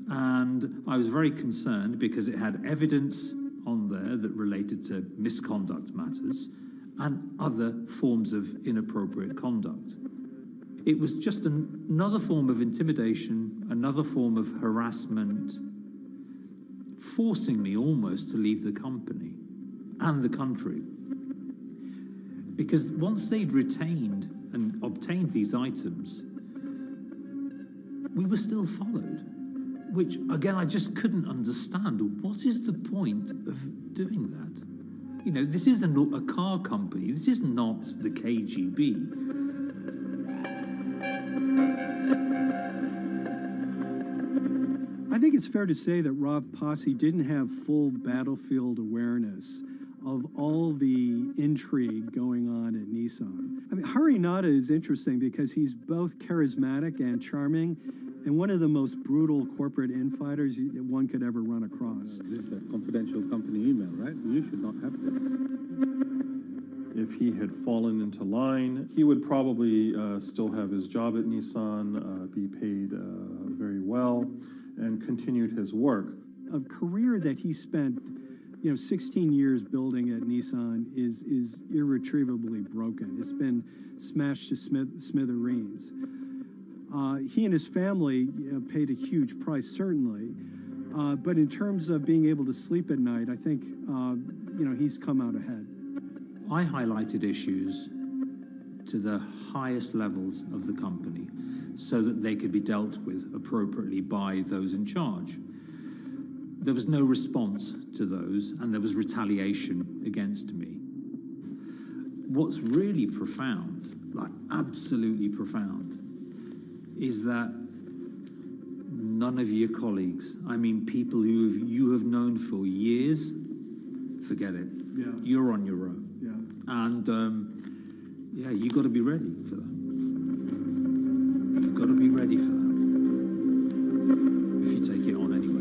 And I was very concerned because it had evidence on there that related to misconduct matters and other forms of inappropriate conduct. It was just another form of intimidation, another form of harassment, forcing me almost to leave the company and the country. Because once they'd retained and obtained these items, we were still followed, which, again, I just couldn't understand. What is the point of doing that? This is a car company. This is not the KGB. I think it's fair to say that Rob Posse didn't have full battlefield awareness of all the intrigue going on at Nissan. I mean, Harinata is interesting because he's both charismatic and charming, and one of the most brutal corporate infighters one could ever run across. This is a confidential company email, right? You should not have this. If he had fallen into line, he would probably still have his job at Nissan, be paid very well, and continued his work. A career that he spent 16 years building at Nissan is irretrievably broken. It's been smashed to smithereens. He and his family paid a huge price, certainly. But in terms of being able to sleep at night, I think, he's come out ahead. I highlighted issues to the highest levels of the company so that they could be dealt with appropriately by those in charge. There was no response to those, and there was retaliation against me. What's really profound, like absolutely profound, is that none of your colleagues, I mean people who you have known for years, forget it. Yeah. You're on your own. Yeah. And you got to be ready for that. You've got to be ready for that. If you take it on anyway.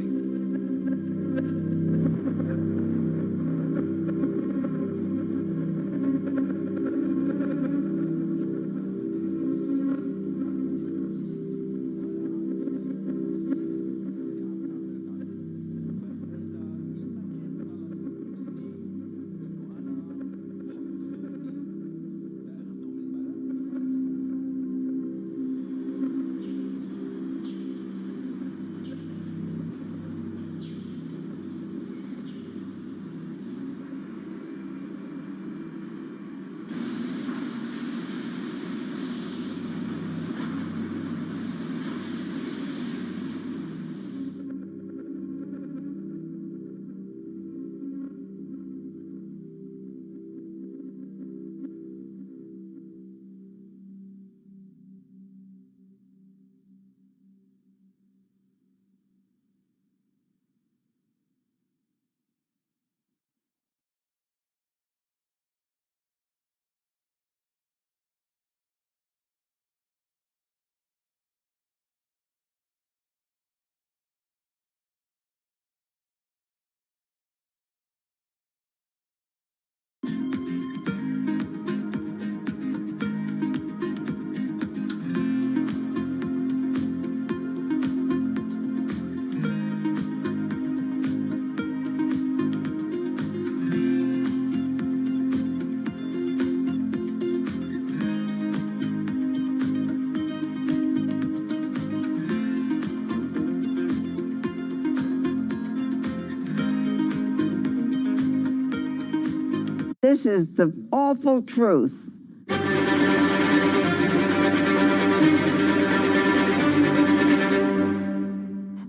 This is the awful truth.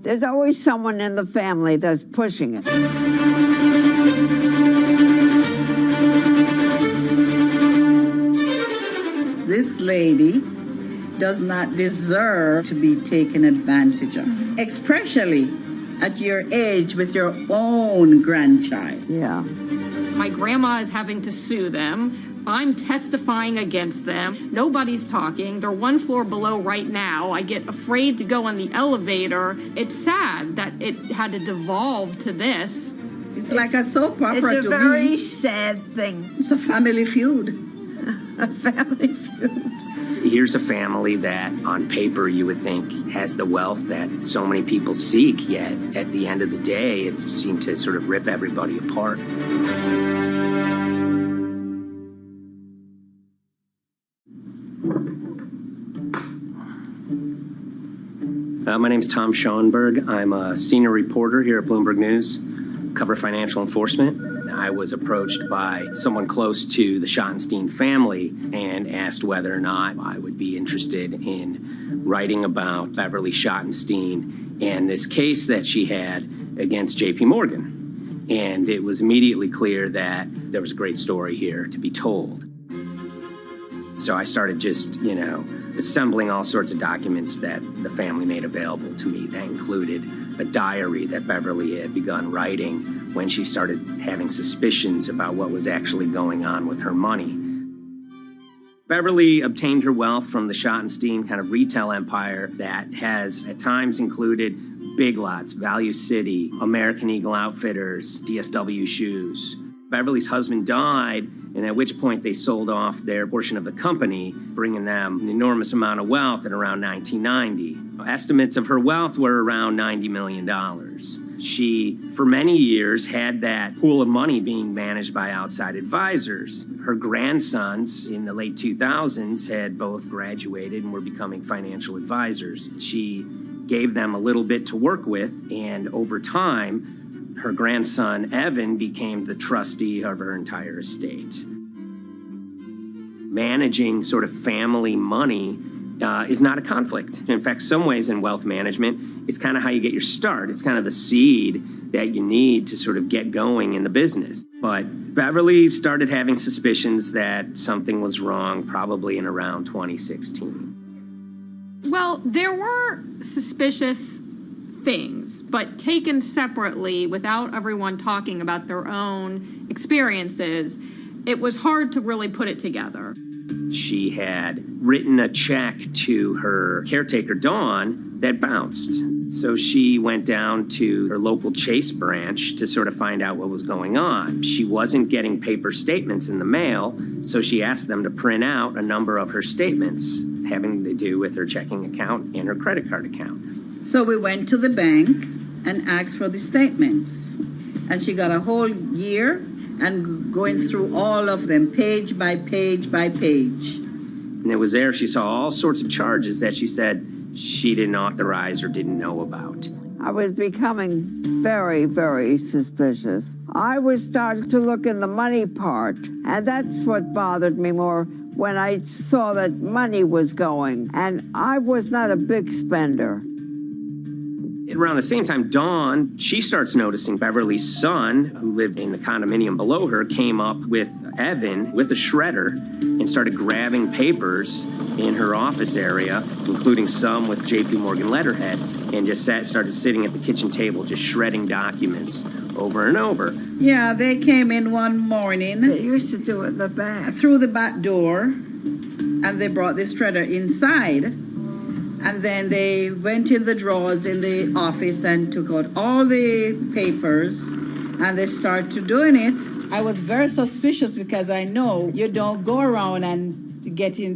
There's always someone in the family that's pushing it. This lady does not deserve to be taken advantage of, especially at your age with your own grandchild. Yeah. My grandma is having to sue them. I'm testifying against them. Nobody's talking. They're one floor below right now. I get afraid to go on the elevator. It's sad that it had to devolve to this. It's like a soap opera to me. It's a very sad thing. It's a family feud. A family feud. Here's a family that, on paper, you would think has the wealth that so many people seek, yet at the end of the day, it seemed to sort of rip everybody apart. My name's Tom Schoenberg. I'm a senior reporter here at Bloomberg News, cover financial enforcement. I was approached by someone close to the Schottenstein family and asked whether or not I would be interested in writing about Beverly Schottenstein and this case that she had against J.P. Morgan. And it was immediately clear that there was a great story here to be told. So I started just, assembling all sorts of documents that the family made available to me. That included a diary that Beverly had begun writing when she started having suspicions about what was actually going on with her money. Beverly obtained her wealth from the Schottenstein kind of retail empire that has at times included Big Lots, Value City, American Eagle Outfitters, DSW Shoes. Beverly's husband died, and at which point they sold off their portion of the company, bringing them an enormous amount of wealth at around 1990. Estimates of her wealth were around $90 million. She, for many years, had that pool of money being managed by outside advisors. Her grandsons in the late 2000s had both graduated and were becoming financial advisors. She gave them a little bit to work with, and over time, her grandson, Evan, became the trustee of her entire estate. Managing sort of family money is not a conflict. In fact, some ways in wealth management, it's kind of how you get your start. It's kind of the seed that you need to sort of get going in the business. But Beverly started having suspicions that something was wrong probably in around 2016. Well, there were suspicious things, but taken separately without everyone talking about their own experiences, it was hard to really put it together. She had written a check to her caretaker, Dawn, that bounced. So she went down to her local Chase branch to sort of find out what was going on. She wasn't getting paper statements in the mail, so she asked them to print out a number of her statements having to do with her checking account and her credit card account. So we went to the bank and asked for the statements. And she got a whole year and going through all of them, page by page by page. And it was there she saw all sorts of charges that she said she didn't authorize or didn't know about. I was becoming very, very suspicious. I was starting to look in the money part, and that's what bothered me more when I saw that money was going. And I was not a big spender. Around the same time, Dawn, she starts noticing Beverly's son, who lived in the condominium below her, came up with Evan with a shredder and started grabbing papers in her office area, including some with J.P. Morgan letterhead, and just started sitting at the kitchen table, just shredding documents over and over. Yeah, they came in one morning. They used to do it in the back. Through the back door, and they brought the shredder inside. And then they went in the drawers in the office and took out all the papers, and they started doing it. I was very suspicious because I know you don't go around and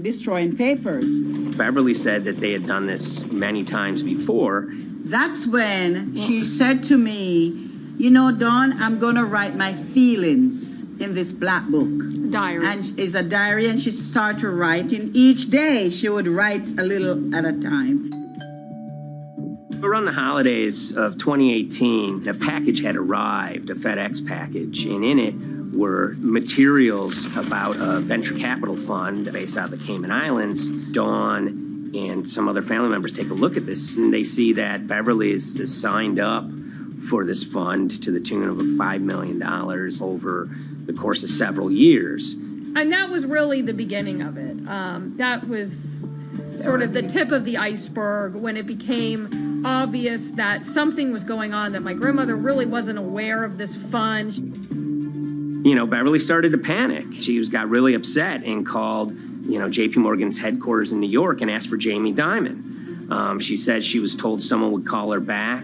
destroying papers. Beverly said that they had done this many times before. That's when she said to me, Dawn, I'm going to write my feelings in this black book. Diary. And it's a diary, and she started writing. Each day, she would write a little at a time. Around the holidays of 2018, a package had arrived, a FedEx package, and in it were materials about a venture capital fund based out of the Cayman Islands. Dawn and some other family members take a look at this, and they see that Beverly is signed up for this fund to the tune of $5 million over the course of several years. And that was really the beginning of it. That was sort of the tip of the iceberg when it became obvious that something was going on, that my grandmother really wasn't aware of this fund. You know, Beverly started to panic. She got really upset and called, JP Morgan's headquarters in New York and asked for Jamie Dimon. She said she was told someone would call her back,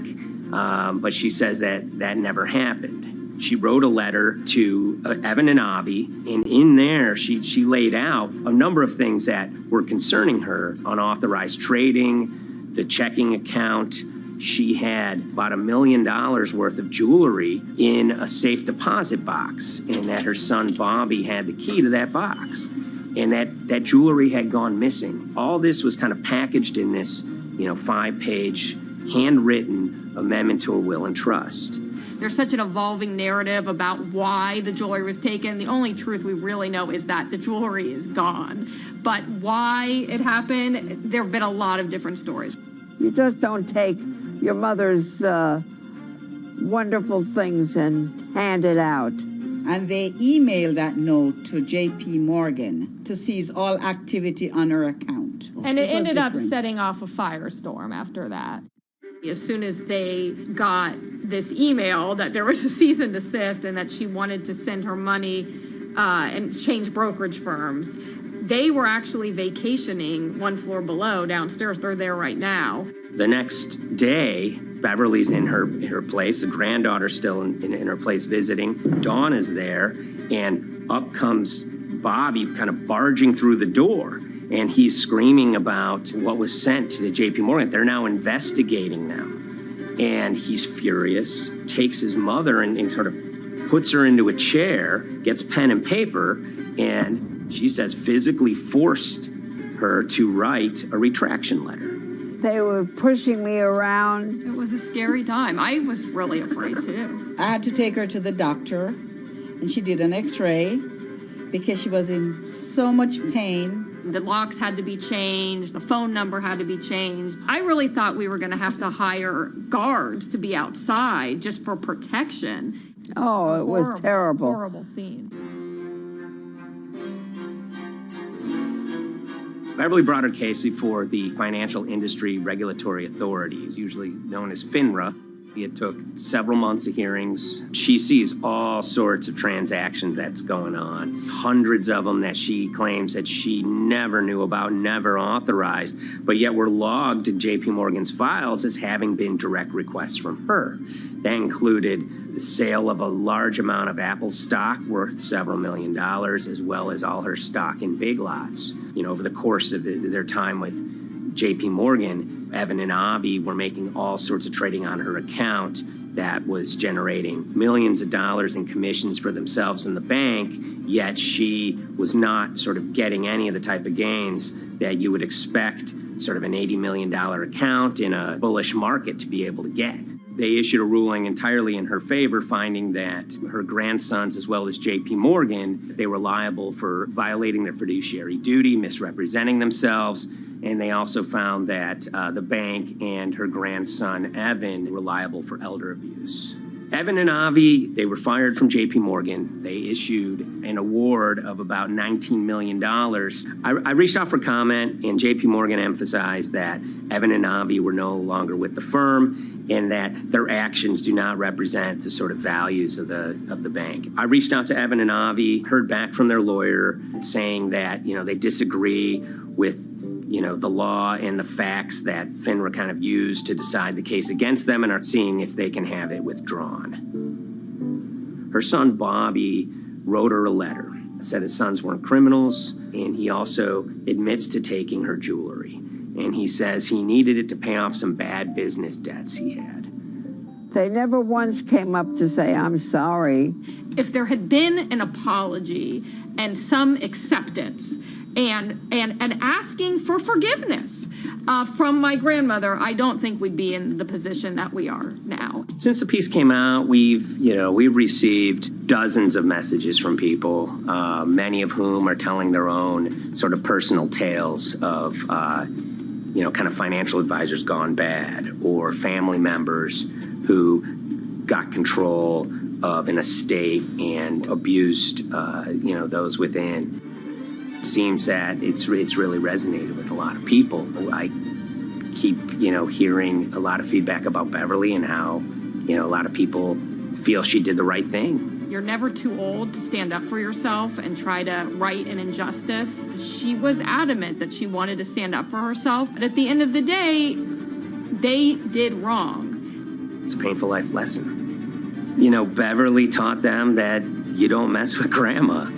but she says that never happened. She wrote a letter to Evan and Avi, and in there she laid out a number of things that were concerning her: unauthorized trading, the checking account. She had about $1 million worth of jewelry in a safe deposit box, and that her son Bobby had the key to that box, and that jewelry had gone missing. All this was kind of packaged in this, 5-page handwritten amendment to a will and trust. There's such an evolving narrative about why the jewelry was taken. The only truth we really know is that the jewelry is gone. But why it happened, there have been a lot of different stories. You just don't take your mother's wonderful things and hand it out. And they emailed that note to JP Morgan to seize all activity on her account. And it ended up setting off a firestorm after that. As soon as they got this email that there was a cease and desist and that she wanted to send her money and change brokerage firms, they were actually vacationing one floor below downstairs. They're there right now. The next day, Beverly's in her place. The granddaughter's still in her place visiting. Dawn is there, and up comes Bobby kind of barging through the door. And he's screaming about what was sent to the JP Morgan. They're now investigating them. And he's furious, takes his mother and sort of puts her into a chair, gets pen and paper, and she says physically forced her to write a retraction letter. They were pushing me around. It was a scary time. I was really afraid too. I had to take her to the doctor, and she did an x-ray because she was in so much pain. The locks had to be changed. The phone number had to be changed. I really thought we were going to have to hire guards to be outside just for protection. Oh, it was terrible. Horrible scene. Beverly brought her case before the Financial Industry Regulatory Authorities, usually known as FINRA. It took several months of hearings. She sees all sorts of transactions that's going on, hundreds of them that she claims that she never knew about, never authorized, but yet were logged in JP Morgan's files as having been direct requests from her. That included the sale of a large amount of Apple stock worth several $1 million, as well as all her stock in Big Lots. Over the course of their time with JP Morgan, Evan and Avi were making all sorts of trading on her account that was generating millions of dollars in commissions for themselves and the bank, yet she was not sort of getting any of the type of gains that you would expect sort of an $80 million account in a bullish market to be able to get. They issued a ruling entirely in her favor, finding that her grandsons, as well as JP Morgan, they were liable for violating their fiduciary duty, misrepresenting themselves, and they also found that the bank and her grandson, Evan, were liable for elder abuse. Evan and Avi, they were fired from JP Morgan. They issued an award of about $19 million. I reached out for comment, and JP Morgan emphasized that Evan and Avi were no longer with the firm and that their actions do not represent the sort of values of the bank. I reached out to Evan and Avi, heard back from their lawyer saying that, they disagree with the law and the facts that FINRA kind of used to decide the case against them and are seeing if they can have it withdrawn. Her son, Bobby, wrote her a letter, said his sons weren't criminals, and he also admits to taking her jewelry. And he says he needed it to pay off some bad business debts he had. They never once came up to say, I'm sorry. If there had been an apology and some acceptance, and asking for forgiveness from my grandmother, I don't think we'd be in the position that we are now. Since the piece came out, we've received dozens of messages from people, many of whom are telling their own sort of personal tales of, kind of financial advisors gone bad, or family members who got control of an estate and abused, those within. It seems that it's really resonated with a lot of people. I keep, hearing a lot of feedback about Beverly and how, a lot of people feel she did the right thing. You're never too old to stand up for yourself and try to right an injustice. She was adamant that she wanted to stand up for herself, but at the end of the day, they did wrong. It's a painful life lesson. Beverly taught them that you don't mess with grandma.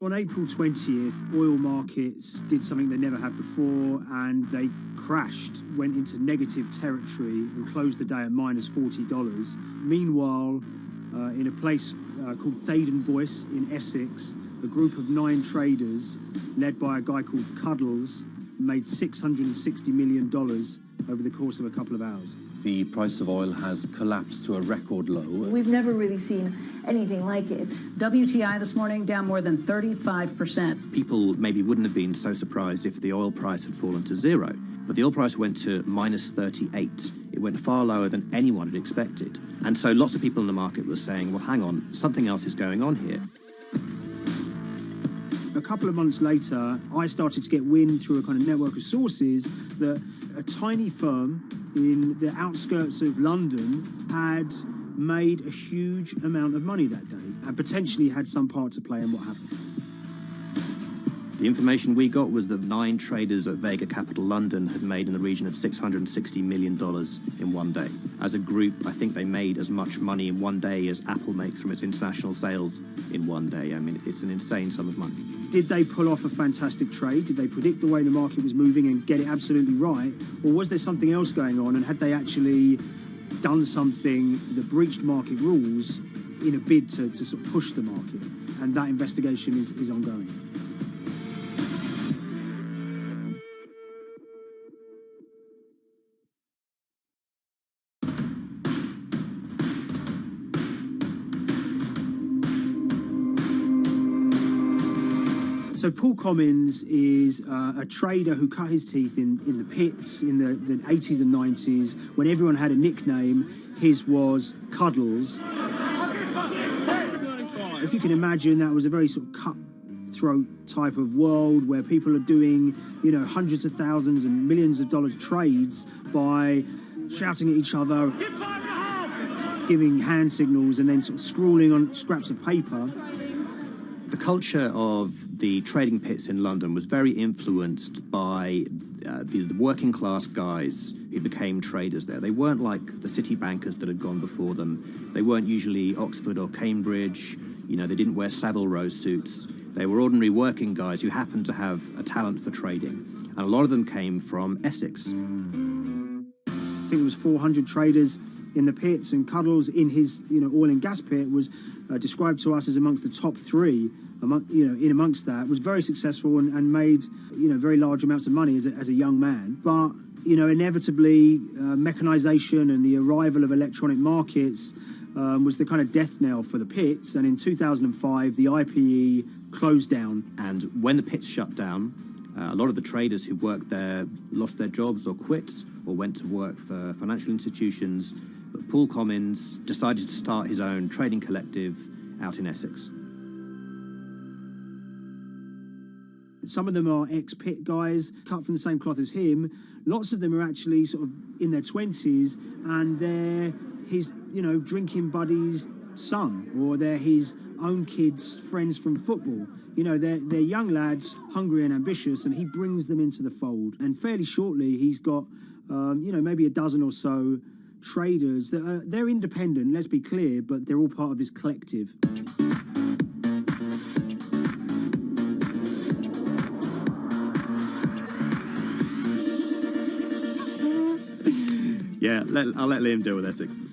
On April 20th, oil markets did something they never had before, and they crashed, went into negative territory and closed the day at minus $40. Meanwhile, in a place called Thaden Boyce in Essex, a group of 9 traders, led by a guy called Cuddles, made $660 million over the course of a couple of hours. The price of oil has collapsed to a record low. We've never really seen anything like it. WTI this morning down more than 35%. People maybe wouldn't have been so surprised if the oil price had fallen to zero, but the oil price went to minus 38. It went far lower than anyone had expected. And so lots of people in the market were saying, well, hang on, something else is going on here. A couple of months later, I started to get wind through a kind of network of sources that a tiny firm in the outskirts of London had made a huge amount of money that day and potentially had some part to play in what happened. The information we got was that 9 traders at Vega Capital London had made in the region of $660 million in one day. As a group, I think they made as much money in one day as Apple makes from its international sales in one day. I mean, it's an insane sum of money. Did they pull off a fantastic trade? Did they predict the way the market was moving and get it absolutely right? Or was there something else going on, and had they actually done something that breached market rules in a bid to sort of push the market? And that investigation is ongoing. So Paul Commins is a trader who cut his teeth in the pits in the 80s and 90s when everyone had a nickname. His was Cuddles. If you can imagine, that was a very sort of cutthroat type of world where people are doing, hundreds of thousands and millions of dollars trades by shouting at each other, giving hand signals, and then sort of scrawling on scraps of paper. The culture of the trading pits in London was very influenced by the working class guys who became traders there. They weren't like the city bankers that had gone before them. They weren't usually Oxford or Cambridge. They didn't wear Savile Row suits. They were ordinary working guys who happened to have a talent for trading. And a lot of them came from Essex. I think it was 400 traders in the pits, and Cuddles in his oil and gas pit was described to us as amongst the top 3. Amongst that, was very successful and made very large amounts of money as a young man. But inevitably, mechanization and the arrival of electronic markets was the kind of death knell for the pits. And in 2005, the IPE closed down. And when the pits shut down, a lot of the traders who worked there lost their jobs or quit or went to work for financial institutions. But Paul Commins decided to start his own trading collective out in Essex. Some of them are ex-pit guys, cut from the same cloth as him. Lots of them are actually sort of in their 20s, and they're his, drinking buddy's son, or they're his own kids' friends from football. They're young lads, hungry and ambitious, and he brings them into the fold. And fairly shortly, he's got, maybe a dozen or so traders that they're independent, let's be clear, but they're all part of this collective. Yeah, I'll let Liam deal with Essex.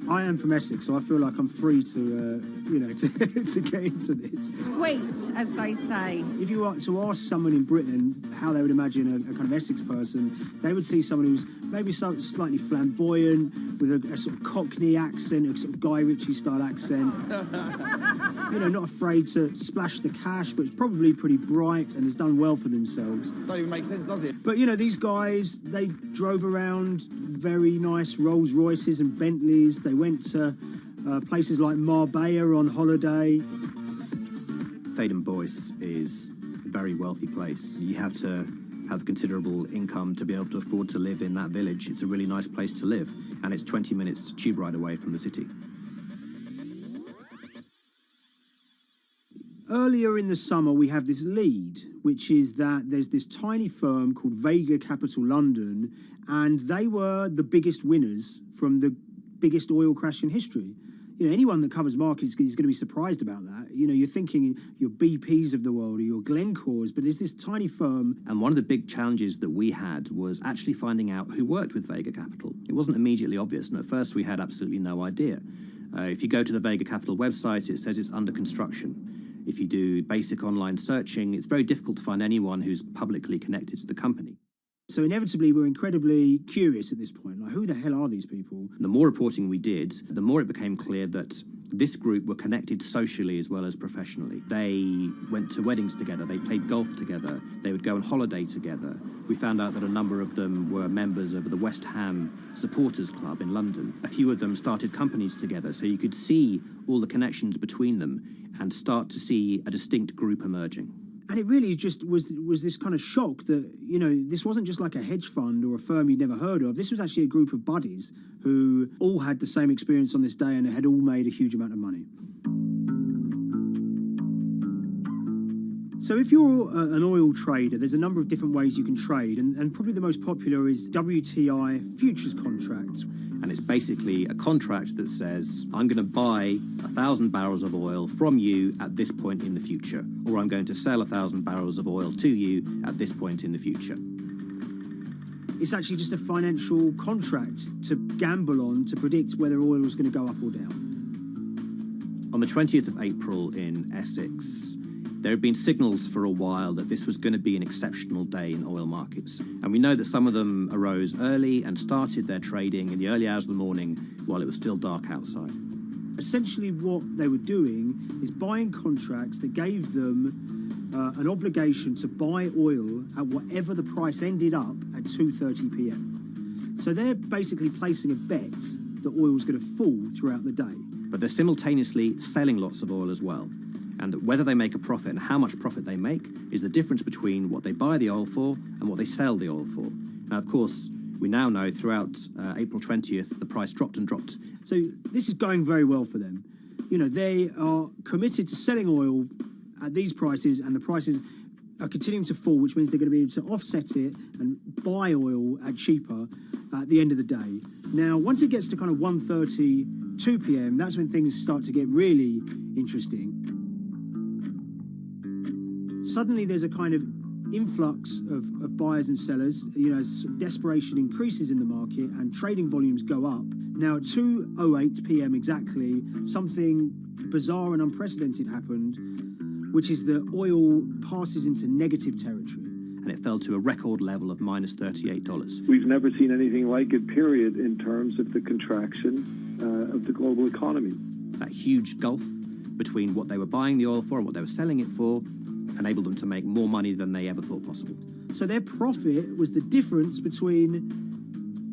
I am from Essex, so I feel like I'm free to, to get into this. Sweet, as they say. If you were to ask someone in Britain how they would imagine a kind of Essex person, they would see someone who's maybe slightly flamboyant, with a sort of Cockney accent, a sort of Guy Ritchie-style accent. Not afraid to splash the cash, but it's probably pretty bright and has done well for themselves. Don't even make sense, does it? But, these guys, they drove around very nice Rolls Royces and Bentleys. They went to places like Marbella on holiday. Thaden Boyce is a very wealthy place. You have to have considerable income to be able to afford to live in that village. It's a really nice place to live, and it's 20 minutes tube ride away from the city. Earlier in the summer, we have this lead, which is that there's this tiny firm called Vega Capital London, and they were the biggest winners from the biggest oil crash in history. Anyone that covers markets is going to be surprised about that. You're thinking your BPs of the world or your Glencores, but it's this tiny firm. And one of the big challenges that we had was actually finding out who worked with Vega Capital. It wasn't immediately obvious, and at first we had absolutely no idea. If you go to the Vega Capital website, it says it's under construction. If you do basic online searching, it's very difficult to find anyone who's publicly connected to the company. So inevitably, we're incredibly curious at this point. Like, who the hell are these people? The more reporting we did, the more it became clear that this group were connected socially as well as professionally. They went to weddings together, they played golf together, they would go on holiday together. We found out that a number of them were members of the West Ham Supporters Club in London. A few of them started companies together, so you could see all the connections between them and start to see a distinct group emerging. And it really just was this kind of shock that, this wasn't just like a hedge fund or a firm you'd never heard of. This was actually a group of buddies who all had the same experience on this day and had all made a huge amount of money. So if you're an oil trader, there's a number of different ways you can trade, and probably the most popular is WTI futures contracts. And it's basically a contract that says, I'm going to buy 1,000 barrels of oil from you at this point in the future, or I'm going to sell 1,000 barrels of oil to you at this point in the future. It's actually just a financial contract to gamble on to predict whether oil is going to go up or down. On the 20th of April in Essex, there had been signals for a while that this was going to be an exceptional day in oil markets. And we know that some of them arose early and started their trading in the early hours of the morning while it was still dark outside. Essentially what they were doing is buying contracts that gave them an obligation to buy oil at whatever the price ended up at 2:30 p.m. So they're basically placing a bet that oil is going to fall throughout the day. But they're simultaneously selling lots of oil as well. And whether they make a profit and how much profit they make is the difference between what they buy the oil for and what they sell the oil for. Now, of course, we now know throughout April 20th, the price dropped and dropped. So this is going very well for them. They are committed to selling oil at these prices, and the prices are continuing to fall, which means they're going to be able to offset it and buy oil at cheaper at the end of the day. Now, once it gets to kind of 1:30, 2 p.m., that's when things start to get really interesting. Suddenly there's a kind of influx of buyers and sellers, as desperation increases in the market and trading volumes go up. Now at 2:08 p.m. exactly, something bizarre and unprecedented happened, which is that oil passes into negative territory. And it fell to a record level of minus $38. We've never seen anything like it, period, in terms of the contraction of the global economy. That huge gulf between what they were buying the oil for and what they were selling it for enabled them to make more money than they ever thought possible. So their profit was the difference between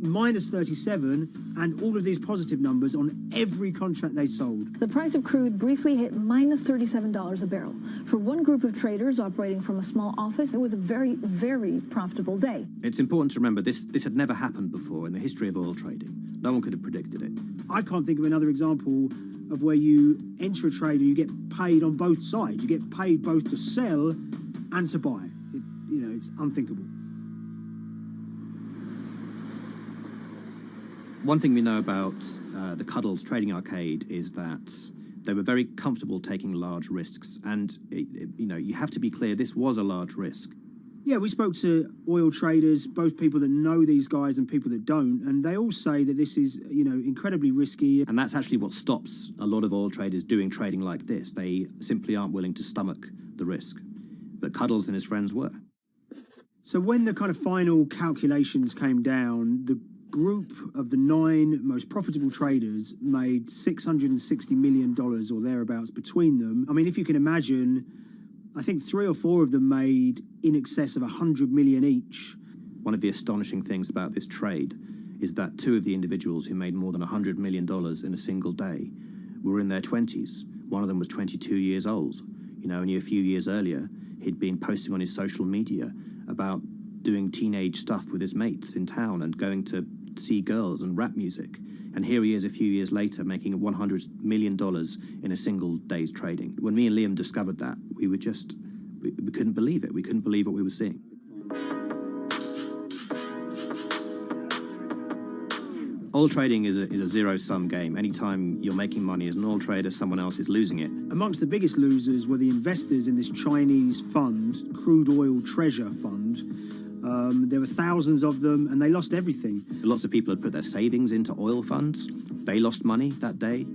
minus 37, and all of these positive numbers on every contract they sold. The price of crude briefly hit minus $37 a barrel. For one group of traders operating from a small office, it was a very, very profitable day. It's important to remember this had never happened before in the history of oil trading. No one could have predicted it. I can't think of another example of where you enter a trade and you get paid on both sides. You get paid both to sell and to buy. It's unthinkable. One thing we know about the Cuddles Trading Arcade is that they were very comfortable taking large risks. And, you have to be clear, this was a large risk. Yeah, we spoke to oil traders, both people that know these guys and people that don't, and they all say that this is, incredibly risky. And that's actually what stops a lot of oil traders doing trading like this. They simply aren't willing to stomach the risk. But Cuddles and his friends were. So when the kind of final calculations came down, the group of the 9 most profitable traders made $660 million or thereabouts between them. I mean, if you can imagine, I think 3 or 4 of them made in excess of 100 million each. One of the astonishing things about this trade is that 2 of the individuals who made more than $100 million in a single day were in their 20s. One of them was 22 years old. Only a few years earlier, he'd been posting on his social media about doing teenage stuff with his mates in town and going to see girls and rap music. And here he is a few years later making $100 million in a single day's trading. When me and Liam discovered that, we couldn't believe it. We couldn't believe what we were seeing. Oil trading is a zero-sum game. Anytime you're making money as an oil trader, someone else is losing it. Amongst the biggest losers were the investors in this Chinese fund, Crude Oil Treasure Fund. There were thousands of them, and they lost everything. Lots of people had put their savings into oil funds. They lost money that day.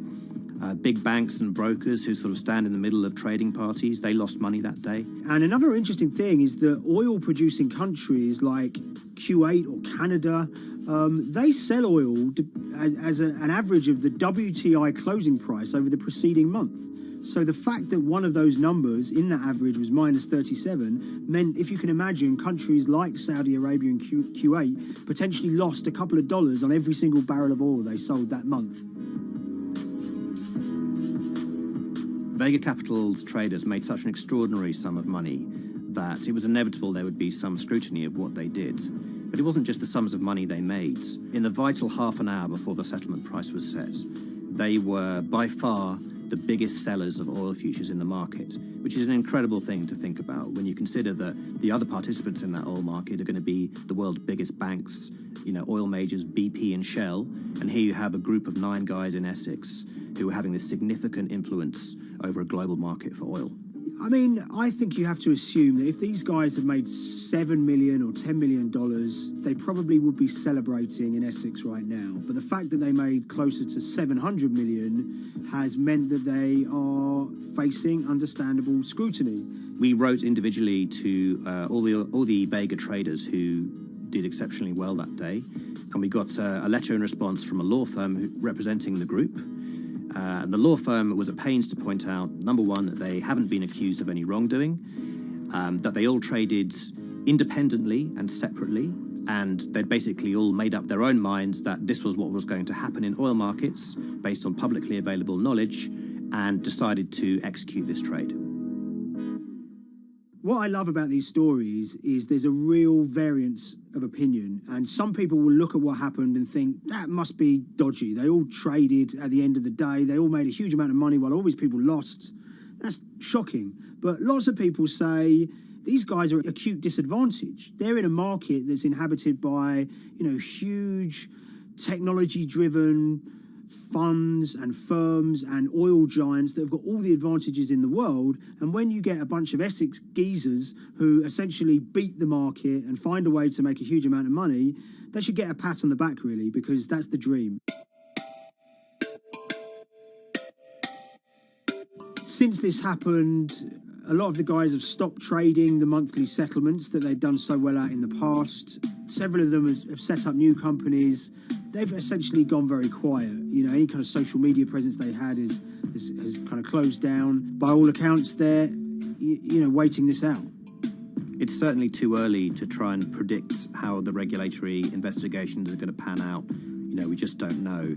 Big banks and brokers who sort of stand in the middle of trading parties, they lost money that day. And another interesting thing is that oil-producing countries like Kuwait or Canada, they sell oil as an average of the WTI closing price over the preceding month. So the fact that one of those numbers in that average was minus 37 meant, if you can imagine, countries like Saudi Arabia and Kuwait potentially lost a couple of dollars on every single barrel of oil they sold that month. Vega Capital's traders made such an extraordinary sum of money that it was inevitable there would be some scrutiny of what they did. But it wasn't just the sums of money they made. In the vital half an hour before the settlement price was set, they were by far the biggest sellers of oil futures in the market, which is an incredible thing to think about when you consider that the other participants in that oil market are going to be the world's biggest banks, oil majors, BP and Shell, and here you have a group of 9 guys in Essex who are having this significant influence over a global market for oil. I mean, I think you have to assume that if these guys had made $7 million or $10 million, they probably would be celebrating in Essex right now. But the fact that they made closer to $700 million has meant that they are facing understandable scrutiny. We wrote individually to all the Vega traders who did exceptionally well that day, and we got a letter in response from a law firm representing the group. And the law firm was at pains to point out, number one, that they haven't been accused of any wrongdoing, that they all traded independently and separately, and they'd basically all made up their own minds that this was what was going to happen in oil markets based on publicly available knowledge, and decided to execute this trade. What I love about these stories is there's a real variance of opinion, and some people will look at what happened and think that must be dodgy. They all traded at the end of the day. They all made a huge amount of money while all these people lost. That's shocking. But lots of people say these guys are at acute disadvantage. They're in a market that's inhabited by, huge technology-driven funds and firms and oil giants that have got all the advantages in the world, and when you get a bunch of Essex geezers who essentially beat the market and find a way to make a huge amount of money, they should get a pat on the back, really, because that's the dream. Since this happened, a lot of the guys have stopped trading the monthly settlements that they'd done so well at in the past. Several of them have set up new companies. They've essentially gone very quiet. Any kind of social media presence they had has kind of closed down. By all accounts, they're, waiting this out. It's certainly too early to try and predict how the regulatory investigations are going to pan out. We just don't know.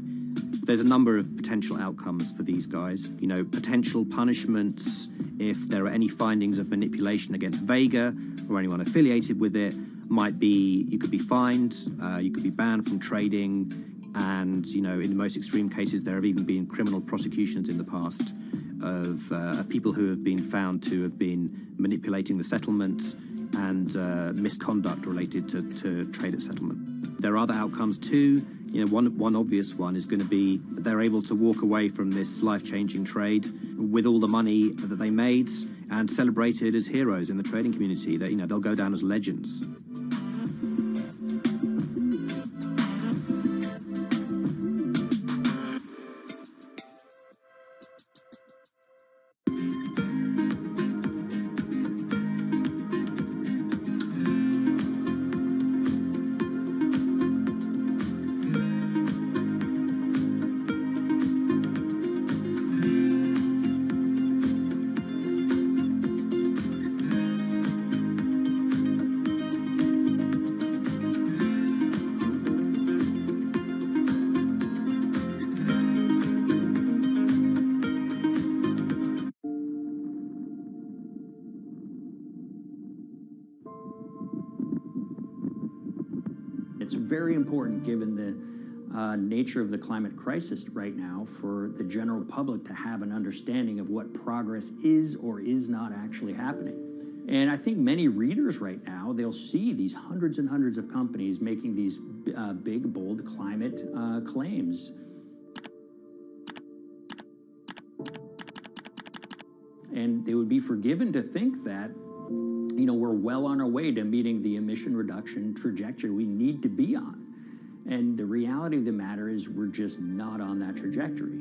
There's a number of potential outcomes for these guys. Potential punishments if there are any findings of manipulation against Vega or anyone affiliated with it might be you could be fined, you could be banned from trading, and in the most extreme cases there have even been criminal prosecutions in the past of people who have been found to have been manipulating the settlement and misconduct related to trade at settlement. There are other outcomes too. One obvious one is going to be that they're able to walk away from this life-changing trade with all the money that they made and celebrated as heroes in the trading community. That they'll go down as legends. It's very important, given the nature of the climate crisis right now, for the general public to have an understanding of what progress is or is not actually happening. And I think many readers right now, they'll see these hundreds and hundreds of companies making these big, bold climate claims. And they would be forgiven to think that we're well on our way to meeting the emission reduction trajectory we need to be on. And the reality of the matter is we're just not on that trajectory.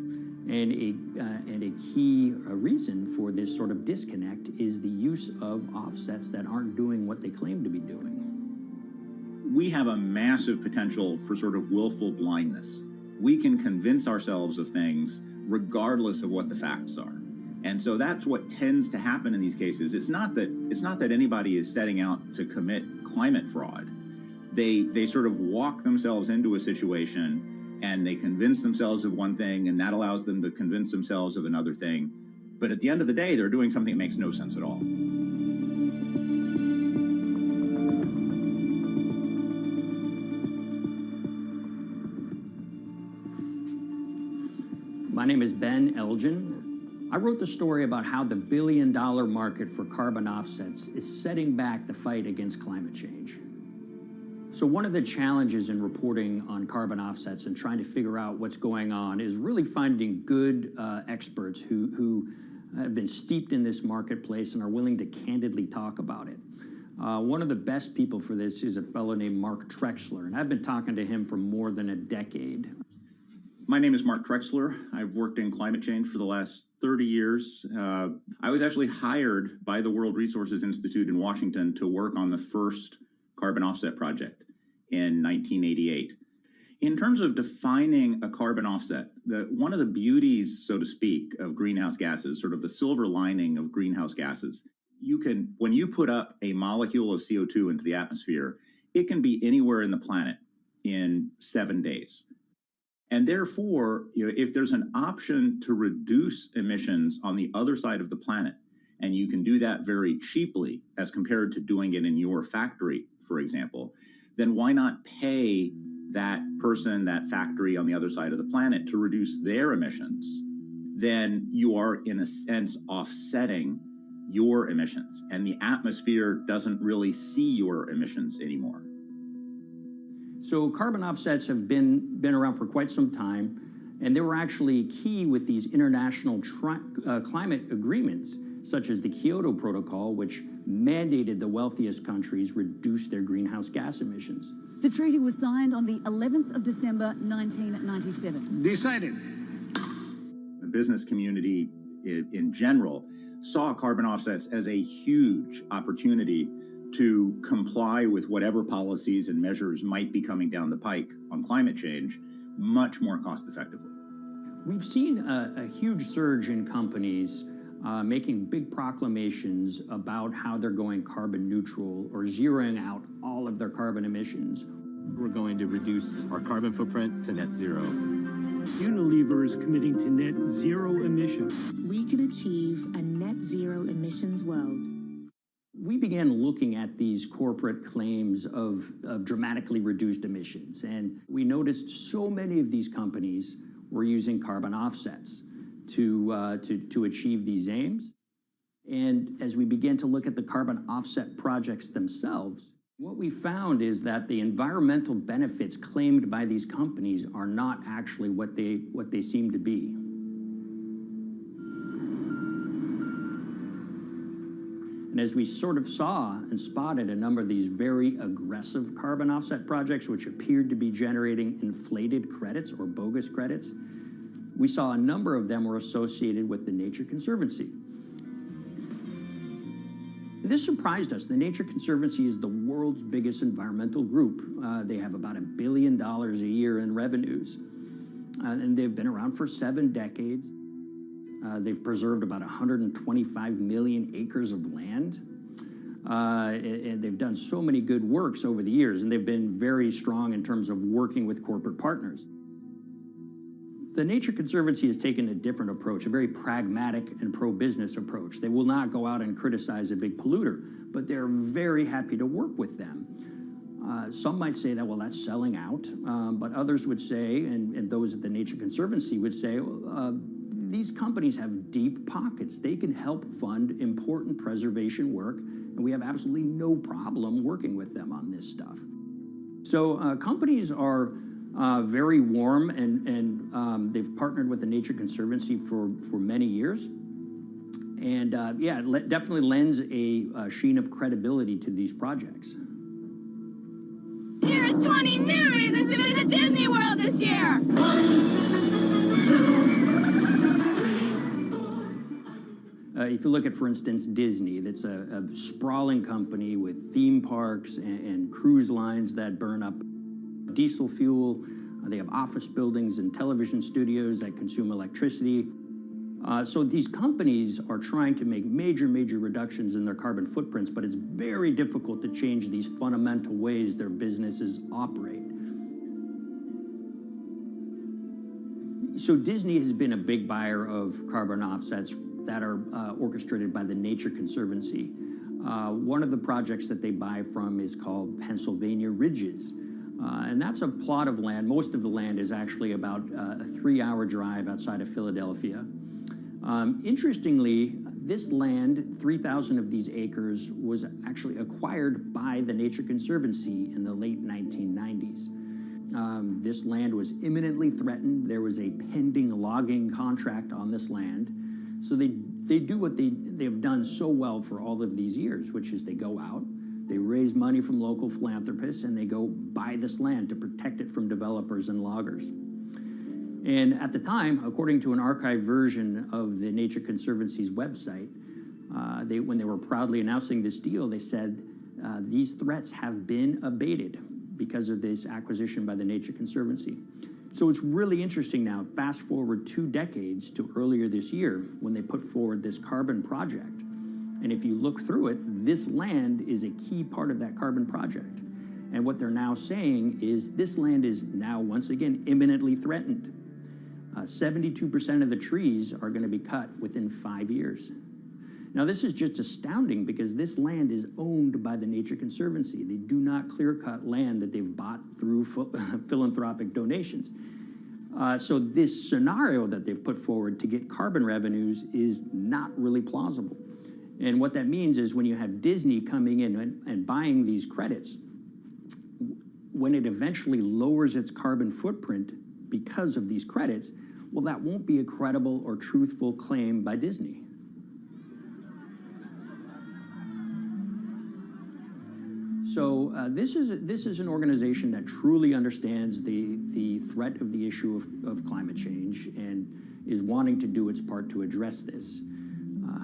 And a key reason for this sort of disconnect is the use of offsets that aren't doing what they claim to be doing. We have a massive potential for sort of willful blindness. We can convince ourselves of things regardless of what the facts are. And so that's what tends to happen in these cases. It's not that anybody is setting out to commit climate fraud. They sort of walk themselves into a situation and they convince themselves of one thing, and that allows them to convince themselves of another thing. But at the end of the day, they're doing something that makes no sense at all. My name is Ben Elgin. I wrote the story about how the billion-dollar market for carbon offsets is setting back the fight against climate change. So one of the challenges in reporting on carbon offsets and trying to figure out what's going on is really finding good experts who have been steeped in this marketplace and are willing to candidly talk about it. One of the best people for this is a fellow named Mark Trexler, and I've been talking to him for more than a decade. My name is Mark Trexler. I've worked in climate change for the last 30 years. I was actually hired by the World Resources Institute in Washington to work on the first carbon offset project in 1988. In terms of defining a carbon offset, one of the beauties, so to speak, of greenhouse gases, sort of the silver lining of greenhouse gases, when you put up a molecule of CO2 into the atmosphere, it can be anywhere in the planet in 7 days. And therefore, if there's an option to reduce emissions on the other side of the planet, and you can do that very cheaply as compared to doing it in your factory, for example, then why not pay that person, that factory on the other side of the planet to reduce their emissions? Then you are, in a sense, offsetting your emissions, and the atmosphere doesn't really see your emissions anymore. So carbon offsets have been around for quite some time, and they were actually key with these international climate agreements, such as the Kyoto Protocol, which mandated the wealthiest countries reduce their greenhouse gas emissions. The treaty was signed on the 11th of December, 1997. Decided. The business community in general saw carbon offsets as a huge opportunity to comply with whatever policies and measures might be coming down the pike on climate change much more cost effectively. We've seen a huge surge in companies making big proclamations about how they're going carbon neutral or zeroing out all of their carbon emissions. We're going to reduce our carbon footprint to net zero. Unilever is committing to net zero emissions. We can achieve a net zero emissions world. We began looking at these corporate claims of dramatically reduced emissions, and we noticed so many of these companies were using carbon offsets to achieve these aims. And as we began to look at the carbon offset projects themselves, what we found is that the environmental benefits claimed by these companies are not actually what they seem to be. And as we sort of saw and spotted a number of these very aggressive carbon offset projects, which appeared to be generating inflated credits or bogus credits, we saw a number of them were associated with the Nature Conservancy. This surprised us. The Nature Conservancy is the world's biggest environmental group. They have about $1 billion a year in revenues, and they've been around for 7 decades. They've preserved about 125 million acres of land, and they've done so many good works over the years, and they've been very strong in terms of working with corporate partners. The Nature Conservancy has taken a different approach, a very pragmatic and pro-business approach. They will not go out and criticize a big polluter, but they're very happy to work with them. Some might say that, well, that's selling out, but others would say, and those at the Nature Conservancy would say, these companies have deep pockets. They can help fund important preservation work, and we have absolutely no problem working with them on this stuff. So companies are very warm, and they've partnered with the Nature Conservancy for many years. And yeah, it definitely lends a sheen of credibility to these projects. Here's 20 new reasons to visit Disney World this year. 1, 2, if you look at, for instance, Disney, that's a sprawling company with theme parks and cruise lines that burn up diesel fuel. They have office buildings and television studios that consume electricity. So these companies are trying to make major reductions in their carbon footprints, but it's very difficult to change these fundamental ways their businesses operate. So Disney has been a big buyer of carbon offsets that are orchestrated by the Nature Conservancy. One of the projects that they buy from is called Pennsylvania Ridges. And that's a plot of land. Most of the land is actually about a 3-hour drive outside of Philadelphia. Interestingly, this land, 3,000 of these acres, was actually acquired by the Nature Conservancy in the late 1990s. This land was imminently threatened. There was a pending logging contract on this land. So they do what they've done so well for all of these years, which is they go out, they raise money from local philanthropists, and they go buy this land to protect it from developers and loggers. And at the time, according to an archived version of the Nature Conservancy's website, when they were proudly announcing this deal, they said, these threats have been abated because of this acquisition by the Nature Conservancy. So it's really interesting now, fast forward 2 decades to earlier this year when they put forward this carbon project. And if you look through it, this land is a key part of that carbon project. And what they're now saying is this land is now, once again, imminently threatened. 72% of the trees are going to be cut within 5 years. Now, this is just astounding because this land is owned by the Nature Conservancy. They do not clear-cut land that they've bought through philanthropic donations. So this scenario that they've put forward to get carbon revenues is not really plausible. And what that means is when you have Disney coming in and buying these credits, when it eventually lowers its carbon footprint because of these credits, well, that won't be a credible or truthful claim by Disney. So this is an organization that truly understands the threat of the issue of climate change and is wanting to do its part to address this.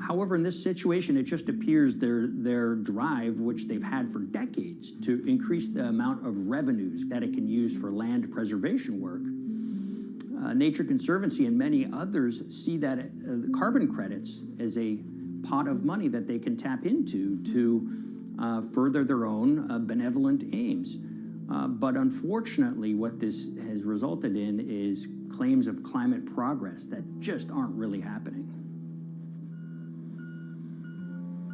However, in this situation, it just appears their drive, which they've had for decades, to increase the amount of revenues that it can use for land preservation work, Nature Conservancy and many others see that the carbon credits as a pot of money that they can tap into to further their own benevolent aims. But unfortunately, what this has resulted in is claims of climate progress that just aren't really happening.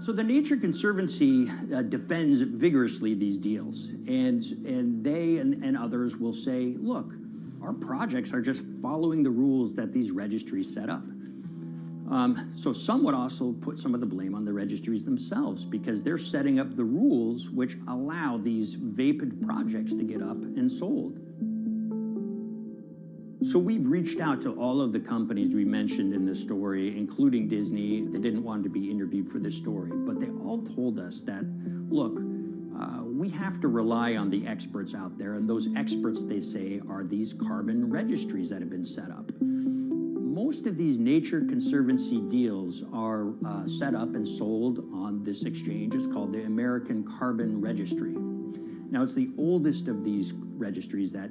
So the Nature Conservancy defends vigorously these deals, and they and others will say, look, our projects are just following the rules that these registries set up. So some would also put some of the blame on the registries themselves because they're setting up the rules which allow these vapid projects to get up and sold. So we've reached out to all of the companies we mentioned in this story, including Disney. They didn't want to be interviewed for this story, but they all told us that, look, we have to rely on the experts out there, and those experts, they say, are these carbon registries that have been set up. Most of these Nature Conservancy deals are set up and sold on this exchange. It's called the American Carbon Registry. Now, it's the oldest of these registries that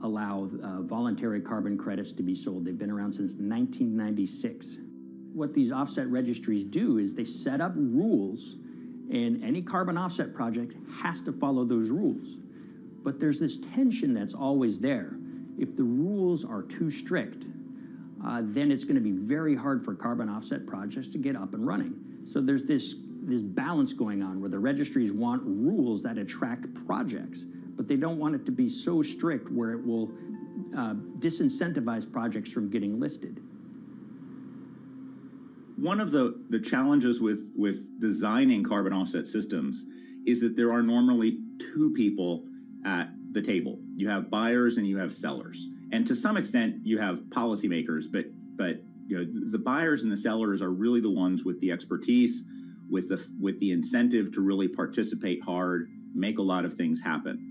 allow voluntary carbon credits to be sold. They've been around since 1996. What these offset registries do is they set up rules, and any carbon offset project has to follow those rules. But there's this tension that's always there. If the rules are too strict, then it's going to be very hard for carbon offset projects to get up and running. So there's this balance going on where the registries want rules that attract projects, but they don't want it to be so strict where it will disincentivize projects from getting listed. One of the challenges with designing carbon offset systems is that there are normally two people at the table. You have buyers and you have sellers. And to some extent, you have policymakers, but you know, the buyers and the sellers are really the ones with the expertise, with the incentive to really participate hard, make a lot of things happen.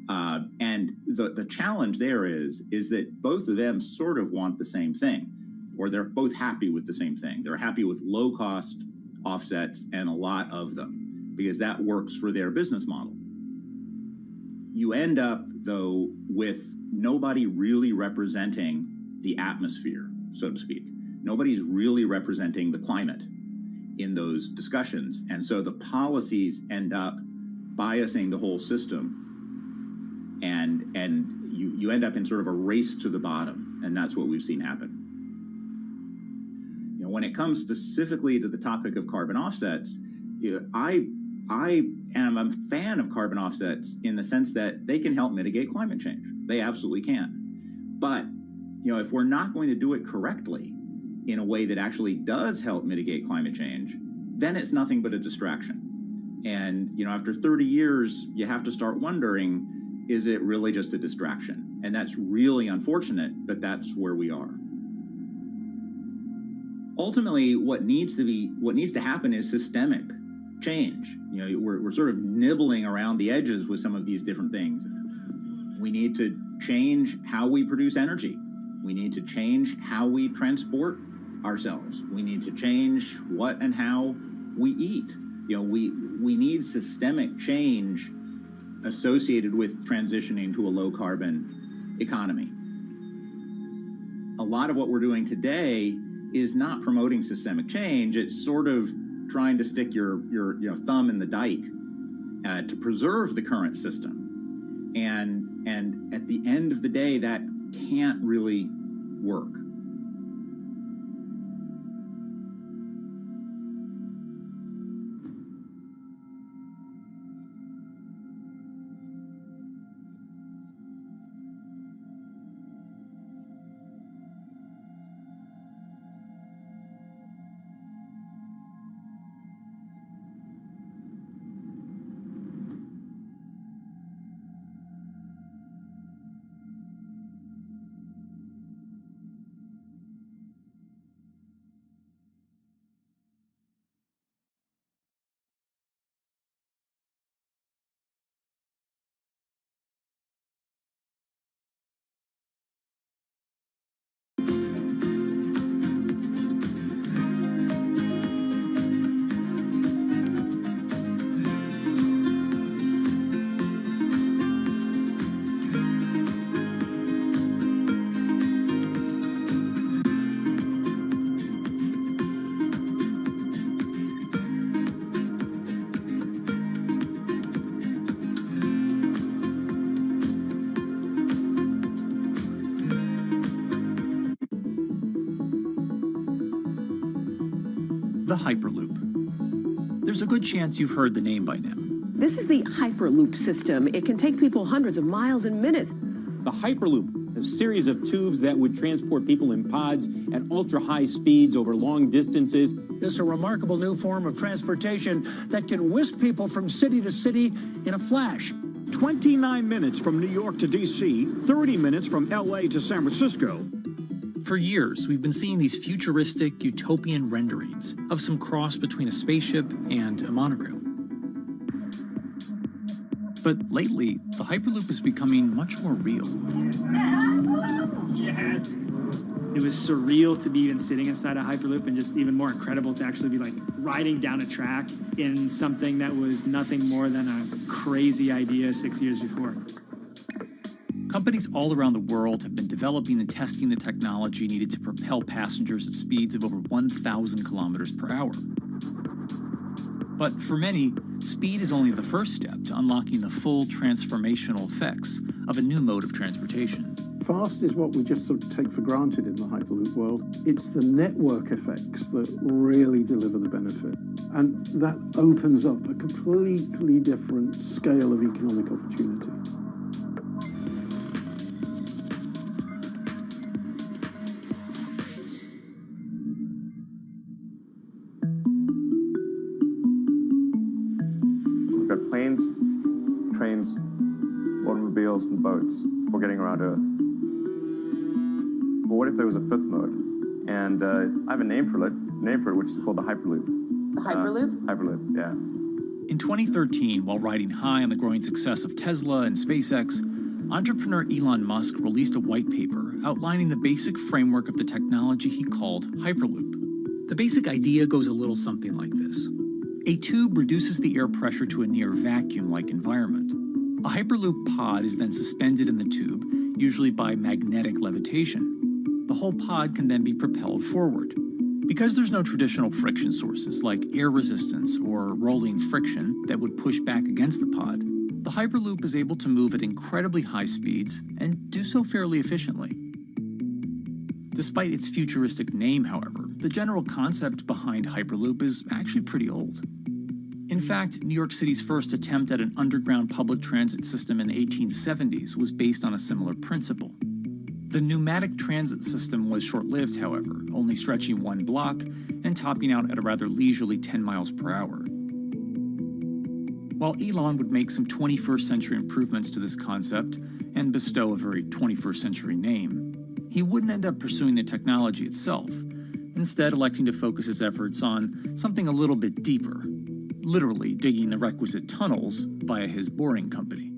And the challenge there is that both of them sort of want the same thing, or they're both happy with the same thing. They're happy with low-cost offsets and a lot of them, because that works for their business model. You end up, though, with nobody really representing the atmosphere, so to speak. Nobody's really representing the climate in those discussions. And so the policies end up biasing the whole system. And you end up in sort of a race to the bottom. And that's what we've seen happen. You know, when it comes specifically to the topic of carbon offsets, you know, I am a fan of carbon offsets in the sense that they can help mitigate climate change. They absolutely can. But, you know, if we're not going to do it correctly in a way that actually does help mitigate climate change, then it's nothing but a distraction. And, you know, after 30 years, you have to start wondering, is it really just a distraction? And that's really unfortunate, but that's where we are. Ultimately, what needs to happen is systemic change. You know, we're sort of nibbling around the edges with some of these different things. We need to change how we produce energy. We need to change how we transport ourselves. We need to change what and how we eat. You know, we need systemic change associated with transitioning to a low carbon economy. A lot of what we're doing today is not promoting systemic change. It's sort of trying to stick your thumb in the dike to preserve the current system. And at the end of the day, that can't really work. the Hyperloop. There's a good chance you've heard the name by now. This is the Hyperloop system. It can take people hundreds of miles in minutes. The Hyperloop, a series of tubes that would transport people in pods at ultra-high speeds over long distances. This is a remarkable new form of transportation that can whisk people from city to city in a flash. 29 minutes from New York to D.C., 30 minutes from L.A. to San Francisco. For years, we've been seeing these futuristic, utopian renderings of some cross between a spaceship and a monorail. But lately, the Hyperloop is becoming much more real. Yes. It was surreal to be even sitting inside a Hyperloop, and just even more incredible to actually be like riding down a track in something that was nothing more than a crazy idea 6 years before. Companies all around the world have been developing and testing the technology needed to propel passengers at speeds of over 1,000 kilometers per hour. But for many, speed is only the first step to unlocking the full transformational effects of a new mode of transportation. Fast is what we just sort of take for granted in the Hyperloop world. It's the network effects that really deliver the benefit. And that opens up a completely different scale of economic opportunity. We've got planes, trains, automobiles, and boats for getting around Earth. But what if there was a fifth mode? And I have a name for it, which is called the Hyperloop. The Hyperloop? Hyperloop, yeah. In 2013, while riding high on the growing success of Tesla and SpaceX, entrepreneur Elon Musk released a white paper outlining the basic framework of the technology he called Hyperloop. The basic idea goes a little something like this. A tube reduces the air pressure to a near vacuum-like environment. A Hyperloop pod is then suspended in the tube, usually by magnetic levitation. The whole pod can then be propelled forward. Because there's no traditional friction sources like air resistance or rolling friction that would push back against the pod, the Hyperloop is able to move at incredibly high speeds and do so fairly efficiently. Despite its futuristic name, however, the general concept behind Hyperloop is actually pretty old. In fact, New York City's first attempt at an underground public transit system in the 1870s was based on a similar principle. The pneumatic transit system was short-lived, however, only stretching one block and topping out at a rather leisurely 10 miles per hour. While Elon would make some 21st century improvements to this concept and bestow a very 21st century name, he wouldn't end up pursuing the technology itself, instead electing to focus his efforts on something a little bit deeper, literally digging the requisite tunnels via his boring company.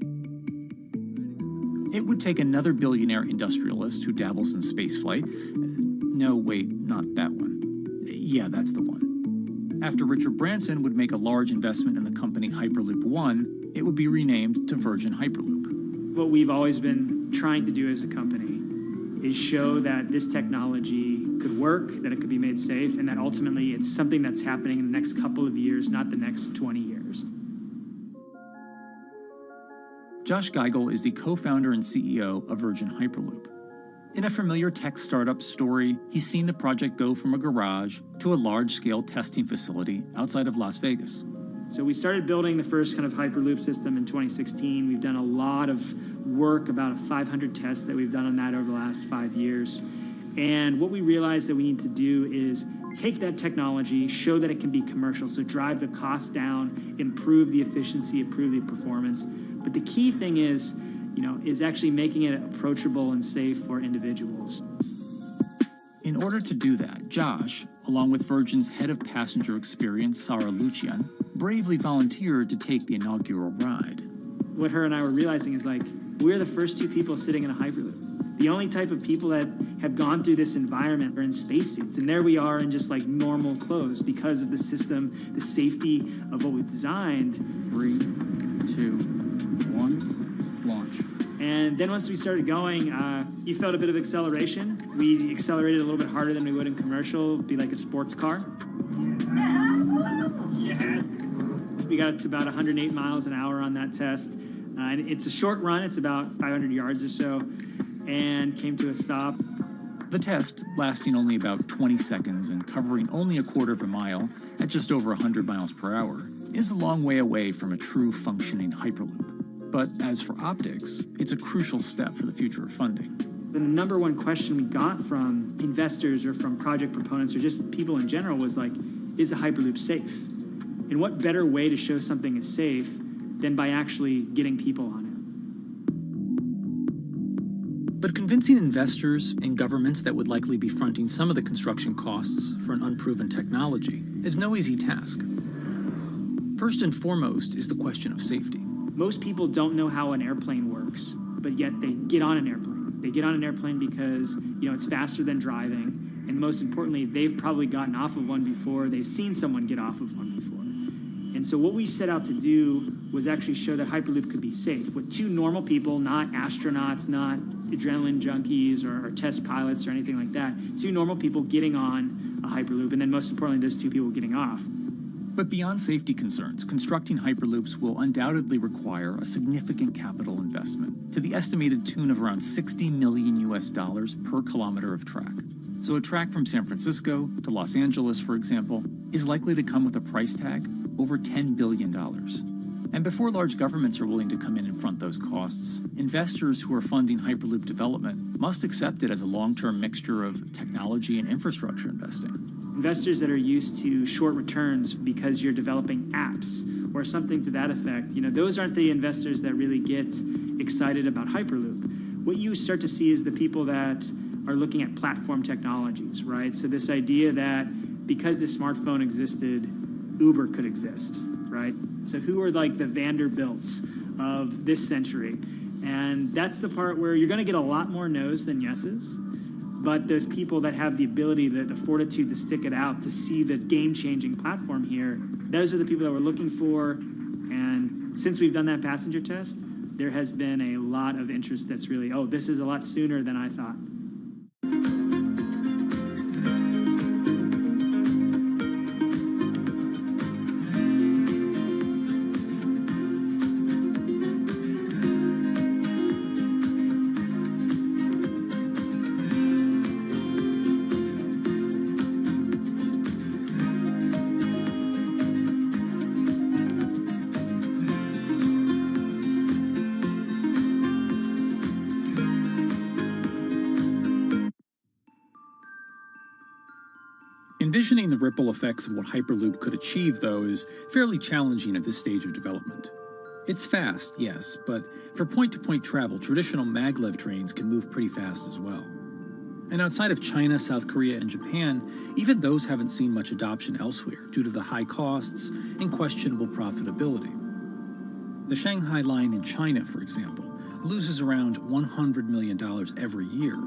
It would take another billionaire industrialist who dabbles in spaceflight. No, wait, not that one. Yeah, that's the one. After Richard Branson would make a large investment in the company Hyperloop One, it would be renamed to Virgin Hyperloop. What we've always been trying to do as a company is show that this technology could work, that it could be made safe, and that ultimately it's something that's happening in the next couple of years, not the next 20 years. Josh Geigel is the co-founder and CEO of Virgin Hyperloop. In a familiar tech startup story, he's seen the project go from a garage to a large-scale testing facility outside of Las Vegas. So we started building the first kind of Hyperloop system in 2016. We've done a lot of work, about 500 tests that we've done on that over the last 5 years. And what we realized that we need to do is take that technology, show that it can be commercial, so drive the cost down, improve the efficiency, improve the performance. But the key thing is actually making it approachable and safe for individuals. In order to do that, Josh, along with Virgin's head of passenger experience, Sarah Lucian, bravely volunteered to take the inaugural ride. What her and I were realizing is we're the first two people sitting in a Hyperloop. The only type of people that have gone through this environment are in spacesuits, and there we are in just normal clothes because of the system, the safety of what we've designed. 3, 2, 1, launch. And then once we started going, you felt a bit of acceleration. We accelerated a little bit harder than we would in commercial, be like a sports car. Yes. We got up to about 108 miles an hour on that test. And it's a short run, it's about 500 yards or so, and came to a stop. The test, lasting only about 20 seconds and covering only a quarter of a mile at just over 100 miles per hour, is a long way away from a true functioning Hyperloop. But as for optics, it's a crucial step for the future of funding. The number one question we got from investors or from project proponents or just people in general was like, is a Hyperloop safe? And what better way to show something is safe than by actually getting people on it? But convincing investors and governments that would likely be fronting some of the construction costs for an unproven technology is no easy task. First and foremost is the question of safety. Most people don't know how an airplane works, but yet they get on an airplane. They get on an airplane because, it's faster than driving, and most importantly, they've probably gotten off of one before, they've seen someone get off of one before. And so what we set out to do was actually show that Hyperloop could be safe with two normal people, not astronauts, not adrenaline junkies or test pilots or anything like that. Two normal people getting on a Hyperloop, and then most importantly, those two people getting off. But beyond safety concerns, constructing Hyperloops will undoubtedly require a significant capital investment, to the estimated tune of around $60 million per kilometer of track. So a track from San Francisco to Los Angeles, for example, is likely to come with a price tag over $10 billion. And before large governments are willing to come in and front those costs, investors who are funding Hyperloop development must accept it as a long-term mixture of technology and infrastructure investing. Investors that are used to short returns because you're developing apps or something to that effect, those aren't the investors that really get excited about Hyperloop. What you start to see is the people that are looking at platform technologies, right? So this idea that because the smartphone existed, Uber could exist, right? So who are like the Vanderbilts of this century? And that's the part where you're going to get a lot more no's than yeses. But those people that have the ability, the fortitude to stick it out, to see the game-changing platform here, those are the people that we're looking for. And since we've done that passenger test, there has been a lot of interest that's really, this is a lot sooner than I thought. Envisioning the ripple effects of what Hyperloop could achieve, though, is fairly challenging at this stage of development. It's fast, yes, but for point-to-point travel, traditional maglev trains can move pretty fast as well. And outside of China, South Korea, and Japan, even those haven't seen much adoption elsewhere due to the high costs and questionable profitability. The Shanghai line in China, for example, loses around $100 million every year.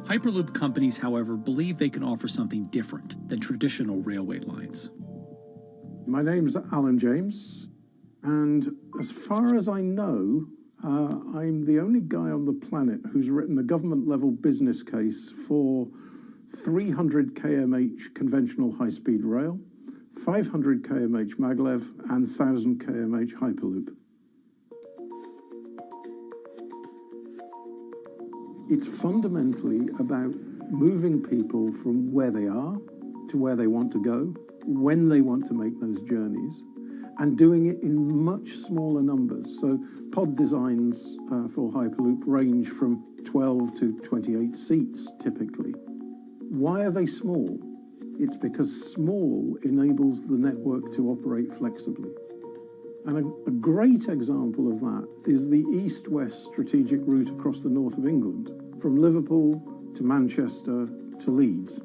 Hyperloop companies, however, believe they can offer something different than traditional railway lines. My name's Alan James, and as far as I know, I'm the only guy on the planet who's written a government-level business case for 300 kmh conventional high-speed rail, 500 kmh maglev, and 1,000 kmh Hyperloop. It's fundamentally about moving people from where they are to where they want to go, when they want to make those journeys, and doing it in much smaller numbers. So pod designs for Hyperloop range from 12 to 28 seats, typically. Why are they small? It's because small enables the network to operate flexibly. And a great example of that is the east-west strategic route across the north of England, from Liverpool to Manchester to Leeds.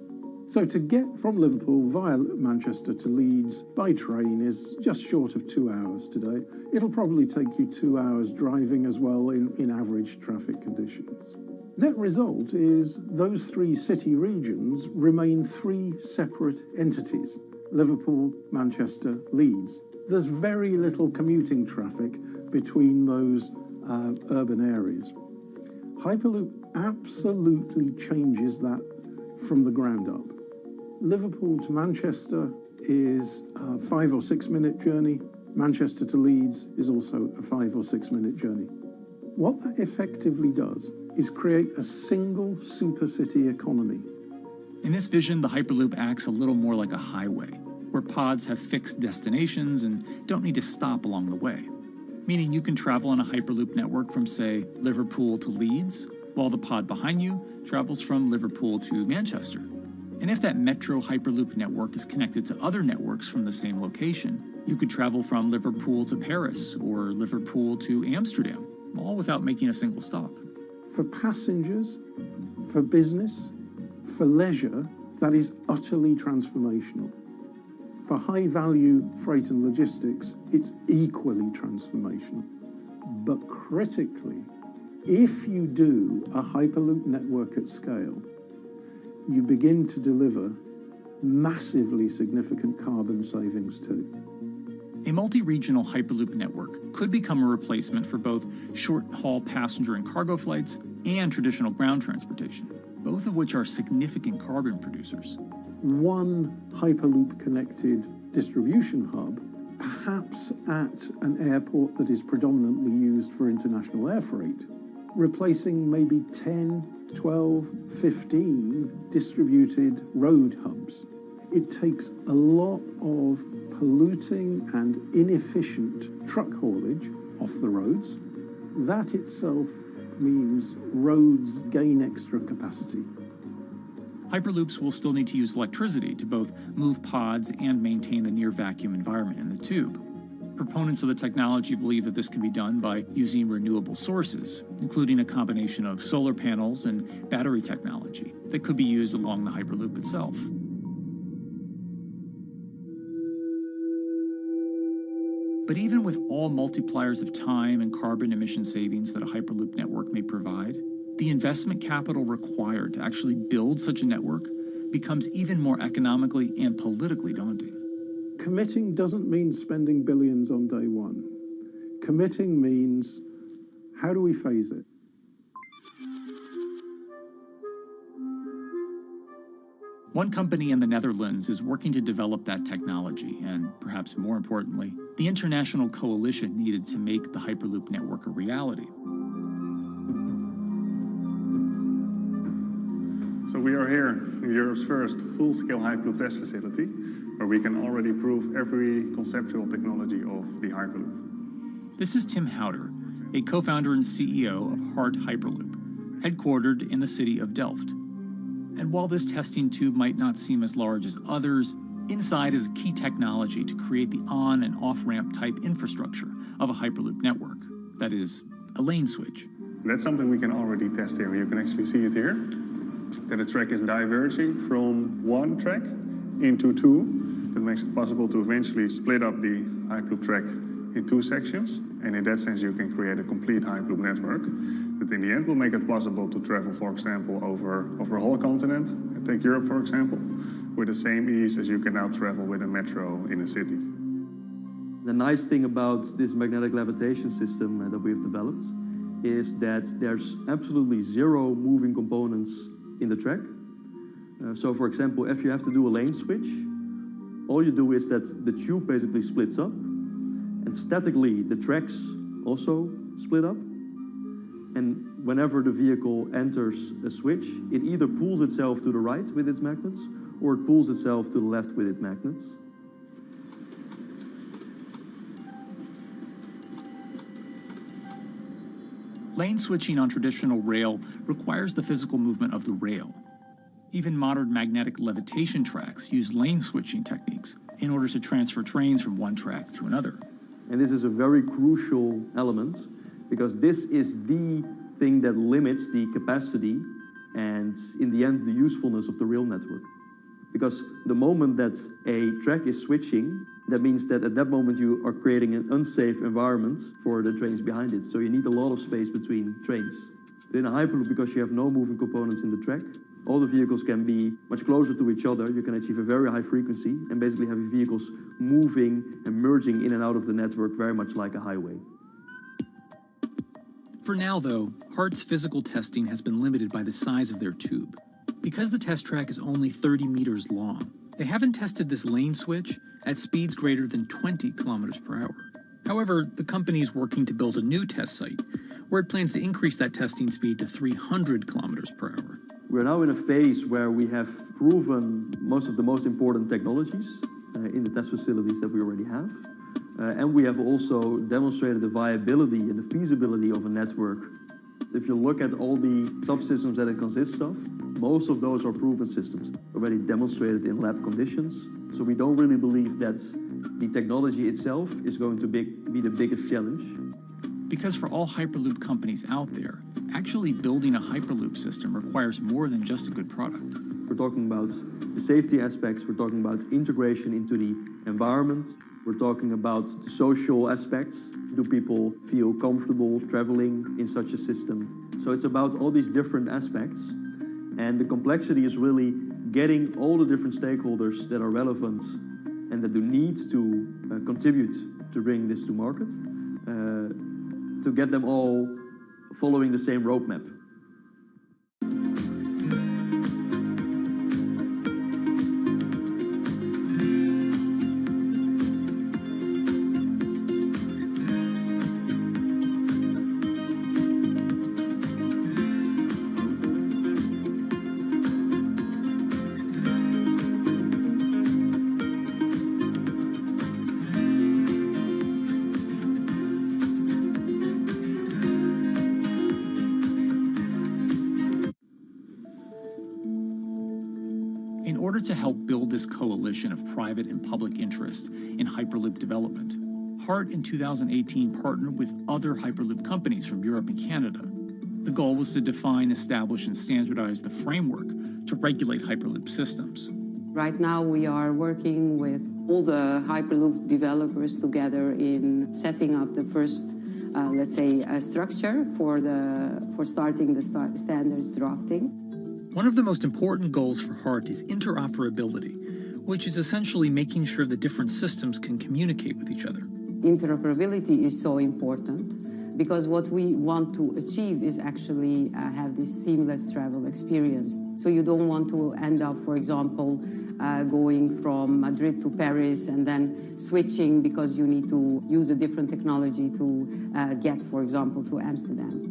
So to get from Liverpool via Manchester to Leeds by train is just short of 2 hours today. It'll probably take you 2 hours driving as well in average traffic conditions. Net result is those three city regions remain three separate entities: Liverpool, Manchester, Leeds. There's very little commuting traffic between those urban areas. Hyperloop absolutely changes that from the ground up. Liverpool to Manchester is a 5 or 6 minute journey. Manchester to Leeds is also a 5 or 6 minute journey. What that effectively does is create a single supercity economy. In this vision, the Hyperloop acts a little more like a highway, where pods have fixed destinations and don't need to stop along the way. Meaning you can travel on a Hyperloop network from, say, Liverpool to Leeds, while the pod behind you travels from Liverpool to Manchester. And if that metro Hyperloop network is connected to other networks from the same location, you could travel from Liverpool to Paris or Liverpool to Amsterdam, all without making a single stop. For passengers, for business, for leisure, that is utterly transformational. For high-value freight and logistics, it's equally transformational. But critically, if you do a Hyperloop network at scale, you begin to deliver massively significant carbon savings too. A multi-regional Hyperloop network could become a replacement for both short-haul passenger and cargo flights and traditional ground transportation, both of which are significant carbon producers. One Hyperloop-connected distribution hub, perhaps at an airport that is predominantly used for international air freight, replacing maybe 10, 12, 15 distributed road hubs. It takes a lot of polluting and inefficient truck haulage off the roads. That itself means roads gain extra capacity. Hyperloops will still need to use electricity to both move pods and maintain the near-vacuum environment in the tube. Proponents of the technology believe that this can be done by using renewable sources, including a combination of solar panels and battery technology that could be used along the Hyperloop itself. But even with all multipliers of time and carbon emission savings that a Hyperloop network may provide, the investment capital required to actually build such a network becomes even more economically and politically daunting. Committing doesn't mean spending billions on day one. Committing means, how do we phase it? One company in the Netherlands is working to develop that technology, and perhaps more importantly, the international coalition needed to make the Hyperloop network a reality. So we are here in Europe's first full-scale Hyperloop test facility, where we can already prove every conceptual technology of the Hyperloop. This is Tim Houter, a co-founder and CEO of Hart Hyperloop, headquartered in the city of Delft. And while this testing tube might not seem as large as others, inside is a key technology to create the on- and off-ramp type infrastructure of a Hyperloop network. That is, a lane switch. That's something we can already test here. You can actually see it here, that the track is diverging from one track into two. That makes it possible to eventually split up the Hyperloop track in two sections. And in that sense, you can create a complete Hyperloop network. That in the end will make it possible to travel, for example, over a whole continent. And take Europe, for example, with the same ease as you can now travel with a metro in a city. The nice thing about this magnetic levitation system that we've developed is that there's absolutely zero moving components in the track. So, for example, if you have to do a lane switch, all you do is that the tube basically splits up, and statically the tracks also split up. And whenever the vehicle enters a switch, it either pulls itself to the right with its magnets, or it pulls itself to the left with its magnets. Lane switching on traditional rail requires the physical movement of the rail. Even modern magnetic levitation tracks use lane switching techniques in order to transfer trains from one track to another. And this is a very crucial element, because this is the thing that limits the capacity and, in the end, the usefulness of the rail network. Because the moment that a track is switching, that means that at that moment you are creating an unsafe environment for the trains behind it. So you need a lot of space between trains. In a Hyperloop, because you have no moving components in the track, all the vehicles can be much closer to each other. You can achieve a very high frequency and basically have your vehicles moving and merging in and out of the network very much like a highway. For now, though, Hart's physical testing has been limited by the size of their tube. Because the test track is only 30 meters long, they haven't tested this lane switch at speeds greater than 20 kilometers per hour. However, the company is working to build a new test site where it plans to increase that testing speed to 300 kilometers per hour. We're now in a phase where we have proven most of the most important technologies in the test facilities that we already have. And we have also demonstrated the viability and the feasibility of a network. If you look at all the subsystems that it consists of, most of those are proven systems, already demonstrated in lab conditions. So we don't really believe that the technology itself is going to be the biggest challenge. Because for all Hyperloop companies out there, actually building a Hyperloop system requires more than just a good product. We're talking about the safety aspects, we're talking about integration into the environment, we're talking about the social aspects. Do people feel comfortable traveling in such a system? So it's about all these different aspects, and the complexity is really getting all the different stakeholders that are relevant and that do need to contribute to bring this to market, to get them all following the same roadmap. In order to help build this coalition of private and public interest in Hyperloop development, HART in 2018 partnered with other Hyperloop companies from Europe and Canada. The goal was to define, establish, and standardize the framework to regulate Hyperloop systems. Right now we are working with all the Hyperloop developers together in setting up the first, let's say, structure for starting the standards drafting. One of the most important goals for HART is interoperability, which is essentially making sure the different systems can communicate with each other. Interoperability is so important because what we want to achieve is actually have this seamless travel experience. So you don't want to end up, for example, going from Madrid to Paris and then switching because you need to use a different technology to get, for example, to Amsterdam.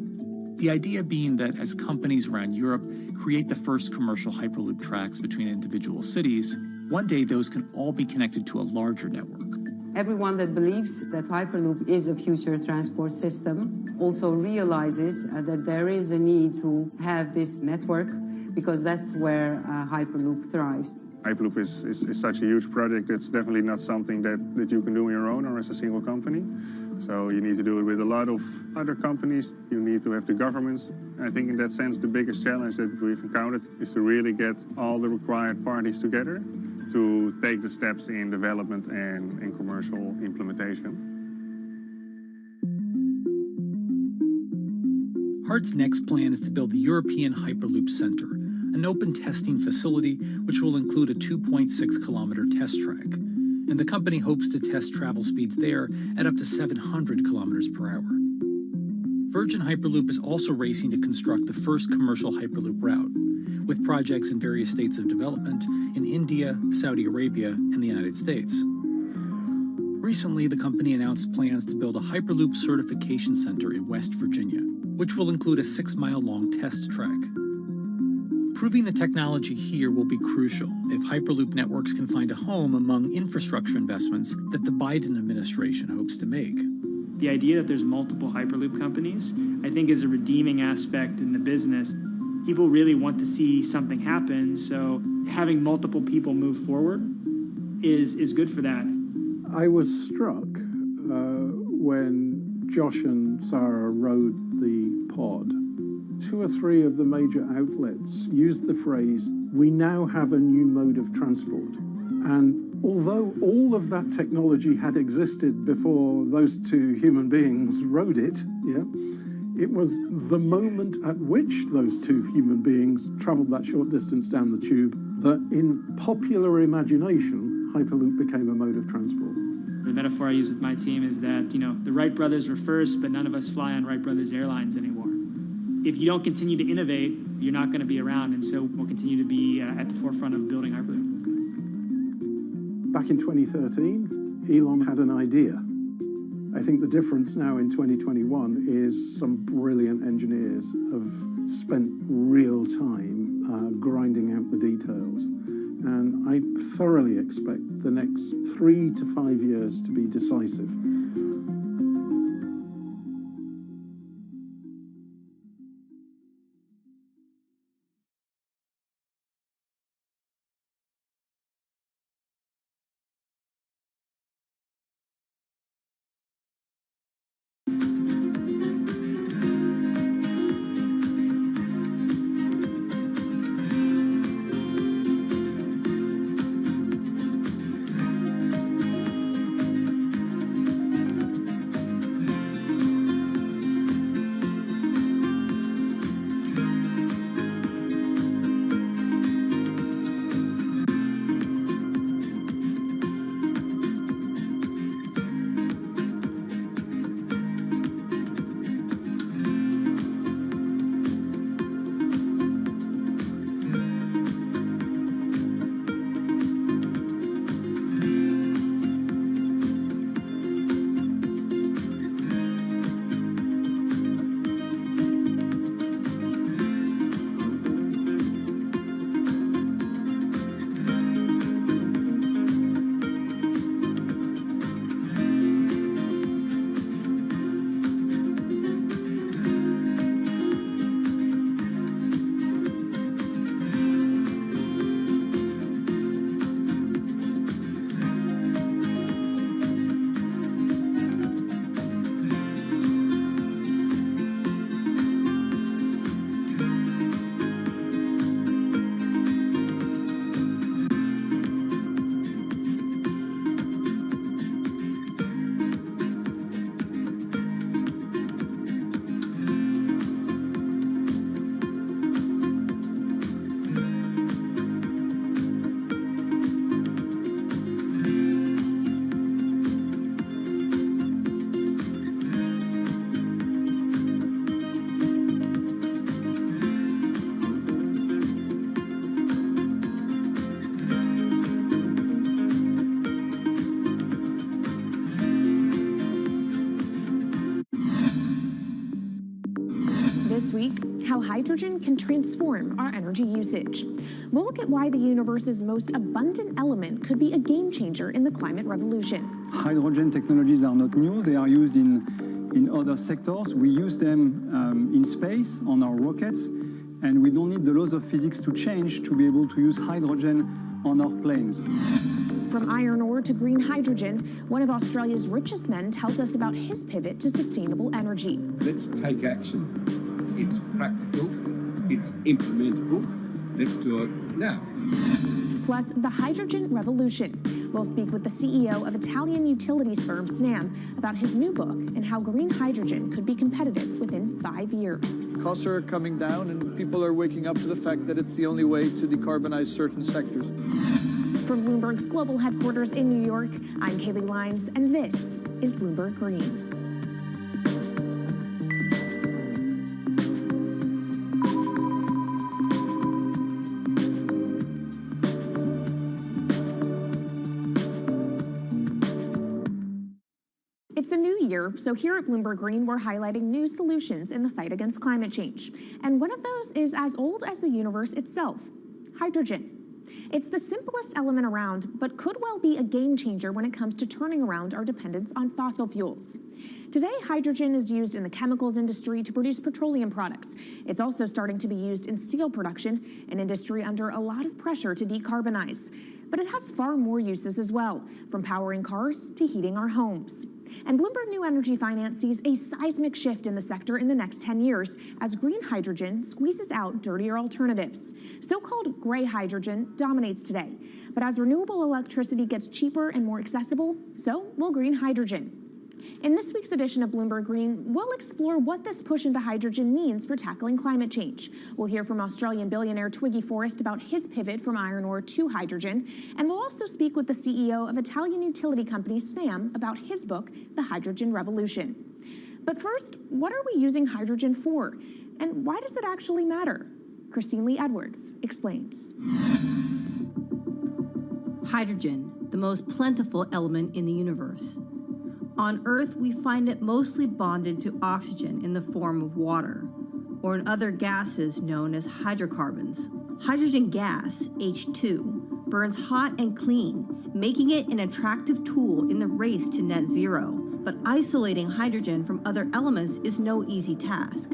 The idea being that as companies around Europe create the first commercial Hyperloop tracks between individual cities, one day those can all be connected to a larger network. Everyone that believes that Hyperloop is a future transport system also realizes that there is a need to have this network because that's where Hyperloop thrives. Hyperloop is such a huge project. It's definitely not something that you can do on your own or as a single company. So you need to do it with a lot of other companies. You need to have the governments. I think in that sense, the biggest challenge that we've encountered is to really get all the required parties together to take the steps in development and in commercial implementation. HART's next plan is to build the European Hyperloop Center, an open testing facility which will include a 2.6-kilometer test track. And the company hopes to test travel speeds there at up to 700 kilometers per hour. Virgin Hyperloop is also racing to construct the first commercial Hyperloop route, with projects in various states of development in India, Saudi Arabia, and the United States. Recently, the company announced plans to build a Hyperloop certification center in West Virginia, which will include a 6-mile-long test track. Proving the technology here will be crucial if Hyperloop networks can find a home among infrastructure investments that the Biden administration hopes to make. The idea that there's multiple Hyperloop companies, I think, is a redeeming aspect in the business. People really want to see something happen, so having multiple people move forward is good for that. I was struck when Josh and Sarah rode the pod. 2 or 3 of the major outlets used the phrase, "We now have a new mode of transport." And although all of that technology had existed before those 2 human beings rode it, it was the moment at which those 2 human beings traveled that short distance down the tube that in popular imagination, Hyperloop became a mode of transport. The metaphor I use with my team is that, the Wright brothers were first, but none of us fly on Wright Brothers Airlines anymore. If you don't continue to innovate, you're not going to be around, and so we'll continue to be at the forefront of building Hyperloop. Back in 2013, Elon had an idea. I think the difference now in 2021 is some brilliant engineers have spent real time grinding out the details. And I thoroughly expect the next 3 to 5 years to be decisive. This week, how hydrogen can transform our energy usage. We'll look at why the universe's most abundant element could be a game changer in the climate revolution. Hydrogen technologies are not new. They are used in other sectors. We use them in space, on our rockets, and we don't need the laws of physics to change to be able to use hydrogen on our planes. From iron ore to green hydrogen, one of Australia's richest men tells us about his pivot to sustainable energy. Let's take action. It's practical, it's implementable. Let's do it now. Plus, the hydrogen revolution. We'll speak with the CEO of Italian utilities firm Snam about his new book and how green hydrogen could be competitive within 5 years. Costs are coming down and people are waking up to the fact that it's the only way to decarbonize certain sectors. From Bloomberg's global headquarters in New York, I'm Kaylee Lines, and this is Bloomberg Green. It's a new year, so here at Bloomberg Green, we're highlighting new solutions in the fight against climate change. And one of those is as old as the universe itself, hydrogen. It's the simplest element around, but could well be a game changer when it comes to turning around our dependence on fossil fuels. Today, hydrogen is used in the chemicals industry to produce petroleum products. It's also starting to be used in steel production, an industry under a lot of pressure to decarbonize. But it has far more uses as well, from powering cars to heating our homes. And Bloomberg New Energy Finance sees a seismic shift in the sector in the next 10 years as green hydrogen squeezes out dirtier alternatives. So-called gray hydrogen dominates today. But as renewable electricity gets cheaper and more accessible, so will green hydrogen. In this week's edition of Bloomberg Green, we'll explore what this push into hydrogen means for tackling climate change. We'll hear from Australian billionaire Twiggy Forrest about his pivot from iron ore to hydrogen, and we'll also speak with the CEO of Italian utility company Snam about his book, The Hydrogen Revolution. But first, what are we using hydrogen for? And why does it actually matter? Christine Lee Edwards explains. Hydrogen, the most plentiful element in the universe. On Earth, we find it mostly bonded to oxygen in the form of water, or in other gases known as hydrocarbons. Hydrogen gas, H2, burns hot and clean, making it an attractive tool in the race to net zero. But isolating hydrogen from other elements is no easy task.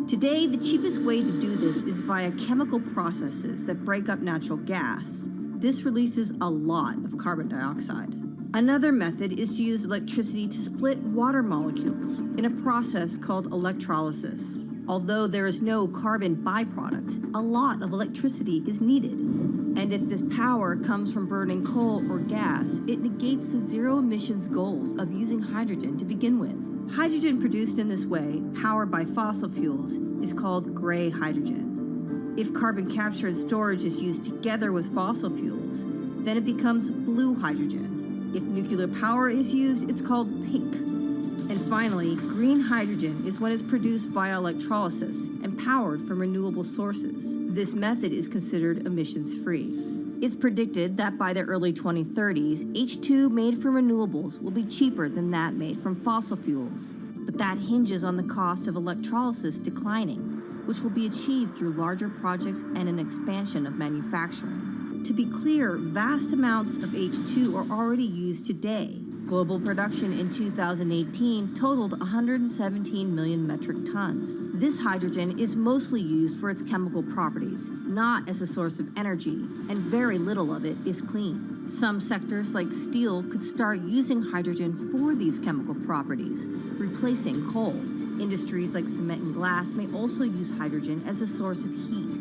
Today, the cheapest way to do this is via chemical processes that break up natural gas. This releases a lot of carbon dioxide. Another method is to use electricity to split water molecules in a process called electrolysis. Although there is no carbon byproduct, a lot of electricity is needed. And if this power comes from burning coal or gas, it negates the zero emissions goals of using hydrogen to begin with. Hydrogen produced in this way, powered by fossil fuels, is called gray hydrogen. If carbon capture and storage is used together with fossil fuels, then it becomes blue hydrogen. If nuclear power is used, it's called pink. And finally, green hydrogen is when it's produced via electrolysis and powered from renewable sources. This method is considered emissions-free. It's predicted that by the early 2030s, H2 made from renewables will be cheaper than that made from fossil fuels. But that hinges on the cost of electrolysis declining, which will be achieved through larger projects and an expansion of manufacturing. To be clear, vast amounts of H2 are already used today. Global production in 2018 totaled 117 million metric tons. This hydrogen is mostly used for its chemical properties, not as a source of energy, and very little of it is clean. Some sectors like steel could start using hydrogen for these chemical properties, replacing coal. Industries like cement and glass may also use hydrogen as a source of heat.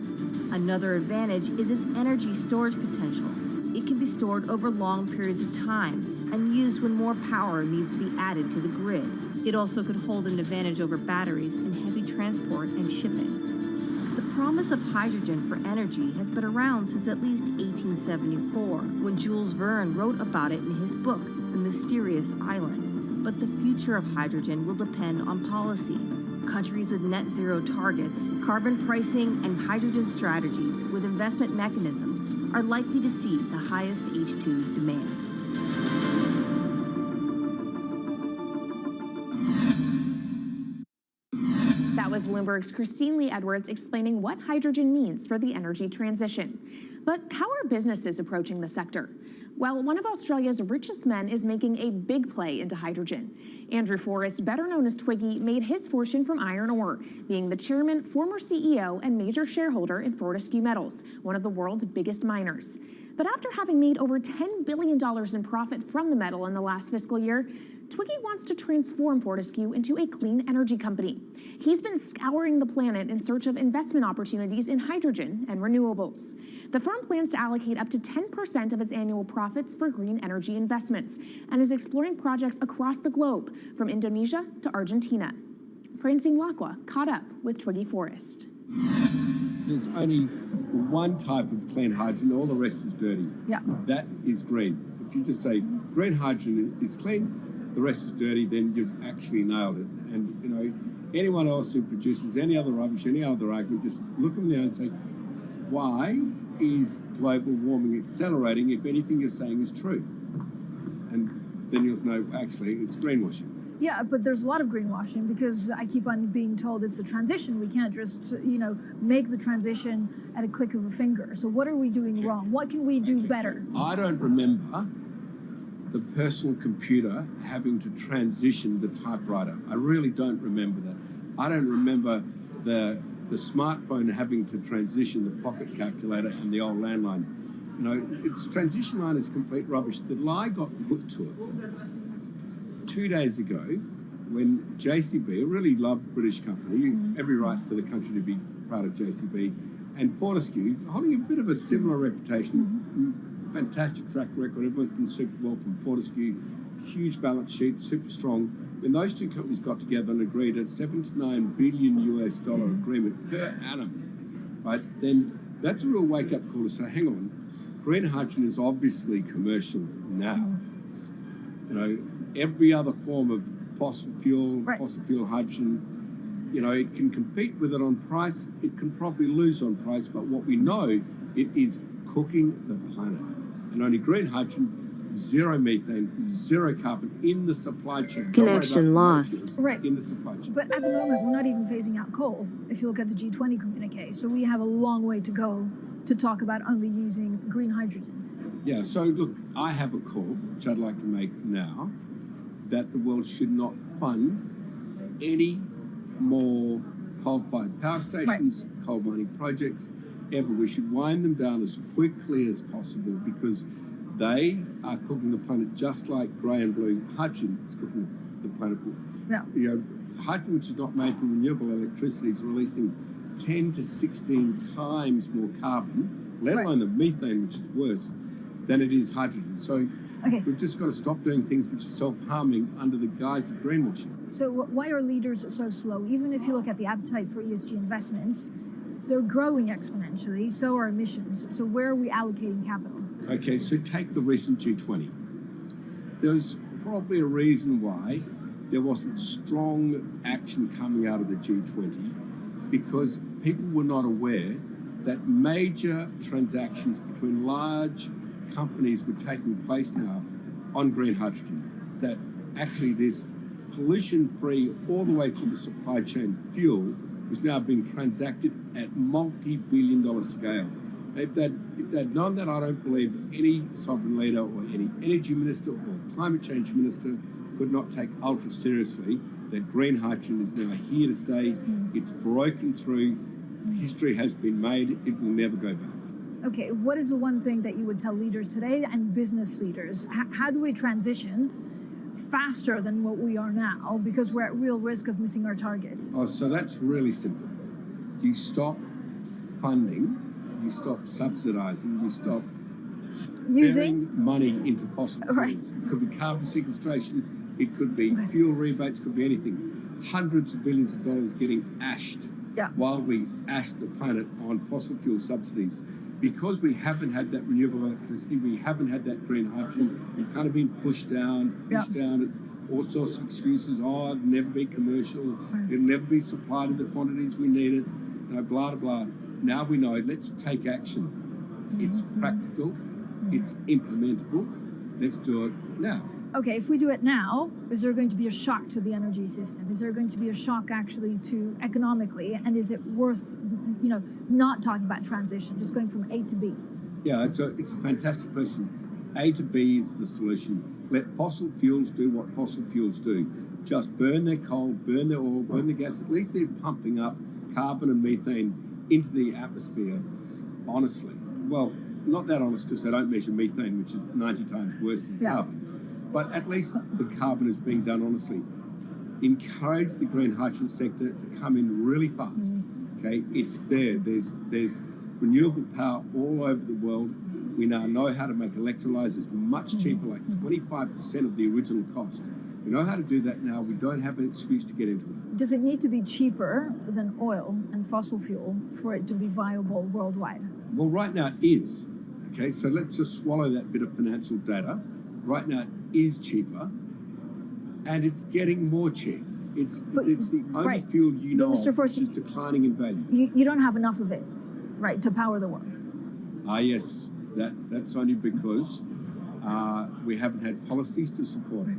Another advantage is its energy storage potential. It can be stored over long periods of time and used when more power needs to be added to the grid. It also could hold an advantage over batteries in heavy transport and shipping. The promise of hydrogen for energy has been around since at least 1874, when Jules Verne wrote about it in his book, The Mysterious Island. But the future of hydrogen will depend on policy. Countries with net zero targets, carbon pricing, and hydrogen strategies with investment mechanisms are likely to see the highest H2 demand. That was Bloomberg's Christine Lee Edwards explaining what hydrogen means for the energy transition. But how are businesses approaching the sector? Well, one of Australia's richest men is making a big play into hydrogen. Andrew Forrest, better known as Twiggy, made his fortune from iron ore, being the chairman, former CEO, and major shareholder in Fortescue Metals, one of the world's biggest miners. But after having made over $10 billion in profit from the metal in the last fiscal year, Twiggy wants to transform Fortescue into a clean energy company. He's been scouring the planet in search of investment opportunities in hydrogen and renewables. The firm plans to allocate up to 10% of its annual profits for green energy investments and is exploring projects across the globe, from Indonesia to Argentina. Francine Lacqua caught up with Twiggy Forrest. There's only one type of clean hydrogen, all the rest is dirty. Yeah. That is green. If you just say green hydrogen is clean, the rest is dirty, then you've actually nailed it. And, you know, anyone else who produces any other rubbish, any other argument, just look them there and say, why is global warming accelerating if anything you're saying is true? And then you'll know, actually, it's greenwashing. Yeah, but there's a lot of greenwashing because I keep on being told it's a transition. We can't just, make the transition at a click of a finger. So what are we doing wrong? What can we do better? I don't remember the personal computer having to transition the typewriter. I really don't remember that. I don't remember the smartphone having to transition the pocket calculator and the old landline. You know, its transition line is complete rubbish. The lie got put to it 2 days ago when JCB, a really loved British company, every right for the country to be proud of JCB, and Fortescue, holding a bit of a similar reputation, fantastic track record, everyone's done super well from Fortescue, huge balance sheet, super strong. When those two companies got together and agreed a $7 to $9 billion US agreement per annum, right, then that's a real wake-up call to say, hang on, green hydrogen is obviously commercial now. You know, every other form of fossil fuel hydrogen, you know, it can compete with it on price, it can probably lose on price, but what we know, it is cooking the planet. And only green hydrogen zero methane, zero carbon in the supply chain. Connection lost. Right. In the supply chain. But at the moment, we're not even phasing out coal, if you look at the G20 communique. So we have a long way to go to talk about only using green hydrogen. Yeah, so look, I have a call, which I'd like to make now, that the world should not fund any more coal-fired power stations, coal mining projects, ever. We should wind them down as quickly as possible because they are cooking the planet just like grey and blue hydrogen is cooking the planet. Yeah. You know, hydrogen, which is not made from renewable electricity, is releasing 10 to 16 times more carbon, let alone the methane, which is worse, than it is hydrogen. So we've just got to stop doing things which are self-harming under the guise of greenwashing. So why are leaders so slow? Even if you look at the appetite for ESG investments, they're growing exponentially, so are emissions. So where are we allocating capital? Okay, so take the recent G20. There's probably a reason why there wasn't strong action coming out of the G20 because people were not aware that major transactions between large companies were taking place now on green hydrogen, that actually this pollution-free all the way through the supply chain fuel was now being transacted at multi-billion-dollar scale. If they'd known that, I don't believe any sovereign leader or any energy minister or climate change minister could not take ultra seriously that green hydrogen is now here to stay. It's broken through. History has been made. It will never go back. Okay, what is the one thing that you would tell leaders today and business leaders? How do we transition faster than what we are now because we're at real risk of missing our targets? Oh, so that's really simple. You stop funding, you stop subsidizing, you stop using money into fossil fuels. It could be carbon sequestration, it could be fuel rebates, could be anything. Hundreds of billions of dollars getting ashed while we ash the planet on fossil fuel subsidies. Because we haven't had that renewable electricity, we haven't had that green hydrogen, we've kind of been pushed down. It's all sorts of excuses. Oh, it'll never be commercial, it'll never be supplied in the quantities we need it, you know, blah, blah, blah. Now we know, let's take action. It's practical, it's implementable, let's do it now. Okay, if we do it now, is there going to be a shock to the energy system? Is there going to be a shock actually to economically? And is it worth, you know, not talking about transition, just going from A to B? Yeah, it's a fantastic question. A to B is the solution. Let fossil fuels do what fossil fuels do. Just burn their coal, burn their oil, burn the gas. At least they're pumping up carbon and methane into the atmosphere, honestly. Well, not that honest because they don't measure methane, which is 90 times worse than carbon. But at least the carbon is being done honestly. Encourage the green hydrogen sector to come in really fast. Okay, it's there. There's renewable power all over the world. We now know how to make electrolyzers much cheaper, like 25% of the original cost. We know how to do that now. We don't have an excuse to get into it. Does it need to be cheaper than oil and fossil fuel for it to be viable worldwide? Well, right now it is. Okay, so let's just swallow that bit of financial data. Right now it is cheaper, and it's getting more cheap. It's the only fuel you know Mr. which is declining in value. You don't have enough of it, right, to power the world. Yes, that's only because we haven't had policies to support it.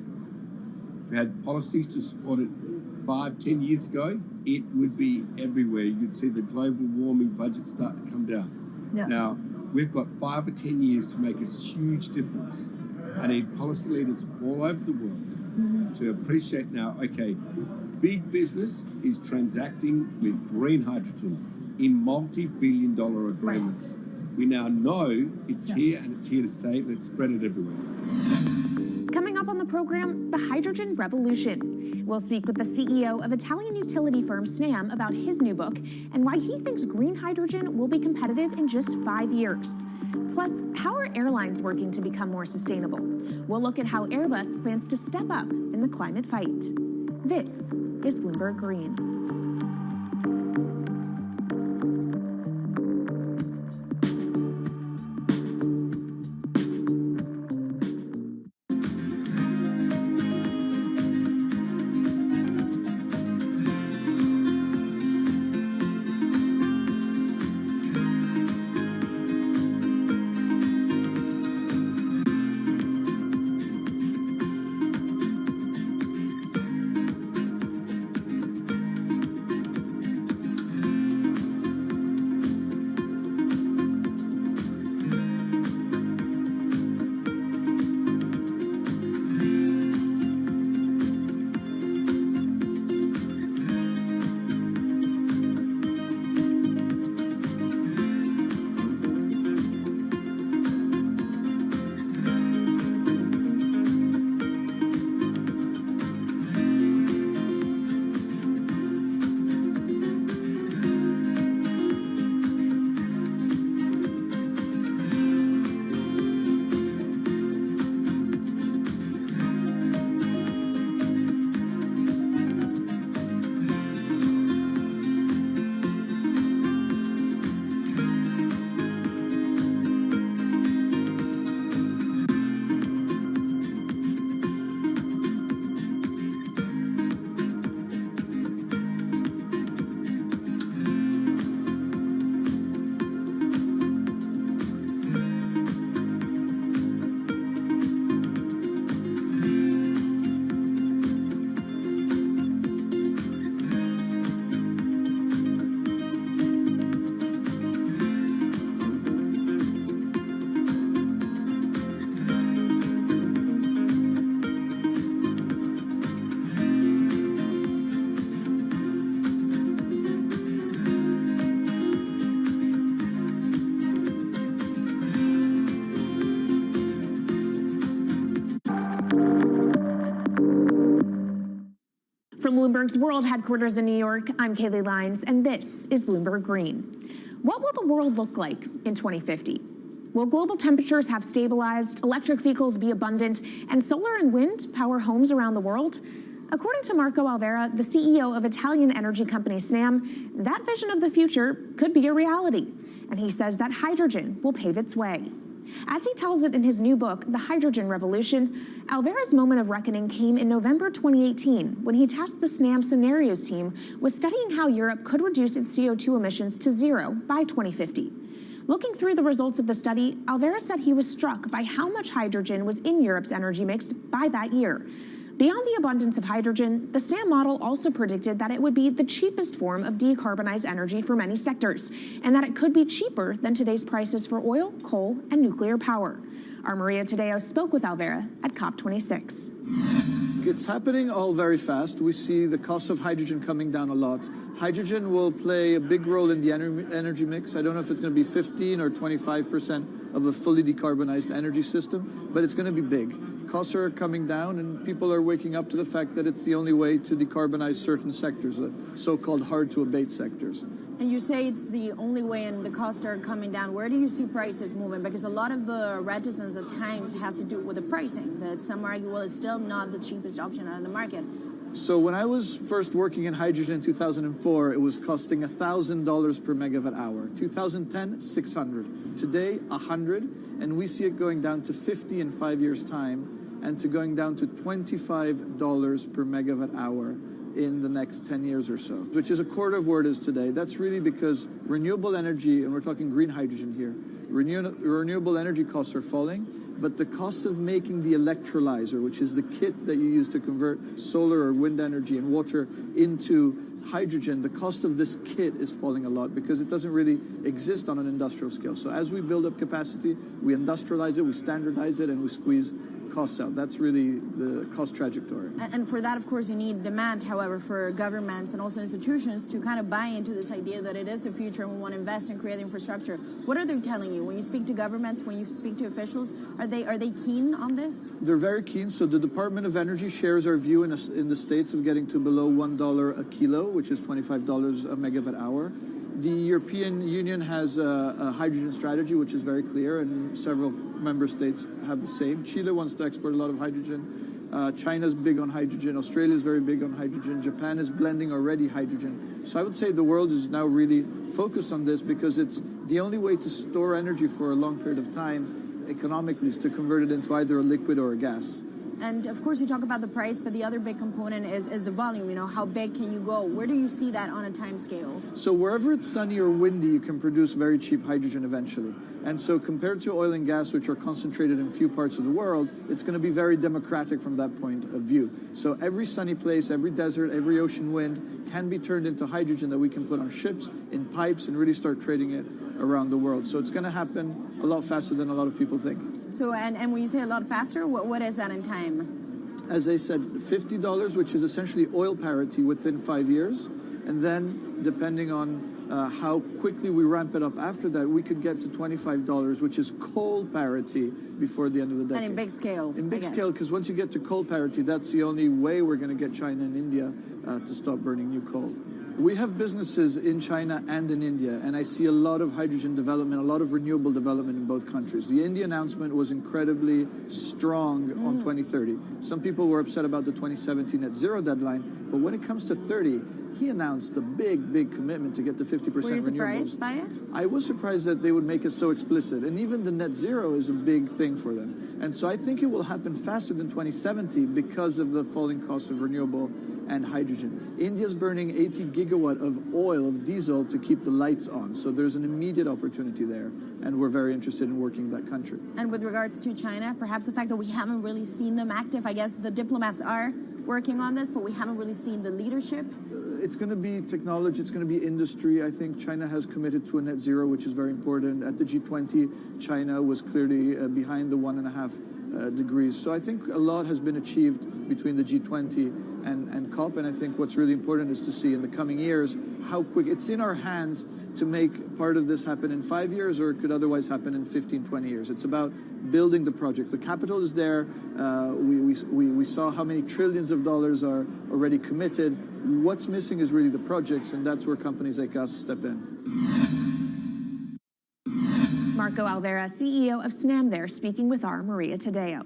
If we had policies to support it 5-10 years ago, it would be everywhere. You'd see the global warming budget start to come down. Now, we've got 5 or 10 years to make a huge difference. I need policy leaders all over the world to appreciate now, okay, big business is transacting with green hydrogen in multi-billion-dollar agreements. We now know it's here and it's here to stay. Let's spread it everywhere. Coming up on the program, the hydrogen revolution. We'll speak with the CEO of Italian utility firm Snam about his new book and why he thinks green hydrogen will be competitive in just 5 years. Plus, how are airlines working to become more sustainable? We'll look at how Airbus plans to step up in the climate fight. This is Bloomberg Green. From Bloomberg's world headquarters in New York, I'm Kaylee Lines, and this is Bloomberg Green. What will the world look like in 2050? Will global temperatures have stabilized, electric vehicles be abundant, and solar and wind power homes around the world? According to Marco Alvera, the CEO of Italian energy company Snam, that vision of the future could be a reality. And he says that hydrogen will pave its way. As he tells it in his new book, The Hydrogen Revolution, Alvera's moment of reckoning came in November 2018 when he tasked the Snam Scenarios team with studying how Europe could reduce its CO2 emissions to zero by 2050. Looking through the results of the study, Alvera said he was struck by how much hydrogen was in Europe's energy mix by that year. Beyond the abundance of hydrogen, the Snam model also predicted that it would be the cheapest form of decarbonized energy for many sectors, and that it could be cheaper than today's prices for oil, coal, and nuclear power. Our Maria Tadeo spoke with Alvera at COP26. It's happening all very fast. We see the cost of hydrogen coming down a lot. Hydrogen will play a big role in the energy mix. I don't know if it's going to be 15 or 25% of a fully decarbonized energy system, but it's going to be big. Costs are coming down, and people are waking up to the fact that it's the only way to decarbonize certain sectors, the so-called hard-to-abate sectors. And you say it's the only way and the costs are coming down. Where do you see prices moving? Because a lot of the reticence at times has to do with the pricing, that some argue, well, it's still not the cheapest option on the market. So when I was first working in hydrogen in 2004, it was costing $1,000 per megawatt hour. 2010, $600. Today, $100, and we see it going down to $50 in 5 years' time, and to going down to $25 per megawatt hour in the next 10 years or so, which is a quarter of where it is today. That's really because renewable energy, and we're talking green hydrogen here, renewable energy costs are falling, but the cost of making the electrolyzer, which is the kit that you use to convert solar or wind energy and water into hydrogen, the cost of this kit is falling a lot because it doesn't really exist on an industrial scale. So as we build up capacity, we industrialize it, we standardize it, and we squeeze costs out. That's really the cost trajectory. And for that, of course, you need demand, however, for governments and also institutions to kind of buy into this idea that it is the future and we want to invest and create infrastructure. What are they telling you? When you speak to governments, when you speak to officials, are they keen on this? They're very keen. So the Department of Energy shares our view in the States of getting to below $1 a kilo, which is $25 a megawatt hour. The European Union has a hydrogen strategy, which is very clear, and several member states have the same. Chile wants to export a lot of hydrogen. China's big on hydrogen. Australia is very big on hydrogen. Japan is blending already hydrogen. So I would say the world is now really focused on this because it's the only way to store energy for a long period of time economically is to convert it into either a liquid or a gas. And of course, you talk about the price, but the other big component is the volume. You know, how big can you go? Where do you see that on a time scale? So wherever it's sunny or windy, you can produce very cheap hydrogen eventually. And so compared to oil and gas, which are concentrated in few parts of the world, it's going to be very democratic from that point of view. So every sunny place, every desert, every ocean wind can be turned into hydrogen that we can put on ships, in pipes, and really start trading it around the world. So it's going to happen a lot faster than a lot of people think. So, and when you say a lot faster, what is that in time? As I said, $50, which is essentially oil parity within 5 years. And then, depending on how quickly we ramp it up after that, we could get to $25, which is coal parity before the end of the decade. And in big scale. In big scale, because once you get to coal parity, that's the only way we're going to get China and India to stop burning new coal. We have businesses in China and in India, and I see a lot of hydrogen development, a lot of renewable development in both countries. The India announcement was incredibly strong on 2030. Some people were upset about the 2017 net zero deadline, but when it comes to 30, he announced a big commitment to get to 50% renewables. Were you surprised by it? I was surprised that they would make it so explicit, and even the net zero is a big thing for them. And so I think it will happen faster than 2070 because of the falling costs of renewable and hydrogen. India's burning 80 gigawatt of oil, of diesel, to keep the lights on. So there's an immediate opportunity there, and we're very interested in working in that country. And with regards to China, perhaps the fact that we haven't really seen them active, I guess the diplomats are working on this, but we haven't really seen the leadership. It's going to be technology, it's going to be industry. I think China has committed to a net zero, which is very important. At the G20, China was clearly behind the 1.5 degrees. So I think a lot has been achieved between the G20 and COP. And I think what's really important is to see in the coming years how quick it's in our hands to make part of this happen in 5 years, or it could otherwise happen in 15, 20 years. It's about building the project. The capital is there. We saw how many trillions of dollars are already committed. What's missing is really the projects, and that's where companies like us step in. Marco Alvera, CEO of SNAM there, speaking with our Maria Tadeo.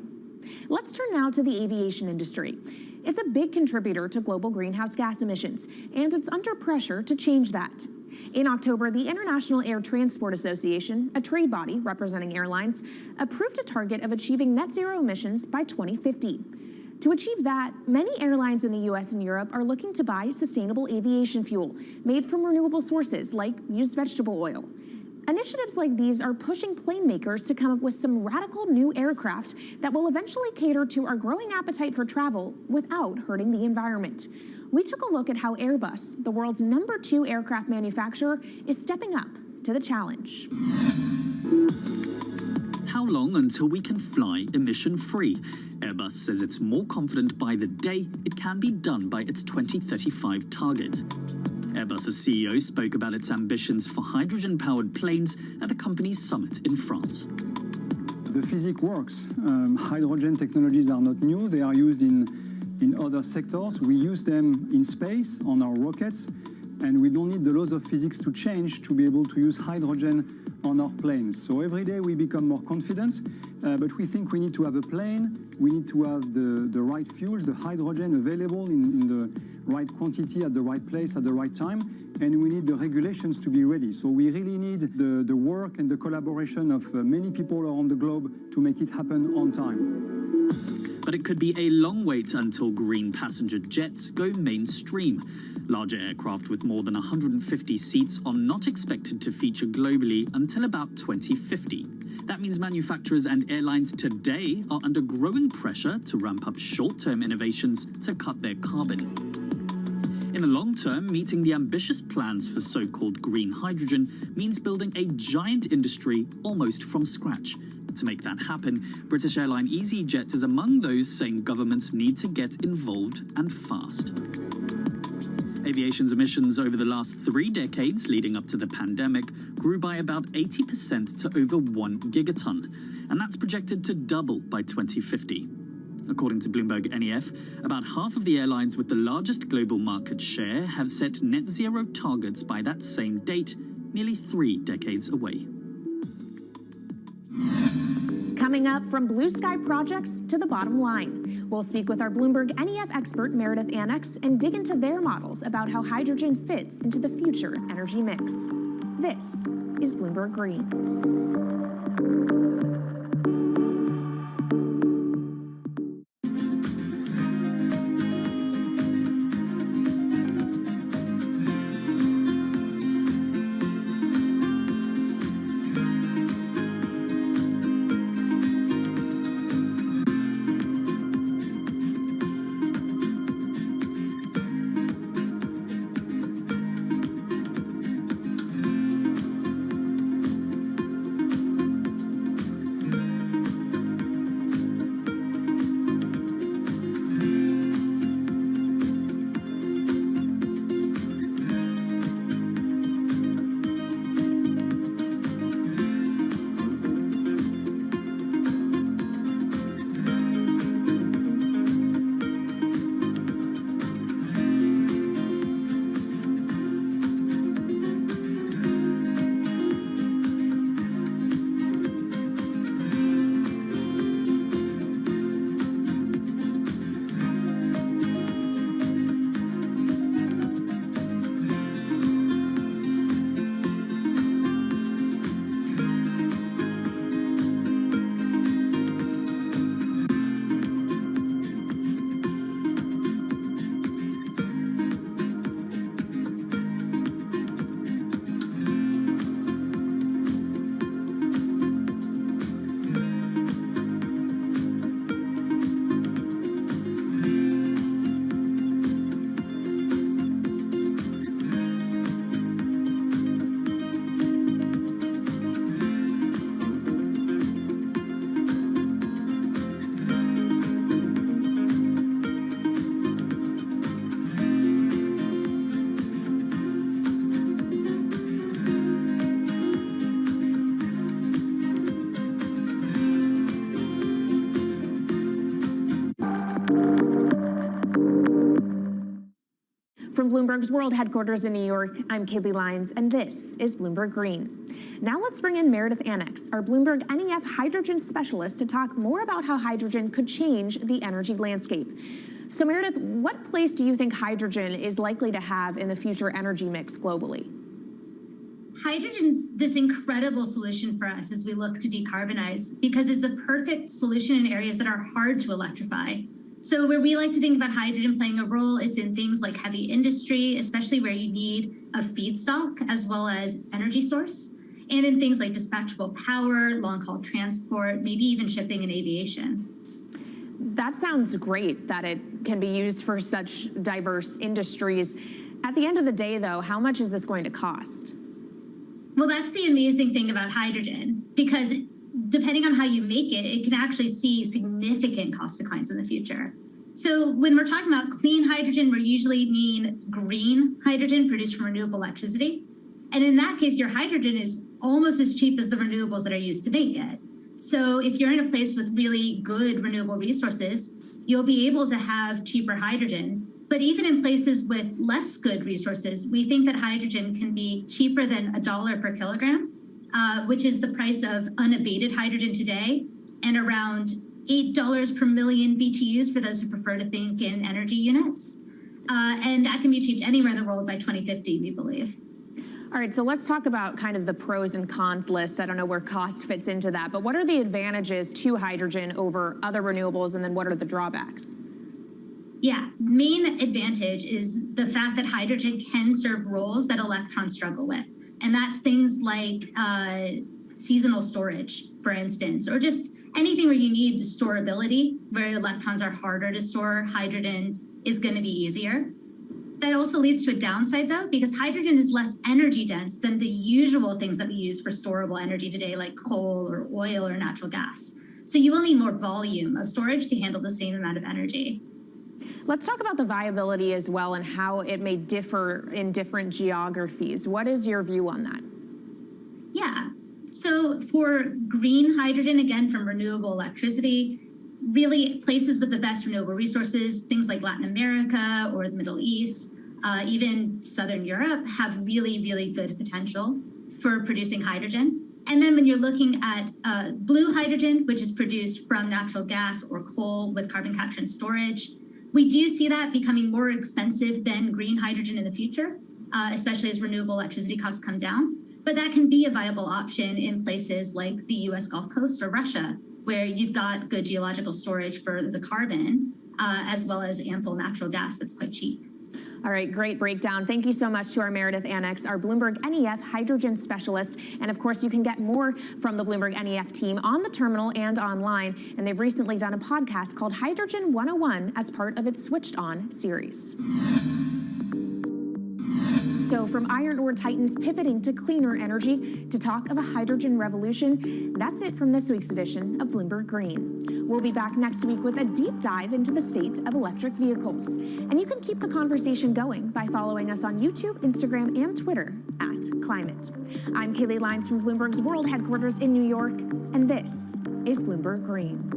Let's turn now to the aviation industry. It's a big contributor to global greenhouse gas emissions, and it's under pressure to change that. In October, the International Air Transport Association, a trade body representing airlines, approved a target of achieving net zero emissions by 2050. To achieve that, many airlines in the US and Europe are looking to buy sustainable aviation fuel made from renewable sources like used vegetable oil. Initiatives like these are pushing plane makers to come up with some radical new aircraft that will eventually cater to our growing appetite for travel without hurting the environment. We took a look at how Airbus, the world's #2 aircraft manufacturer, is stepping up to the challenge. How long until we can fly emission-free? Airbus says it's more confident by the day it can be done by its 2035 target. Airbus's CEO spoke about its ambitions for hydrogen-powered planes at the company's summit in France. The physics works. Hydrogen technologies are not new. They are used in other sectors. We use them in space on our rockets, and we don't need the laws of physics to change to be able to use hydrogen on our planes. So every day we become more confident, but we think we need to have a plane, we need to have the right fuels, the hydrogen available in the right quantity at the right place at the right time, and we need the regulations to be ready. So we really need the work and the collaboration of many people around the globe to make it happen on time. But it could be a long wait until green passenger jets go mainstream. Larger aircraft with more than 150 seats are not expected to feature globally until about 2050. That means manufacturers and airlines today are under growing pressure to ramp up short-term innovations to cut their carbon. In the long term, meeting the ambitious plans for so-called green hydrogen means building a giant industry almost from scratch. To make that happen, British airline EasyJet is among those saying governments need to get involved and fast. Aviation's emissions over the last 3 decades leading up to the pandemic grew by about 80% to over 1 gigaton, and that's projected to double by 2050. According to Bloomberg NEF, about half of the airlines with the largest global market share have set net zero targets by that same date, nearly 3 decades away. Coming up, from blue sky projects to the bottom line. We'll speak with our Bloomberg NEF expert, Meredith Annex, and dig into their models about how hydrogen fits into the future energy mix. This is Bloomberg Green. From Bloomberg's World Headquarters in New York, I'm Kaylee Lyons, and this is Bloomberg Green. Now let's bring in Meredith Annex, our Bloomberg NEF hydrogen specialist, to talk more about how hydrogen could change the energy landscape. So Meredith, what place do you think hydrogen is likely to have in the future energy mix globally? Hydrogen's this incredible solution for us as we look to decarbonize because it's a perfect solution in areas that are hard to electrify. So where we like to think about hydrogen playing a role, it's in things like heavy industry, especially where you need a feedstock as well as energy source, and in things like dispatchable power, long-haul transport, maybe even shipping and aviation. That sounds great that it can be used for such diverse industries. At the end of the day, though, how much is this going to cost? Well, that's the amazing thing about hydrogen, because depending on how you make it, it can actually see significant cost declines in the future. So when we're talking about clean hydrogen, we usually mean green hydrogen produced from renewable electricity. And in that case, your hydrogen is almost as cheap as the renewables that are used to make it. So if you're in a place with really good renewable resources, you'll be able to have cheaper hydrogen. But even in places with less good resources, we think that hydrogen can be cheaper than $1 per kilogram, which is the price of unabated hydrogen today, and around $8 per million BTUs for those who prefer to think in energy units. And that can be achieved anywhere in the world by 2050, we believe. All right, so let's talk about kind of the pros and cons list. I don't know where cost fits into that, but what are the advantages to hydrogen over other renewables, and then what are the drawbacks? Yeah, main advantage is the fact that hydrogen can serve roles that electrons struggle with. And that's things like seasonal storage, for instance, or just anything where you need storability, where electrons are harder to store, hydrogen is going to be easier. That also leads to a downside, though, because hydrogen is less energy dense than the usual things that we use for storable energy today, like coal or oil or natural gas. So you will need more volume of storage to handle the same amount of energy. Let's talk about the viability as well and how it may differ in different geographies. What is your view on that? Yeah, so for green hydrogen, again, from renewable electricity, really places with the best renewable resources, things like Latin America or the Middle East, even Southern Europe, have really, really good potential for producing hydrogen. And then when you're looking at blue hydrogen, which is produced from natural gas or coal with carbon capture and storage, we do see that becoming more expensive than green hydrogen in the future, especially as renewable electricity costs come down. But that can be a viable option in places like the US Gulf Coast or Russia, where you've got good geological storage for the carbon, as well as ample natural gas that's quite cheap. All right, great breakdown. Thank you so much to our Meredith Annex, our Bloomberg NEF hydrogen specialist. And of course, you can get more from the Bloomberg NEF team on the terminal and online. And they've recently done a podcast called Hydrogen 101 as part of its Switched On series. So from iron ore titans pivoting to cleaner energy to talk of a hydrogen revolution, that's it from this week's edition of Bloomberg Green. We'll be back next week with a deep dive into the state of electric vehicles. And you can keep the conversation going by following us on YouTube, Instagram, and Twitter @Climate. I'm Kaylee Lyons from Bloomberg's World Headquarters in New York, and this is Bloomberg Green.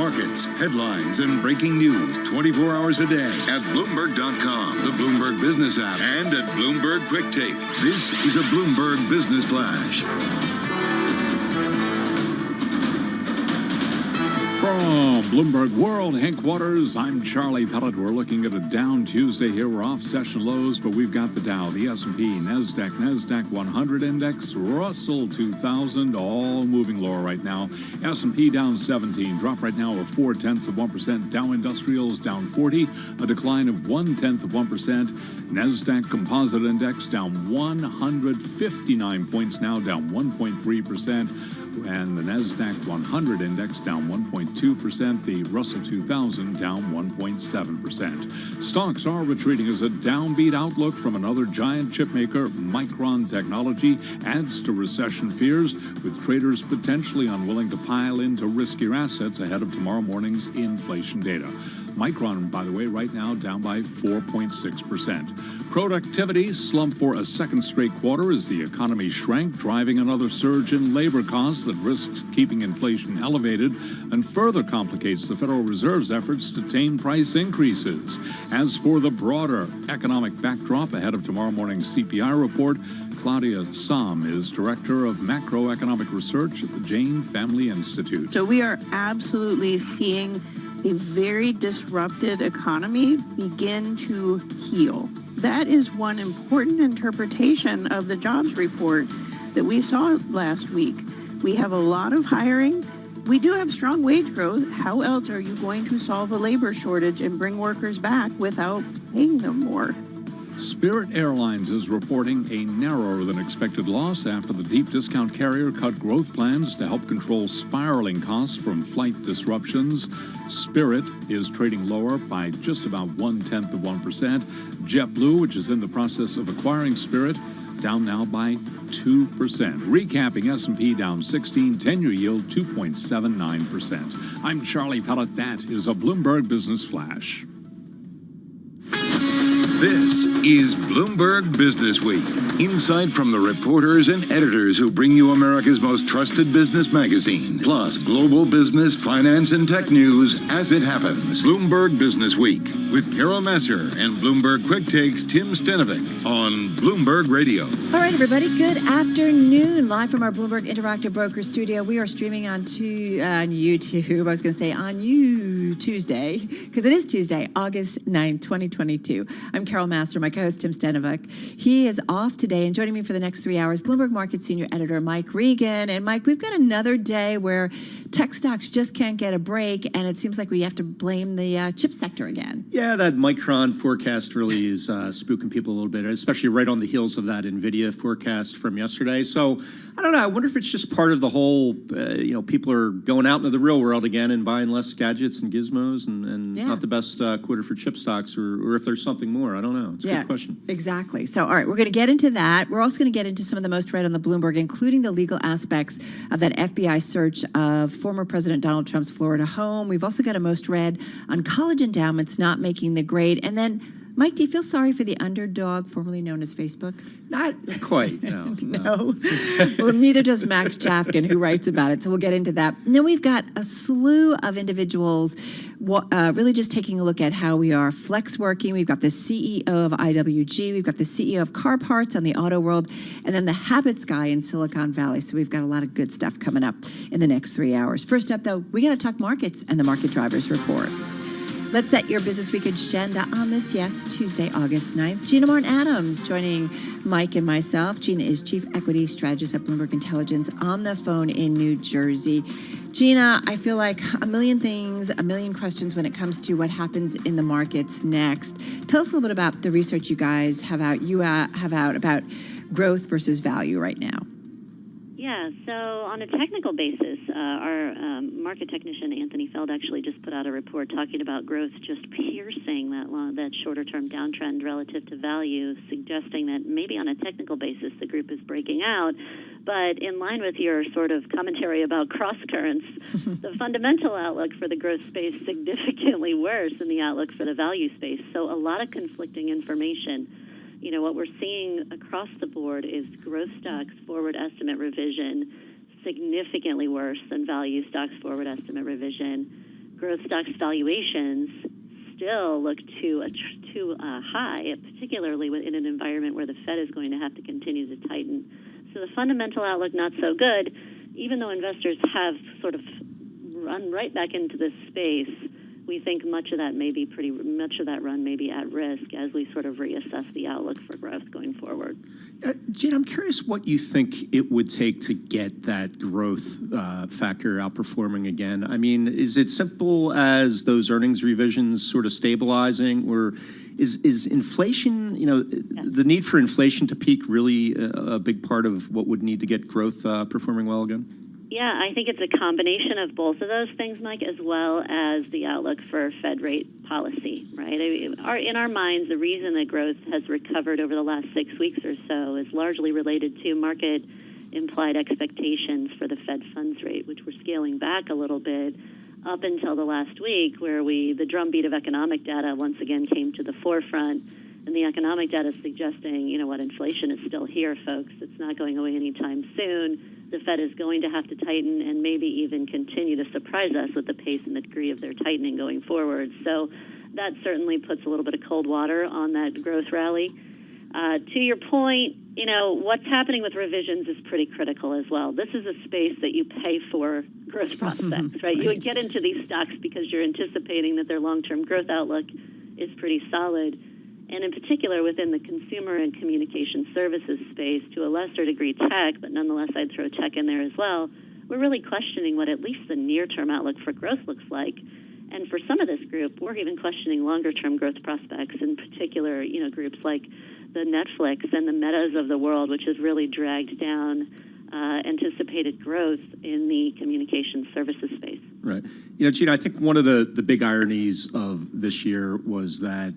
markets, headlines, and breaking news 24 hours a day at Bloomberg.com, the Bloomberg Business app, and at Bloomberg Quick Take. This is a Bloomberg Business Flash. From Bloomberg World Headquarters, I'm Charlie Pellet. We're looking at a down Tuesday here. We're off session lows, but we've got the Dow, the S&P, NASDAQ 100 index, Russell 2000, all moving lower right now. S&P down 17, drop right now of 0.4%. Dow Industrials down 40, a decline of 0.1%. NASDAQ Composite Index down 159 points now, down 1.3%. And the NASDAQ 100 index down 1.2%. The Russell 2000 down 1.7%. Stocks are retreating as a downbeat outlook from another giant chip maker, Micron Technology, adds to recession fears, with traders potentially unwilling to pile into riskier assets ahead of tomorrow morning's inflation data. Micron, by the way, right now down by 4.6%. Productivity slumped for a second straight quarter as the economy shrank, driving another surge in labor costs that risks keeping inflation elevated and further complicates the Federal Reserve's efforts to tame price increases. As for the broader economic backdrop ahead of tomorrow morning's CPI report, Claudia Sahm is Director of Macroeconomic Research at the Jane Family Institute. So we are absolutely seeing a very disrupted economy begin to heal. That is one important interpretation of the jobs report that we saw last week. We have a lot of hiring. We do have strong wage growth. How else are you going to solve the labor shortage and bring workers back without paying them more? Spirit Airlines is reporting a narrower than expected loss after the deep discount carrier cut growth plans to help control spiraling costs from flight disruptions. Spirit is trading lower by just about 0.1%. JetBlue, which is in the process of acquiring Spirit, down now by 2%. Recapping, S&P down 16, 10-year yield 2.79%. I'm Charlie Pellet. That is a Bloomberg Business Flash. This is Bloomberg Business Week. Insight from the reporters and editors who bring you America's most trusted business magazine. Plus, global business, finance, and tech news as it happens. Bloomberg Business Week with Carol Massar and Bloomberg Quick Takes Tim Stenovic on Bloomberg Radio. All right, everybody. Good afternoon. Live from our Bloomberg Interactive Broker Studio. We are streaming on YouTube. I was going to say on Tuesday, because it is Tuesday, August 9th, 2022. I'm Carol Massar, my co-host Tim Stenovic. He is off today, and joining me for the next 3 hours, Bloomberg Market Senior Editor Mike Regan. And Mike, we've got another day where tech stocks just can't get a break, and it seems like we have to blame the chip sector again. Yeah, that Micron forecast really is spooking people a little bit, especially right on the heels of that NVIDIA forecast from yesterday. So I don't know. I wonder if it's just part of the whole, people are going out into the real world again and buying less gadgets and gizmos and not the best quarter for chip stocks, or if there's something more. I don't know. It's a good question. Exactly. So, all right, we're going to get into that. We're also going to get into some of the most read on the Bloomberg, including the legal aspects of that FBI search of former President Donald Trump's Florida home. We've also got a most read on college endowments not making the grade. And then, Mike, do you feel sorry for the underdog, formerly known as Facebook? Not quite, no. No. Well, neither does Max Chafkin, who writes about it. So we'll get into that. And then we've got a slew of individuals really just taking a look at how we are flex working. We've got the CEO of IWG. We've got the CEO of car parts on the auto world, and then the habits guy in Silicon Valley. So we've got a lot of good stuff coming up in the next 3 hours. First up, though, we got to talk markets and the market drivers report. Let's set your Business Week agenda on this, Tuesday, August 9th. Gina Martin-Adams joining Mike and myself. Gina is Chief Equity Strategist at Bloomberg Intelligence on the phone in New Jersey. Gina, I feel like a million things, a million questions when it comes to what happens in the markets next. Tell us a little bit about the research you guys have out about growth versus value right now. Yeah, so on a technical basis, our market technician Anthony Feld actually just put out a report talking about growth just piercing that shorter-term downtrend relative to value, suggesting that maybe on a technical basis the group is breaking out. But in line with your sort of commentary about cross-currents, the fundamental outlook for the growth space significantly worse than the outlook for the value space. So a lot of conflicting information. You know, what we're seeing across the board is growth stocks forward estimate revision significantly worse than value stocks forward estimate revision. growth stocks valuations still look too high, particularly in an environment where the Fed is going to have to continue to tighten. So the fundamental outlook not so good, even though investors have sort of run right back into this space. We think much of that run may be at risk as we sort of reassess the outlook for growth going forward. Gene, I'm curious what you think it would take to get that growth factor outperforming again. I mean, is it simple as those earnings revisions sort of stabilizing, or is inflation, the need for inflation to peak really a big part of what would need to get growth performing well again? Yeah, I think it's a combination of both of those things, Mike, as well as the outlook for Fed rate policy, right? In our minds, the reason that growth has recovered over the last 6 weeks or so is largely related to market implied expectations for the Fed funds rate, which were scaling back a little bit up until the last week, where the drumbeat of economic data once again came to the forefront. And the economic data is suggesting, inflation is still here, folks. It's not going away anytime soon. The Fed is going to have to tighten and maybe even continue to surprise us with the pace and the degree of their tightening going forward. So that certainly puts a little bit of cold water on that growth rally. To your point, what's happening with revisions is pretty critical as well. This is a space that you pay for growth prospects, right? You would get into these stocks because you're anticipating that their long-term growth outlook is pretty solid. And in particular, within the consumer and communication services space, to a lesser degree tech, but nonetheless I'd throw tech in there as well, we're really questioning what at least the near-term outlook for growth looks like. And for some of this group, we're even questioning longer-term growth prospects, in particular, groups like the Netflix and the Metas of the world, which has really dragged down anticipated growth in the communication services space. Right. Gina, I think one of the big ironies of this year was that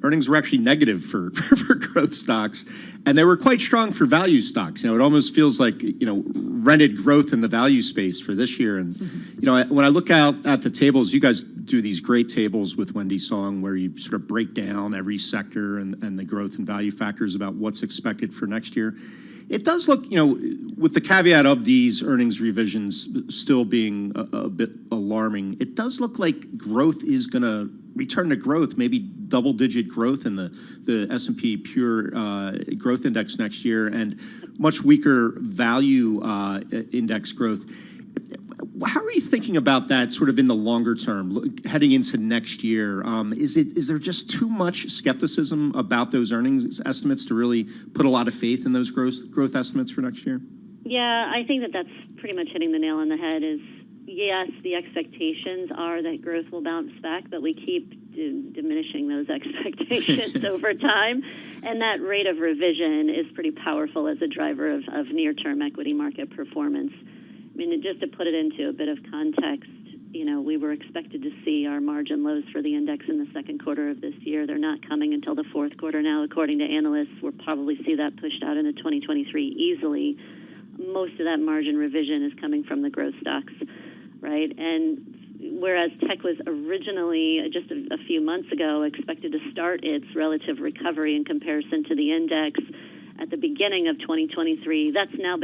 earnings were actually negative for growth stocks, and they were quite strong for value stocks. It almost feels like, rented growth in the value space for this year. And, when I look out at the tables, you guys do these great tables with Wendy Song where you sort of break down every sector and the growth and value factors about what's expected for next year. It does look, with the caveat of these earnings revisions still being a bit alarming, it does look like growth is going to return to growth, maybe double-digit growth in the S&P Pure Growth Index next year, and much weaker value index growth. How are you thinking about that sort of in the longer term, heading into next year? Is there just too much skepticism about those earnings estimates to really put a lot of faith in those growth estimates for next year? Yeah, I think that's pretty much hitting the nail on the head. Yes, the expectations are that growth will bounce back, but we keep diminishing those expectations over time. And that rate of revision is pretty powerful as a driver of near-term equity market performance. I mean, just to put it into a bit of context, we were expected to see our margin lows for the index in the second quarter of this year. They're not coming until the fourth quarter now, according to analysts. We'll probably see that pushed out into 2023 easily. Most of that margin revision is coming from the growth stocks, right? And whereas tech was originally, just a few months ago, expected to start its relative recovery in comparison to the index at the beginning of 2023, that's now been